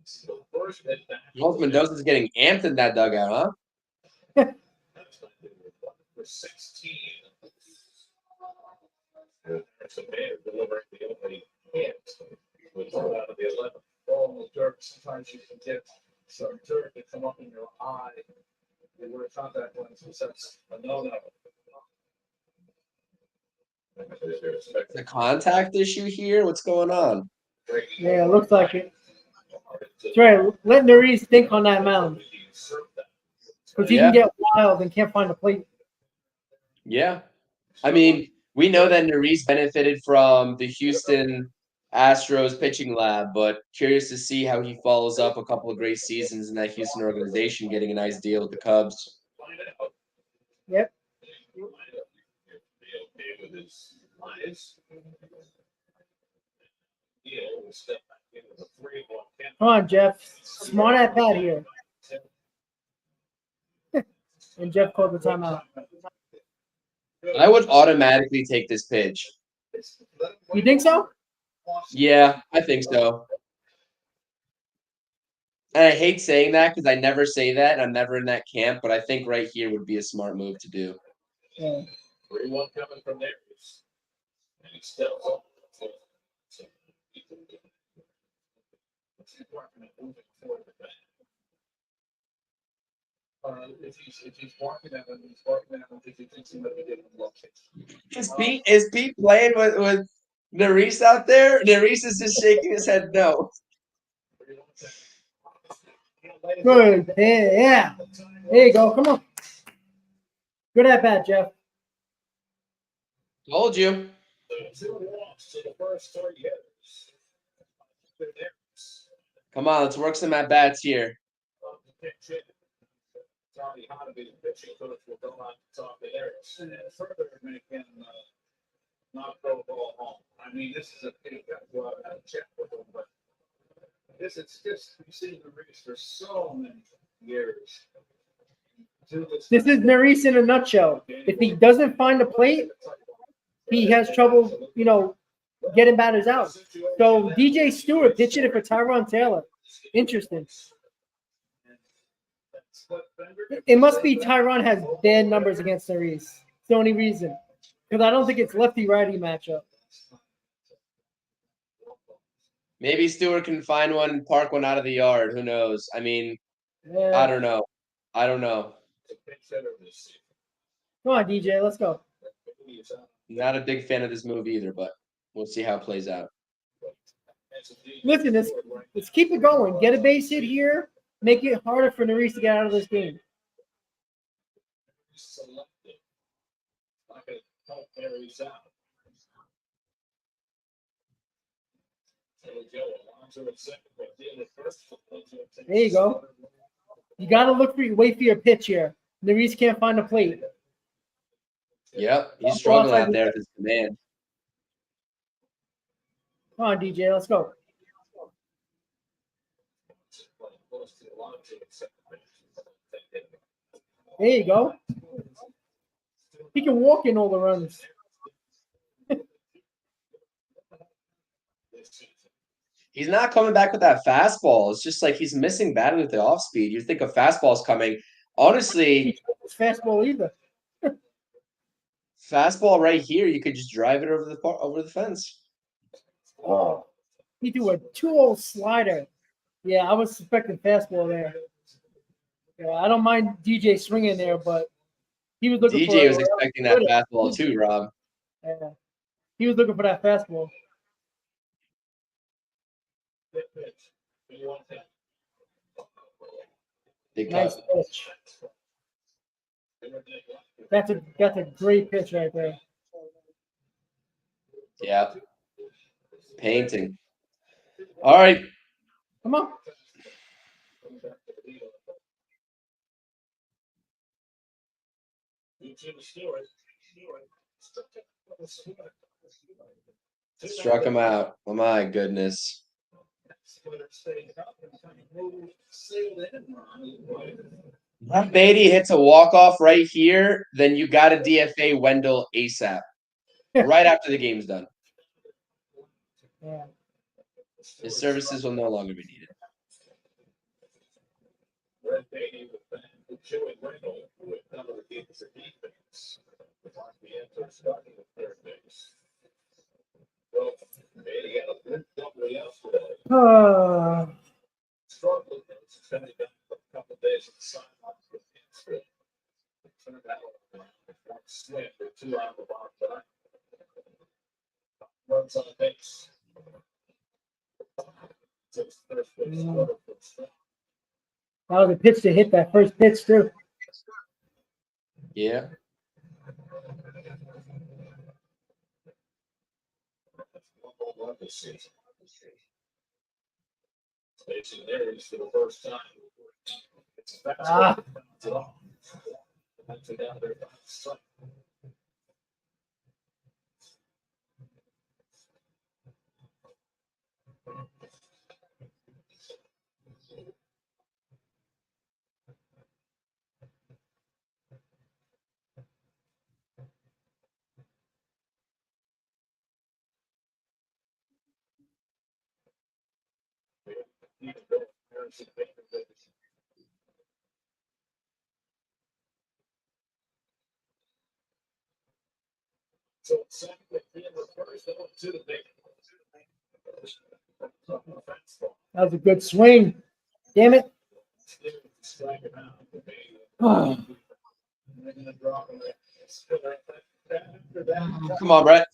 So first hit back. Wolf Mendoza's getting amped in that dugout, huh? For 16. There's a man delivering the opening hit. With out of the 11. Ball in the dirt. Sometimes you can get some dirt to come up in your eye. They were contact lenses. That's a no-no. The contact issue here? What's going on? Yeah, it looks like it. That's right. Let Nerese think on that mound. Because he can get wild and can't find a plate. Yeah. I mean, we know that Nerese benefited from the Houston Astros pitching lab, but curious to see how he follows up a couple of great seasons in that Houston organization, getting a nice deal with the Cubs. Yep. Come on, Jeff. Smart at bat here. And Jeff called the timeout. I would automatically take this pitch. You think so? Yeah, I think so. And I hate saying that because I never say that, and I'm never in that camp, but I think right here would be a smart move to do. Yeah. 3-1 coming from there. And he's still if he's barking at him, he's barking at him because he thinks he might be getting a low kick. Is Pete playing with Nerese out there? Nerese is just shaking his head no. Good. Yeah. There you go. Come on. Good at bat, Jeff. Told you. 2 walks to the first 3 hitters. Come on, let's work some at bats here. Tommy Honaby, the pitching coach, will go on to talk to Harris and further make him not throw the ball home. I mean, this is you got to go out and have a chat with him, but it's just we've seen the race for so many years. This is Nerese in a nutshell. If he doesn't find a plate, he has trouble, getting batters out. So DJ Stewart pitching it for Tyrone Taylor. Interesting. It must be Tyrone has bad numbers against Nerese. It's the only reason. Because I don't think it's lefty-righty matchup. Maybe Stewart can find one, park one out of the yard. Who knows? I mean, yeah. I don't know. Come on, DJ. Let's go. Not a big fan of this move either, but we'll see how it plays out. Listen, let's keep it going. Get a base hit here. Make it harder for Nerese to get out of this game. There you go. You got to wait for your pitch here. Nerese can't find a plate. Yep, he's struggling out there with his command. Come on, DJ, let's go. There you go. He can walk in all the runs. He's not coming back with that fastball. It's just like he's missing badly with the off speed. You think a fastball's coming. Honestly, fastball either. Fastball right here, you could just drive it over the fence. Oh, he threw a 2-0 slider. Yeah, I was suspecting fastball there. Yeah, I don't mind DJ swinging there, but he was looking DJ was expecting that fastball too, Rob. Yeah, he was looking for that fastball. Nice pitch. That's a great pitch right there. Yeah. Painting. All right. Come on. Struck him out. Oh my goodness. If Beatty hits a walk-off right here, then you got to DFA Wendell ASAP. Right after the game's done. Yeah. His services will no longer be needed. Red Beatty with Joey Wendell with number of games of defense. VIENTOS starting at third base. Well, Beatty had a good double yesterday. Struggled and suspended him for a couple of days at the sideline for the turned out one swing for 2 out of the bottom line. Runs on base. Takes first base. That was a pitch to hit that first pitch too. Yeah. Facing Aries for the first time. It's a Ah. That's down there. So second, in the first, to the big. That was a good swing. Damn it. Come on, Brett.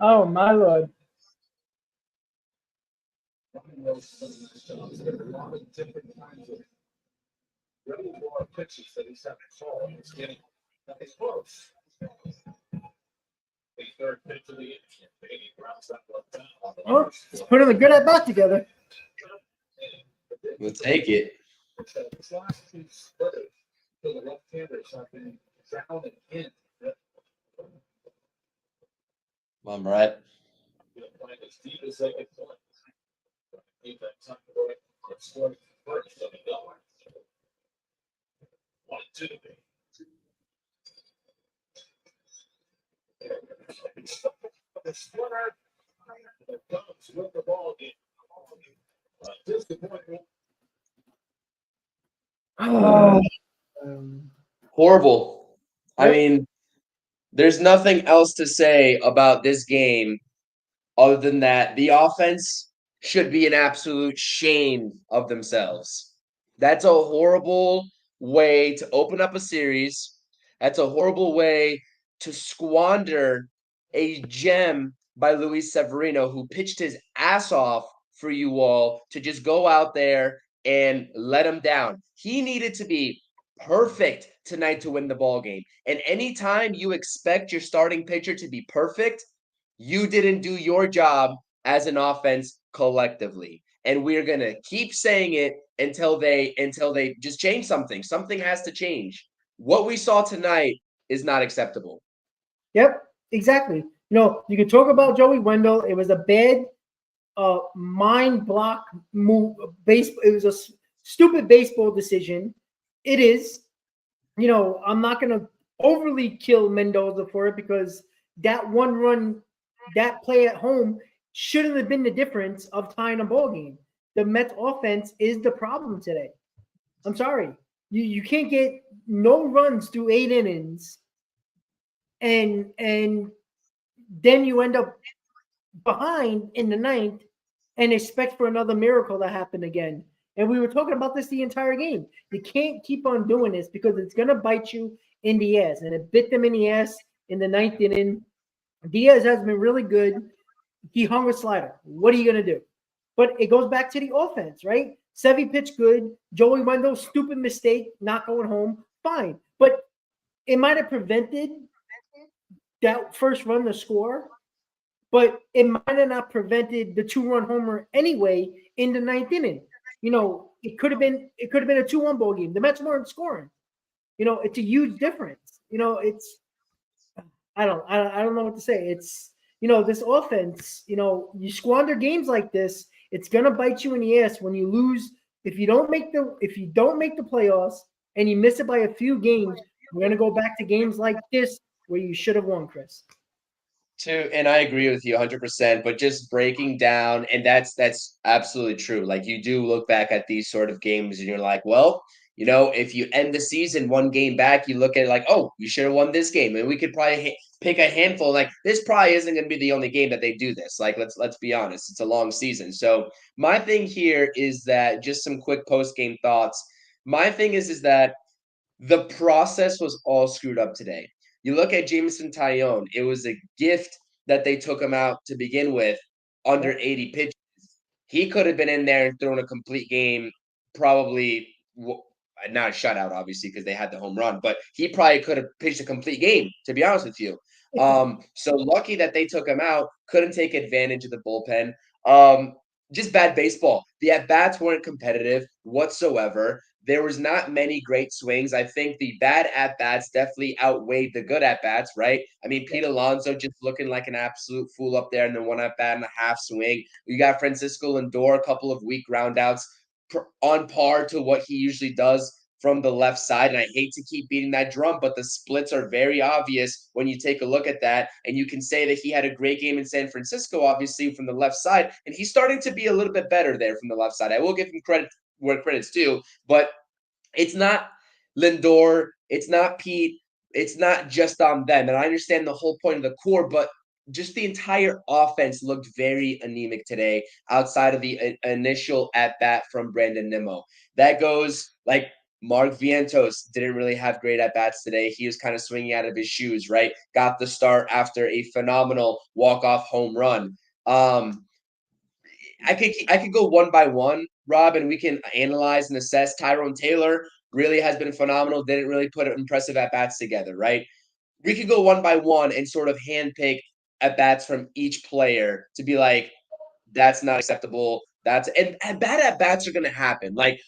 Oh my Lord. Oh, let's put in a good at bat together. We'll take it. The left-handers have been drowning in. Come on, Brett. Playing as deep as they can play. Keep that time going. Let's score first. Let me go. 1-2. The splinter comes with the ball game. Disappointment. Horrible. I Yep. mean, there's nothing else to say about this game other than that the offense should be an absolute shame of themselves. That's a horrible way to open up a series. That's a horrible way to squander a gem by Luis Severino, who pitched his ass off for you all to just go out there and let him down. He needed to be perfect tonight to win the ball game. And anytime you expect your starting pitcher to be perfect, you didn't do your job as an offense collectively. And we're going to keep saying it until they just change something. Something has to change. What we saw tonight is not acceptable. Yep, exactly. You can talk about Joey Wendell. It was a bad mind block move. It was a stupid baseball decision. It is. I'm not going to overly kill Mendoza for it because that one run, that play at home shouldn't have been the difference of tying a ball game. The Mets offense is the problem today. I'm sorry. You can't get no runs through 8 innings and then you end up behind in the 9th and expect for another miracle to happen again. And we were talking about this the entire game. You can't keep on doing this because it's going to bite you in the ass. And it bit them in the ass in the 9th inning. Diaz has been really good. He hung a slider. What are you going to do? But it goes back to the offense, right? Sevy pitched good. Joey Wendell, stupid mistake, not going home. Fine. But it might have prevented that first run to score, but it might have not prevented the 2-run homer anyway in the 9th inning. It could have been a 2-1 ball game. The Mets weren't scoring. It's a huge difference. I don't know what to say. It's this offense, you squander games like this, it's gonna bite you in the ass when you lose. If you don't make the playoffs and you miss it by a few games, we're gonna go back to games like this where you should have won, Chris. And I agree with you 100%, but just breaking down, and that's absolutely true. Like, you do look back at these sort of games and you're like, well, if you end the season one game back, you look at it like, oh, you should have won this game. And we could probably pick a handful. Like, this probably isn't going to be the only game that they do this. Like, let's be honest. It's a long season. So my thing here is that, just some quick post-game thoughts. My thing is that the process was all screwed up today. You look at Jameson Taillon, it was a gift that they took him out to begin with under 80 pitches. He could have been in there and thrown a complete game, probably not a shutout, obviously, because they had the home run, but he probably could have pitched a complete game, to be honest with you. So lucky that they took him out, couldn't take advantage of the bullpen. Just bad baseball. The at-bats weren't competitive whatsoever. There was not many great swings. I think the bad at-bats definitely outweighed the good at-bats, right? I mean, Pete Alonso just looking like an absolute fool up there in the one at-bat and a half swing. You got Francisco Lindor, a couple of weak groundouts on par to what he usually does from the left side. And I hate to keep beating that drum, but the splits are very obvious when you take a look at that. And you can say that he had a great game in San Francisco, obviously, from the left side. And he's starting to be a little bit better there from the left side. I will give him credit where credit's due, but it's not Lindor, it's not Pete, it's not just on them. And I understand the whole point of the core, but just the entire offense looked very anemic today outside of the initial at-bat from Brandon Nimmo. That goes like Mark Vientos didn't really have great at-bats today. He was kind of swinging out of his shoes, right? Got the start after a phenomenal walk-off home run. I could go one by one, Rob, and we can analyze and assess. Tyrone Taylor really has been phenomenal. Didn't really put impressive at-bats together, right? We could go one by one and sort of handpick at-bats from each player to be like, that's not acceptable. And bad at-bats are going to happen. Like,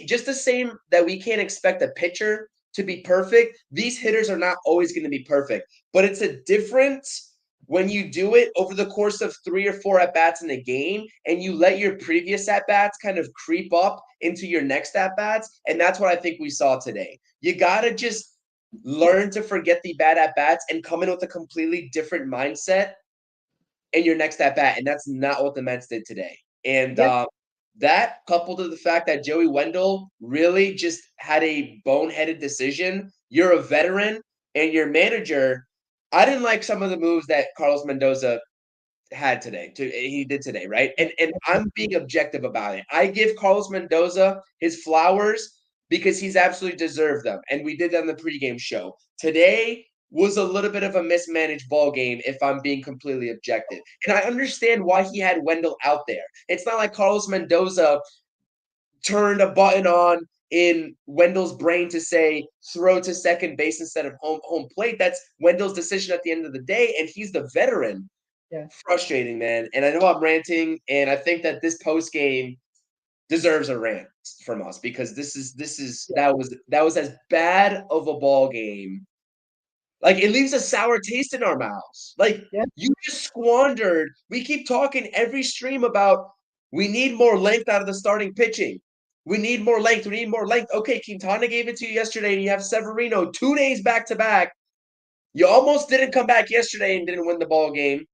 just the same that we can't expect a pitcher to be perfect, these hitters are not always going to be perfect. But it's a difference when you do it over the course of 3 or 4 at-bats in a game and you let your previous at-bats kind of creep up into your next at-bats. And that's what I think we saw today. You got to just learn to forget the bad at-bats and come in with a completely different mindset in your next at-bat. And that's not what the Mets did today. And that, coupled to the fact that Joey Wendell really just had a boneheaded decision. You're a veteran, and your manager, I didn't like some of the moves that Carlos Mendoza he did today, right? And I'm being objective about it. I give Carlos Mendoza his flowers because he's absolutely deserved them. And we did that in the pregame show. Today was a little bit of a mismanaged ball game, if I'm being completely objective. And I understand why he had Wendell out there. It's not like Carlos Mendoza turned a button on in Wendell's brain to say throw to second base instead of home plate. That's Wendell's decision at the end of the day, and he's the veteran. Yeah. Frustrating, man. And I know I'm ranting, and I think that this post game deserves a rant from us because that was as bad of a ball game. Like, it leaves a sour taste in our mouths. Like, you just squandered. We keep talking every stream about we need more length out of the starting pitching. We need more length. We need more length. Okay, Quintana gave it to you yesterday, and you have Severino 2 days back-to-back. You almost didn't come back yesterday and didn't win the ball game.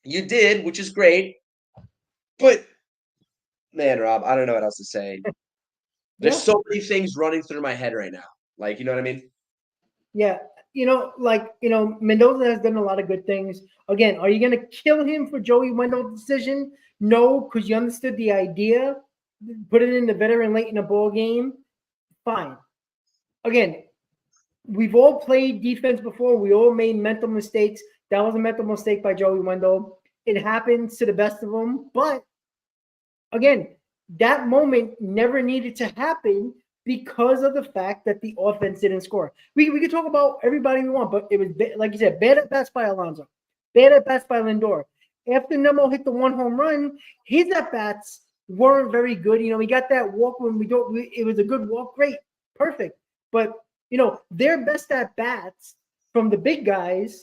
You did, which is great. But, man, Rob, I don't know what else to say. There's so many things running through my head right now. Like, you know what I mean? Yeah. Mendoza has done a lot of good things. Again, are you going to kill him for Joey Wendell's decision? No, because you understood the idea. Put it in the veteran late in the ball game. Fine. Again, we've all played defense before. We all made mental mistakes. That was a mental mistake by Joey Wendell. It happens to the best of them. But again, that moment never needed to happen because of the fact that the offense didn't score. We could talk about everybody we want, but it was, like you said, bad at bats by Alonso, bad at bats by Lindor. After Nemo hit the one home run, his at bats weren't very good. You know, we got that walk when it was a good walk, great, perfect. But, you know, their best at bats from the big guys,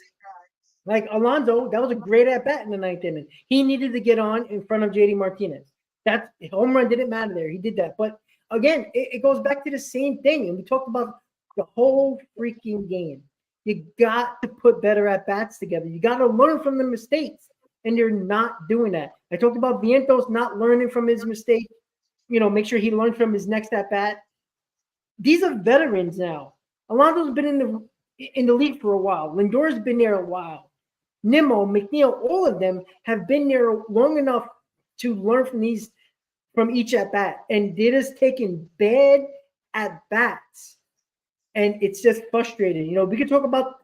like Alonso, that was a great at bat in the ninth inning. He needed to get on in front of JD Martinez. That home run didn't matter there. He did that. But again, it goes back to the same thing. And we talked about the whole freaking game. You got to put better at bats together. You got to learn from the mistakes. And they're not doing that. I talked about Vientos not learning from his mistake. You know, make sure he learns from his next at bat. These are veterans now. Alonso's been in the league for a while. Lindor's been there a while. Nimmo, McNeil, all of them have been there long enough to learn from each at bat, and they're just taking bad at bats, and it's just frustrating. You know, we could talk about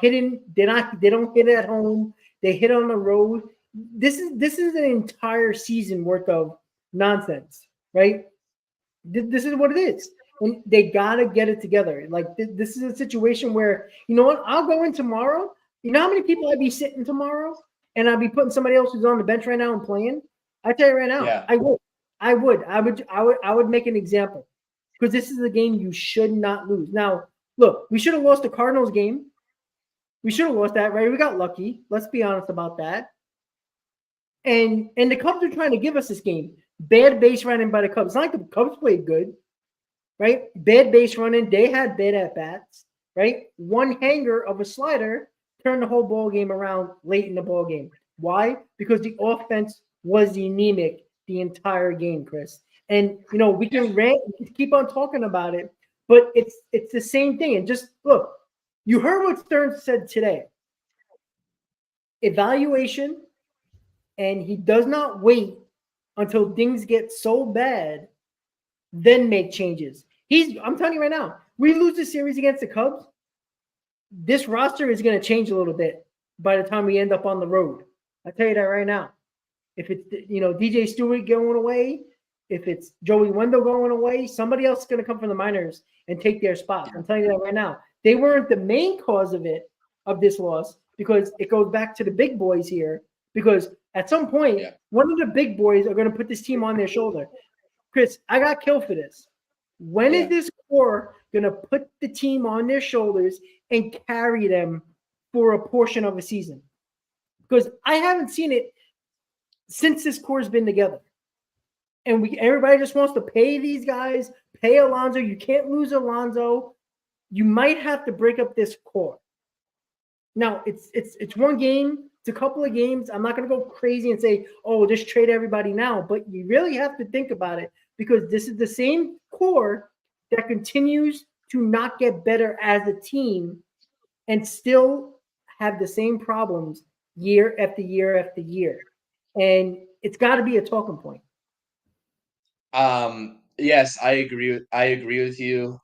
hitting. They don't hit at home. They hit on the road. This is an entire season worth of nonsense, right? This is what it is. And they got to get it together. Like, this is a situation where, you know what, I'll go in tomorrow. You know how many people I'd be sitting tomorrow, and I'd be putting somebody else who's on the bench right now and playing? I tell you right now, Yeah. I would make an example, because this is a game you should not lose. Now, look, we should have lost the Cardinals game. We should have lost that, right? We got lucky. Let's be honest about that. And the Cubs are trying to give us this game. Bad base running by the Cubs. It's not like the Cubs played good, right? Bad base running. They had bad at bats, right? One hanger of a slider turned the whole ball game around late in the ball game. Why? Because the offense was anemic the entire game, Chris. And you know, we can rant, we can keep on talking about it, but it's the same thing. And just look, you heard what Stern said today. Evaluation, and he does not wait until things get so bad, then make changes. I'm telling you right now, we lose the series against the Cubs, this roster is going to change a little bit by the time we end up on the road. I tell you that right now. If it's, you know, DJ Stewart going away, if it's Joey Wendell going away, somebody else is going to come from the minors and take their spot. I'm telling you that right now. They weren't the main cause of this loss, because it goes back to the big boys here. Because at some point, one of the big boys are going to put this team on their shoulder. Chris, I got killed for this. When is this core going to put the team on their shoulders and carry them for a portion of a season? Because I haven't seen it since this core's been together. And everybody just wants to pay these guys, pay Alonso. You can't lose Alonso. You might have to break up this core. Now, it's one game. It's a couple of games. I'm not going to go crazy and say, oh, just trade everybody now. But you really have to think about it, because this is the same core that continues to not get better as a team and still have the same problems year after year after year. And it's got to be a talking point. Yes, I agree with you.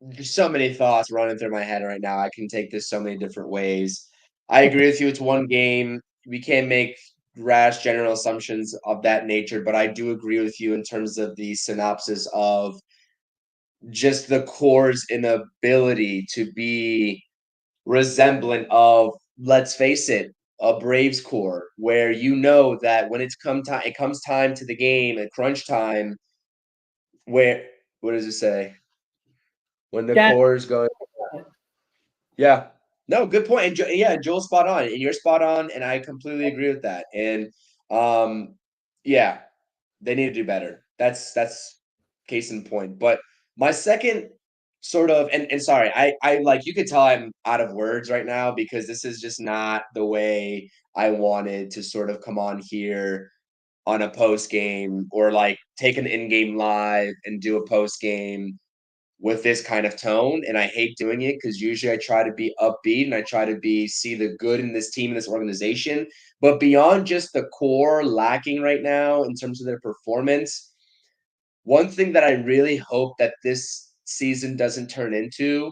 There's so many thoughts running through my head right now. I can take this so many different ways. I agree with you. It's one game. We can't make rash general assumptions of that nature, but I do agree with you in terms of the synopsis of just the core's inability to be resemblant of, let's face it, a Braves core, where you know that when it comes time to the game at crunch time, where what does it say? When the core is going. Yeah. No, good point. And Joel's spot on, and you're spot on, and I completely agree with that. And yeah, they need to do better. That's case in point. But my second sort of, and sorry, I like, you could tell I'm out of words right now, because this is just not the way I wanted to sort of come on here on a post game, or like take an in-game live and do a post game with this kind of tone. And I hate doing it, because usually I try to be upbeat and I try to see the good in this team, in this organization. But beyond just the core lacking right now in terms of their performance, one thing that I really hope that this season doesn't turn into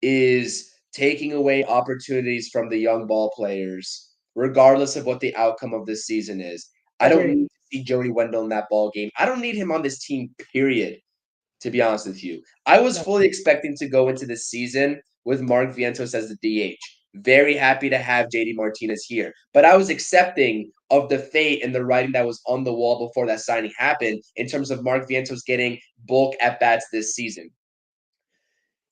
is taking away opportunities from the young ball players, regardless of what the outcome of this season is. I don't Agreed. need to see Joey Wendell in that ball game. I don't need him on this team, period, to be honest with you. I was No. fully expecting to go into this season with Mark Vientos as the DH. Very happy to have JD Martinez here. But I was accepting of the fate and the writing that was on the wall before that signing happened in terms of Mark Vientos getting bulk at-bats this season.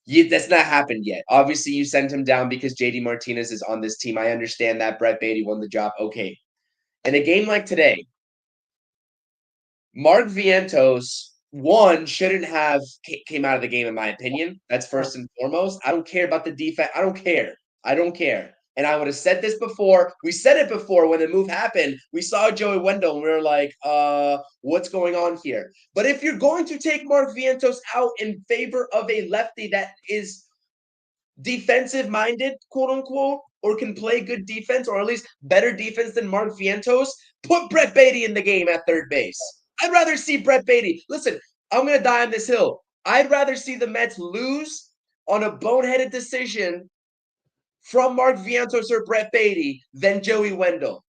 That's not happened yet. Obviously, you sent him down because JD Martinez is on this team. I understand that. Brett Beatty won the job. Okay. In a game like today, Mark Vientos, one, shouldn't have came out of the game, in my opinion. That's first and foremost. I don't care about the defense. I don't care. I don't care. And I would have said this before. We said it before when the move happened. We saw Joey Wendell, and we were like, what's going on here? But if you're going to take Mark Vientos out in favor of a lefty that is defensive-minded, quote-unquote, or can play good defense, or at least better defense than Mark Vientos, put Brett Beatty in the game at third base. I'd rather see Brett Beatty. Listen, I'm going to die on this hill. I'd rather see the Mets lose on a boneheaded decision from Mark Vientos or Brett Beatty than Joey Wendell.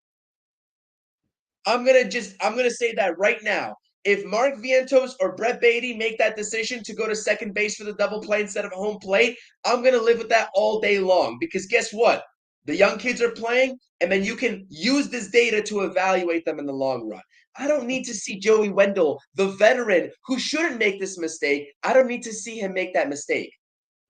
I'm going to say that right now. If Mark Vientos or Brett Beatty make that decision to go to second base for the double play instead of home plate, I'm going to live with that all day long. Because guess what? The young kids are playing, and then you can use this data to evaluate them in the long run. I don't need to see Joey Wendell, the veteran who shouldn't make this mistake. I don't need to see him make that mistake.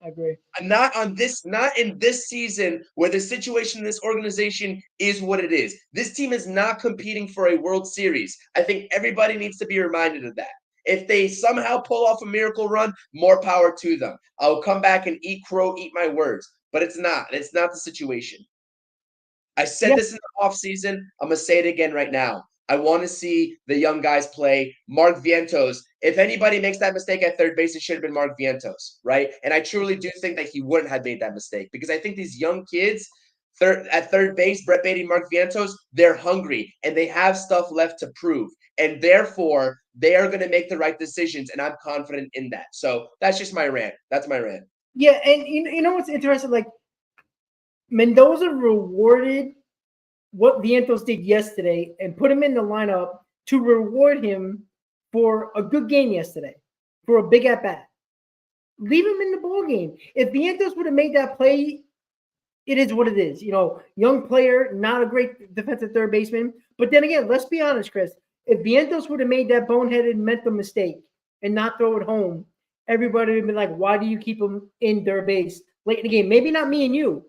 I agree. Not in this season where the situation in this organization is what it is. This team is not competing for a World Series. I think everybody needs to be reminded of that. If they somehow pull off a miracle run, more power to them. I'll come back and eat my words. But it's not. It's not the situation. I said this in the offseason. I'm going to say it again right now. I want to see the young guys play. Mark Vientos, if anybody makes that mistake at third base, it should have been Mark Vientos, right? And I truly do think that he wouldn't have made that mistake because I think these young kids at third base, Brett Beatty, Mark Vientos, they're hungry and they have stuff left to prove. And therefore, they are going to make the right decisions, and I'm confident in that. So that's just my rant. That's my rant. Yeah, and you know what's interesting? Like, Mendoza rewarded what Vientos did yesterday and put him in the lineup to reward him for a good game yesterday, for a big at-bat. Leave him in the ball game. If Vientos would have made that play, it is what it is. You know, young player, not a great defensive third baseman. But then again, let's be honest, Chris. If Vientos would have made that boneheaded mental mistake and not throw it home, everybody would have been like, why do you keep him in third base late in the game? Maybe not me and you,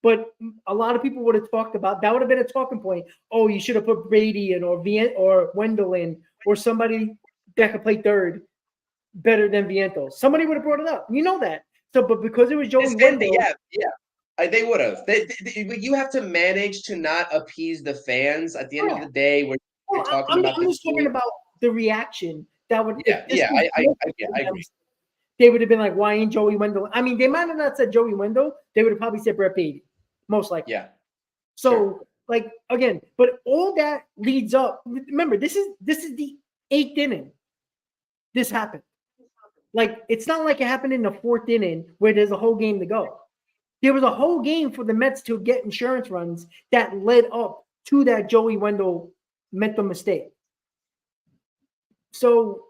but a lot of people would have talked about that. Would have been a talking point. Oh, you should have put Brady in or Wendell in or somebody that could play third better than Vientos. Somebody would have brought it up. You know that. So, but because it was Joey Wendell, they would have. You have to manage to not appease the fans at the end of the day. We're talking about. I'm just talking about the reaction that would. I agree. They would have been like, "Why ain't Joey Wendell?" I mean, they might have not said Joey Wendell. They would have probably said Brett Beatty, most likely. Yeah. So, sure. like again, but all that leads up. Remember, this is the 8th inning. This happened. Like, it's not like it happened in the 4th inning where there's a whole game to go. There was a whole game for the Mets to get insurance runs that led up to that Joey Wendell mental mistake. So,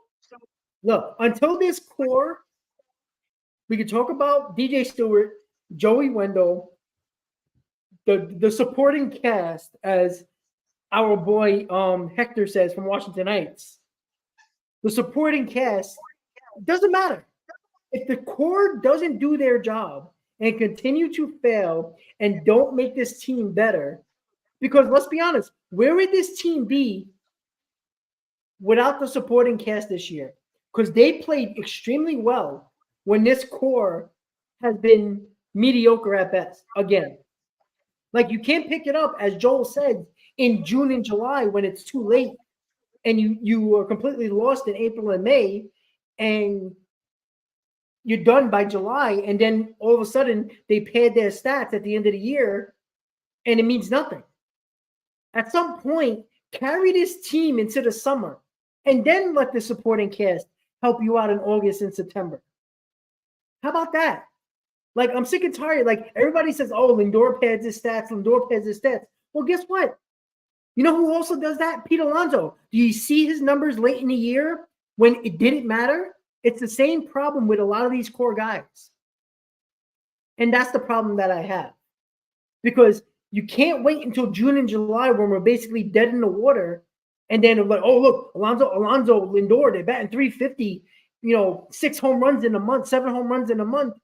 look, until this core, we could talk about DJ Stewart, Joey Wendell, the supporting cast, as our boy Hector says from Washington Heights. The supporting cast doesn't matter. If the core doesn't do their job and continue to fail and don't make this team better, because let's be honest, where would this team be without the supporting cast this year? Because they played extremely well when this core has been mediocre at best. Again, like, you can't pick it up, as Joel said, in June and July when it's too late and you are completely lost in April and May and you're done by July, and then all of a sudden they pad their stats at the end of the year and it means nothing. At some point, carry this team into the summer and then let the supporting cast help you out in August and September. How about that? Like, I'm sick and tired. Like, everybody says, oh, Lindor pads his stats. Well, guess what? You know who also does that? Pete Alonso. Do you see his numbers late in the year when it didn't matter? It's the same problem with a lot of these core guys. And that's the problem that I have. Because you can't wait until June and July when we're basically dead in the water. And then like, oh, look, Alonso, Lindor, they're batting 350, 6 home runs in a month, 7 home runs in a month.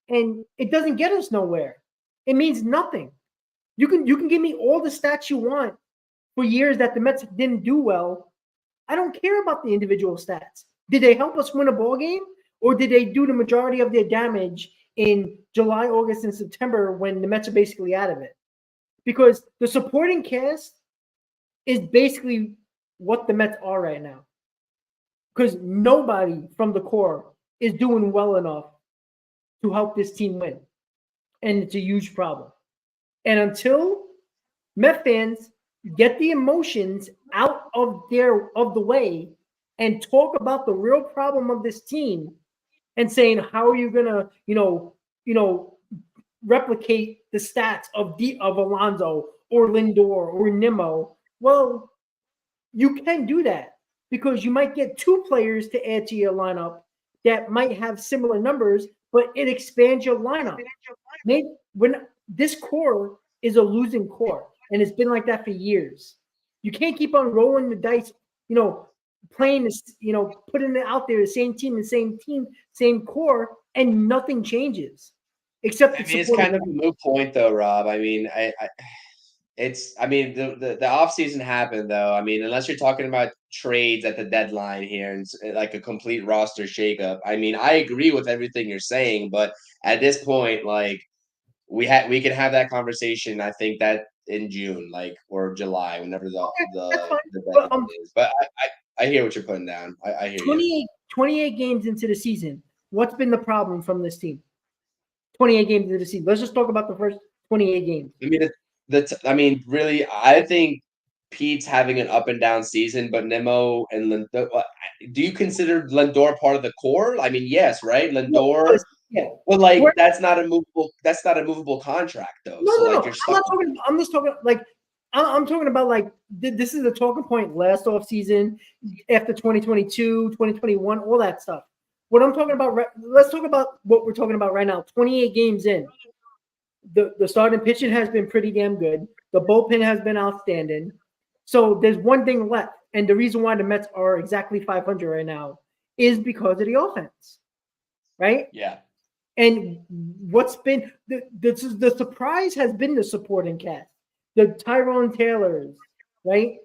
And it doesn't get us nowhere. It means nothing. You can give me all the stats you want for years that the Mets didn't do well. I don't care about the individual stats. Did they help us win a ball game, or did they do the majority of their damage in July, August, and September when the Mets are basically out of it? Because the supporting cast is basically what the Mets are right now. Because nobody from the core is doing well enough to help this team win. And it's a huge problem. And until Met fans get the emotions out of the way and talk about the real problem of this team and saying, how are you gonna, replicate the stats of Alonso or Lindor or Nimmo? Well, you can do that because you might get 2 players to add to your lineup that might have similar numbers, but it expands your lineup. Maybe when this core is a losing core, and it's been like that for years. You can't keep on rolling the dice, playing this, putting it out there, the same team, same core, and nothing changes. Except it's kind of a moot point, though, Rob. I mean, the offseason happened, though. I mean, unless you're talking about trades at the deadline here and like a complete roster shakeup. I mean, I agree with everything you're saying, but at this point, like we can have that conversation. I think that in June, like, or July, whenever the deadline is. But I hear what you're putting down. I hear 28 games into the season. What's been the problem from this team? 28 games into the season. Let's just talk about the first 28 games. I mean, really, I think Pete's having an up and down season, but Nimmo and Lindor. Do you consider Lindor part of the core? I mean, yes, right? Lindor. Yeah. Well, like that's not a movable contract, though. No. I'm just talking like I'm talking about like this is the talking point last off season, after 2022, 2021, all that stuff. What I'm talking about, let's talk about what we're talking about right now. 28 games in. The starting pitching has been pretty damn good. The bullpen has been outstanding. So there's one thing left. And the reason why the Mets are exactly 500 right now is because of the offense. Right? Yeah. And what's been the surprise has been the supporting cast. The Tyrone Taylors, right?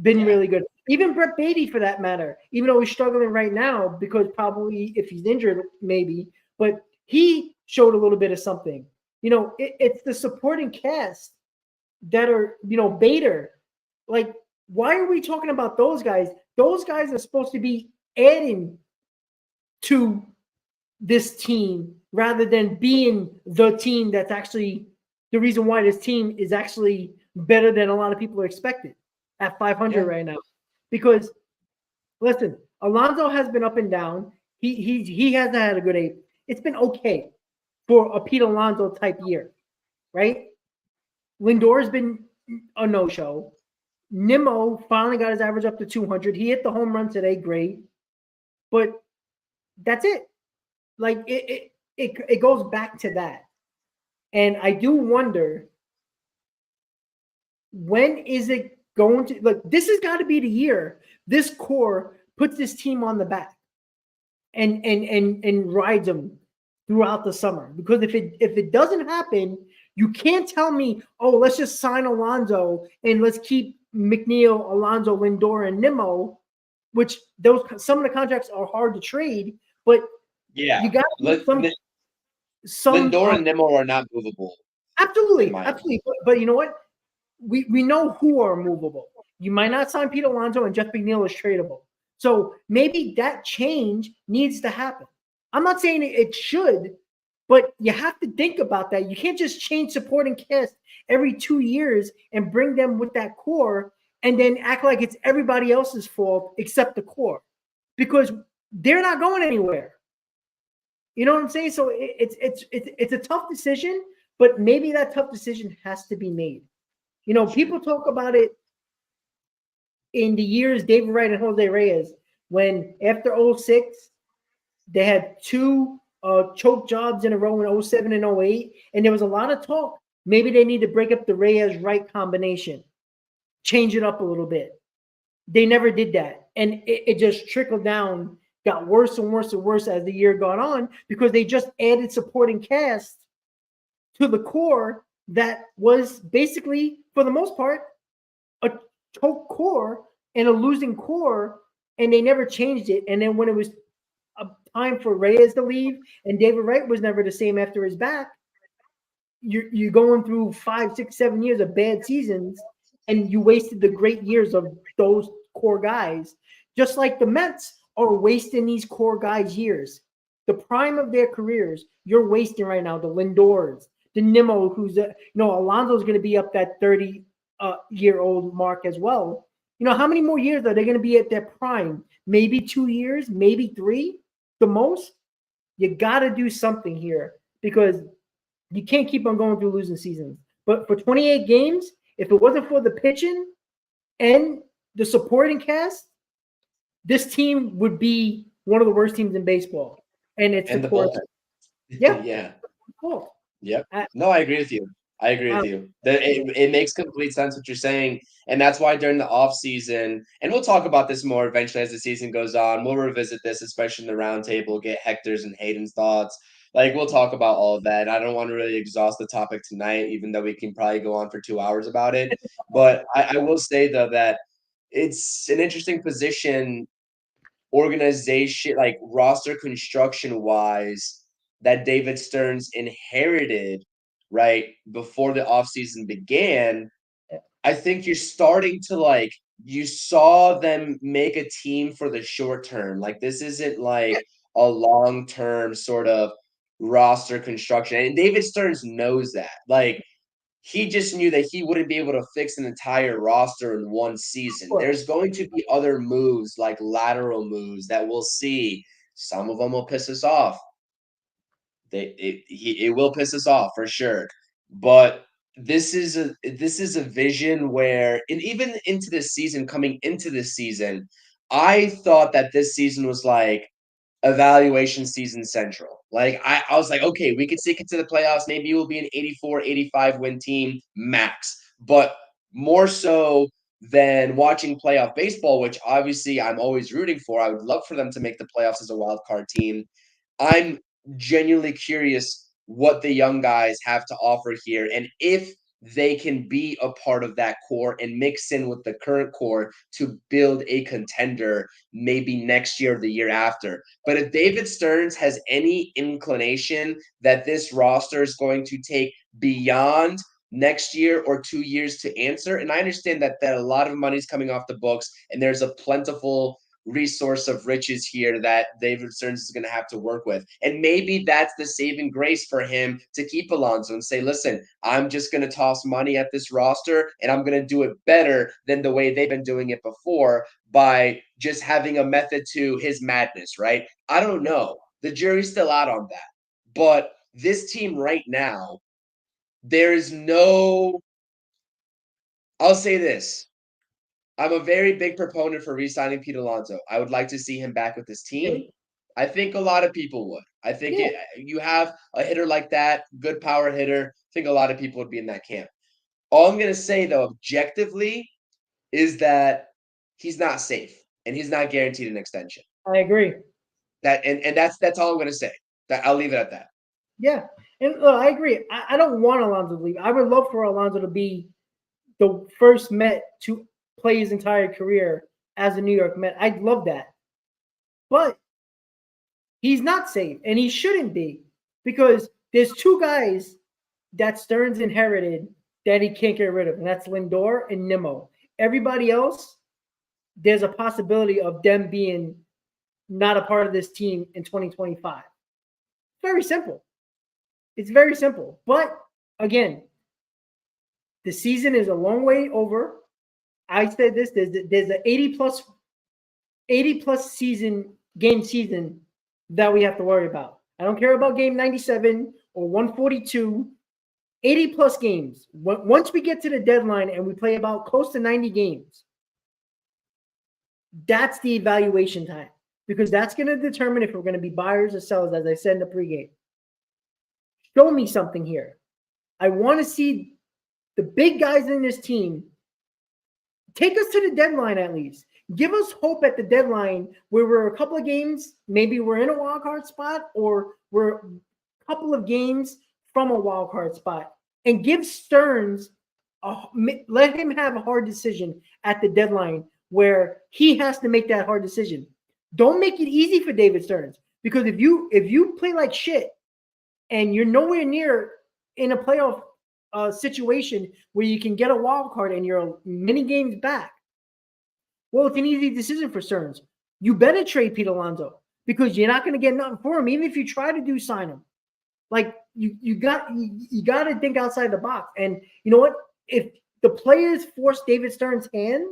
Been really good. Even Brett Beatty, for that matter, even though he's struggling right now because probably if he's injured, maybe, but he showed a little bit of something. It's the supporting cast that are, Bader. Like, why are we talking about those guys? Those guys are supposed to be adding to this team rather than being the team that's actually the reason why this team is actually better than a lot of people are expected at 500 right now. Because listen, Alonso has been up and down. He hasn't had a good 8. It's been okay for a Pete Alonso type year, right? Lindor's been a no-show. Nimmo finally got his average up to 200. He hit the home run today, great. But that's it. Like it goes back to that. And I do wonder, when is it going to, like, this has got to be the year this core puts this team on the back and rides them throughout the summer. Because if it doesn't happen, you can't tell me, oh, let's just sign Alonso and let's keep McNeil, Alonso, Lindor, and Nimmo, which some of the contracts are hard to trade, but you got some Lindor and Nimmo are not movable. Absolutely. But you know what? We know who are movable. You might not sign Pete Alonso, and Jeff McNeil is tradable. So maybe that change needs to happen. I'm not saying it should, but you have to think about that. You can't just change supporting cast every 2 years and bring them with that core and then act like it's everybody else's fault except the core, because they're not going anywhere. You know what I'm saying? So it's a tough decision, but maybe that tough decision has to be made. People talk about it in the years David Wright and Jose Reyes, when after 06, they had two choke jobs in a row in 07 and 08, and there was a lot of talk. Maybe they need to break up the Reyes-Wright combination, change it up a little bit. They never did that, and it just trickled down, got worse and worse and worse as the year got on because they just added supporting cast to the core that was basically, for the most part, a choke core and a losing core, and they never changed it. And then when it was a time for Reyes to leave and David Wright was never the same after his back, you're going through 5, 6, 7 years of bad seasons, and you wasted the great years of those core guys. Just like the Mets are wasting these core guys' years. The prime of their careers, you're wasting right now. The Lindors, the Nimmo, who's Alonso's going to be up that 30-year-old mark as well. How many more years are they going to be at their prime? Maybe 2 years, maybe 3, the most. You got to do something here because you can't keep on going through losing seasons. But for 28 games, if it wasn't for the pitching and the supporting cast, this team would be one of the worst teams in baseball. And it's the bullpen. Yeah. Yeah. Cool. Yep. No, I agree with you. It makes complete sense what you're saying. And that's why during the off season, and we'll talk about this more eventually as the season goes on, we'll revisit this, especially in the roundtable, get Hector's and Hayden's thoughts. Like, we'll talk about all of that. I don't want to really exhaust the topic tonight, even though we can probably go on for 2 hours about it. But I will say, though, that it's an interesting position, organization, like roster construction wise, that David Stearns inherited right before the offseason began. I think you're starting to you saw them make a team for the short term. Like, this isn't like a long-term sort of roster construction. And David Stearns knows that. Like, he just knew that he wouldn't be able to fix an entire roster in one season. There's going to be other moves, like lateral moves, that we'll see. Some of them will piss us off. It will piss us off for sure. But this is a vision where, and even into this season, coming into this season, I thought that this season was like evaluation season central. Like, I was like, okay, we could stick it to the playoffs. Maybe it will be an 84, 85 win team max. But more so than watching playoff baseball, which obviously I'm always rooting for. I would love for them to make the playoffs as a wild card team. I'm genuinely curious what the young guys have to offer here, and if they can be a part of that core and mix in with the current core to build a contender maybe next year or the year after. But if David Stearns has any inclination that this roster is going to take beyond next year or 2 years to answer, and I understand that a lot of money is coming off the books and there's a plentiful resource of riches here that David Stearns is going to have to work with. And maybe that's the saving grace for him to keep Alonso and say, listen, I'm just going to toss money at this roster and I'm going to do it better than the way they've been doing it before by just having a method to his madness, right? I don't know. The jury's still out on that. But this team right now, there is no, I'll say this. I'm a very big proponent for re-signing Pete Alonso. I would like to see him back with this team. I think a lot of people would. I think you have a hitter like that, good power hitter. I think a lot of people would be in that camp. All I'm going to say, though, objectively, is that he's not safe and he's not guaranteed an extension. I agree. That's all I'm going to say. I'll leave it at that. Yeah, and I agree. I don't want Alonso to leave. I would love for Alonso to be the first Met to play his entire career as a New York Met. I'd love that. But he's not safe, and he shouldn't be, because there's two guys that Stearns inherited that he can't get rid of, and that's Lindor and Nimmo. Everybody else, there's a possibility of them being not a part of this team in 2025. Very simple. It's very simple. But, again, the season is a long way over. I said this, there's an 80-plus game season that we have to worry about. I don't care about game 97 or 142, 80-plus games. Once we get to the deadline and we play about close to 90 games, That's the evaluation time, because that's going to determine if we're going to be buyers or sellers, as I said in the pregame. Show me something here. I want to see the big guys in this team take us to the deadline at least. Give us hope at the deadline where we're a couple of games, maybe we're in a wild card spot, or we're a couple of games from a wild card spot. And give Stearns, let him have a hard decision at the deadline where he has to make that hard decision. Don't make it easy for David Stearns, because if you play like shit and you're nowhere near in a playoff situation where you can get a wild card and you're many games back, well, it's an easy decision for Stearns. You better trade Pete Alonso, because you're not going to get nothing for him, even if you try to sign him. Like you got to think outside the box. And you know what? If the players force David Stearns' hand,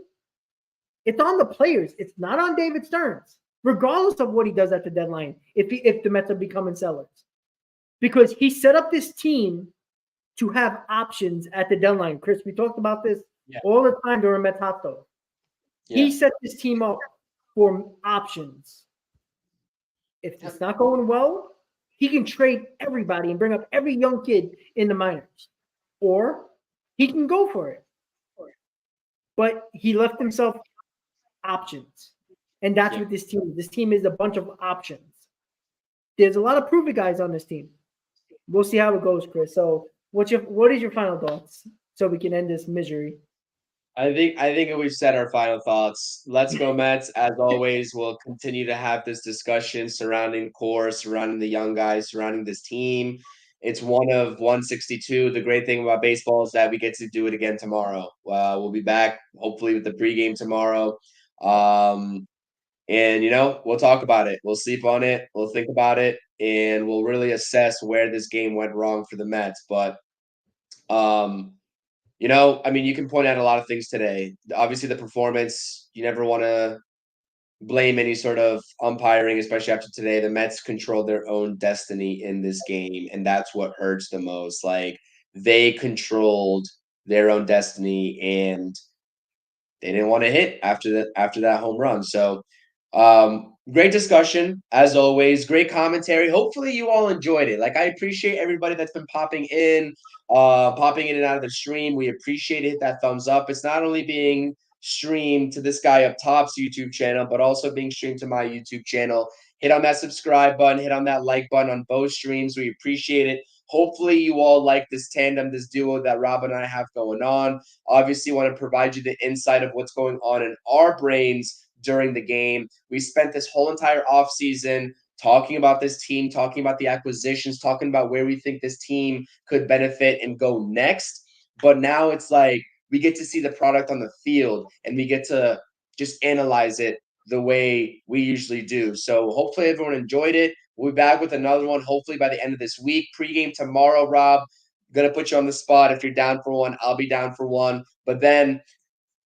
it's on the players. It's not on David Stearns, regardless of what he does at the deadline. If the Mets are becoming sellers, because he set up this team to have options at the deadline. Chris, we talked about this all the time during Mets Hot Dog. He set this team up for options. If it's not going well, he can trade everybody and bring up every young kid in the minors, or he can go for it. But he left himself options, and that's what this team is. This team is a bunch of options. There's a lot of prove-it guys on this team. We'll see how it goes, Chris. So what is your final thoughts so we can end this misery? I think we've said our final thoughts. Let's go Mets. As always, we'll continue to have this discussion surrounding core, surrounding the young guys, surrounding this team. It's one of 162. The great thing about baseball is that we get to do it again tomorrow. We'll be back hopefully with the pregame tomorrow. And, we'll talk about it. We'll sleep on it. We'll think about it. And we'll really assess where this game went wrong for the Mets. But, you can point out a lot of things today. Obviously, the performance, you never want to blame any sort of umpiring, especially after today. The Mets controlled their own destiny in this game, and that's what hurts the most. Like, they controlled their own destiny, and they didn't want to hit after that home run. So, great discussion as always. Great commentary. Hopefully, you all enjoyed it. Like, I appreciate everybody that's been popping in and out of the stream. We appreciate it. Hit that thumbs up. It's not only being streamed to this guy up top's YouTube channel, but also being streamed to my YouTube channel. Hit on that subscribe button, hit on that like button on both streams. We appreciate it. Hopefully you all like this tandem, this duo that Rob and I have going on. Obviously, want to provide you the insight of what's going on in our brains during the game. We spent this whole entire offseason talking about this team, talking about the acquisitions, talking about where we think this team could benefit and go next. But now it's like we get to see the product on the field and we get to just analyze it the way we usually do. So hopefully everyone enjoyed it. We'll be back with another one, hopefully by the end of this week. Pre-game tomorrow, Rob. Going to put you on the spot. If you're down for one, I'll be down for one. But then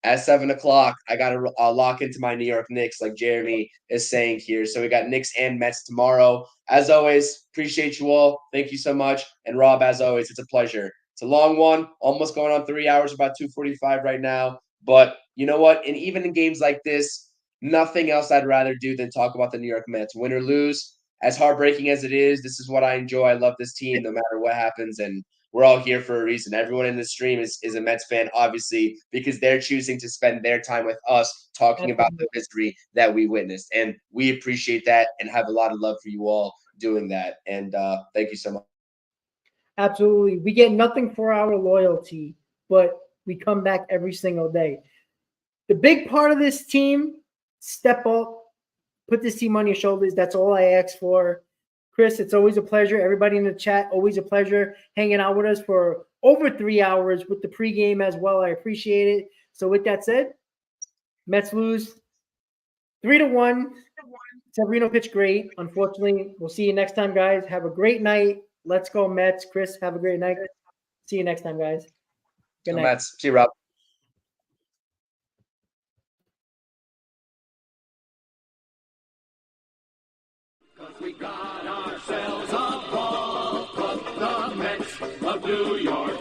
at 7 o'clock, I got to lock into my New York Knicks, like Jeremy is saying here. So we got Knicks and Mets tomorrow. As always, appreciate you all. Thank you so much. And Rob, as always, it's a pleasure. It's a long one, almost going on 3 hours, about 2:45 right now. But you know what? And even in games like this, nothing else I'd rather do than talk about the New York Mets. Win or lose, as heartbreaking as it is, this is what I enjoy. I love this team no matter what happens. And we're all here for a reason. Everyone in the stream is a Mets fan, obviously, because they're choosing to spend their time with us talking about the history that we witnessed. And we appreciate that and have a lot of love for you all doing that. And thank you so much. Absolutely. We get nothing for our loyalty, but we come back every single day. The big part of this team, step up, put this team on your shoulders. That's all I ask for. Chris, it's always a pleasure. Everybody in the chat, always a pleasure hanging out with us for over 3 hours with the pregame as well. I appreciate it. So with that said, Mets lose 3-1. Severino pitched great. Unfortunately, we'll see you next time, guys. Have a great night. Let's go, Mets. Chris, have a great night. See you next time, guys. Good night. Mets. See you, Rob. We got ourselves a ball club, the Mets of New York.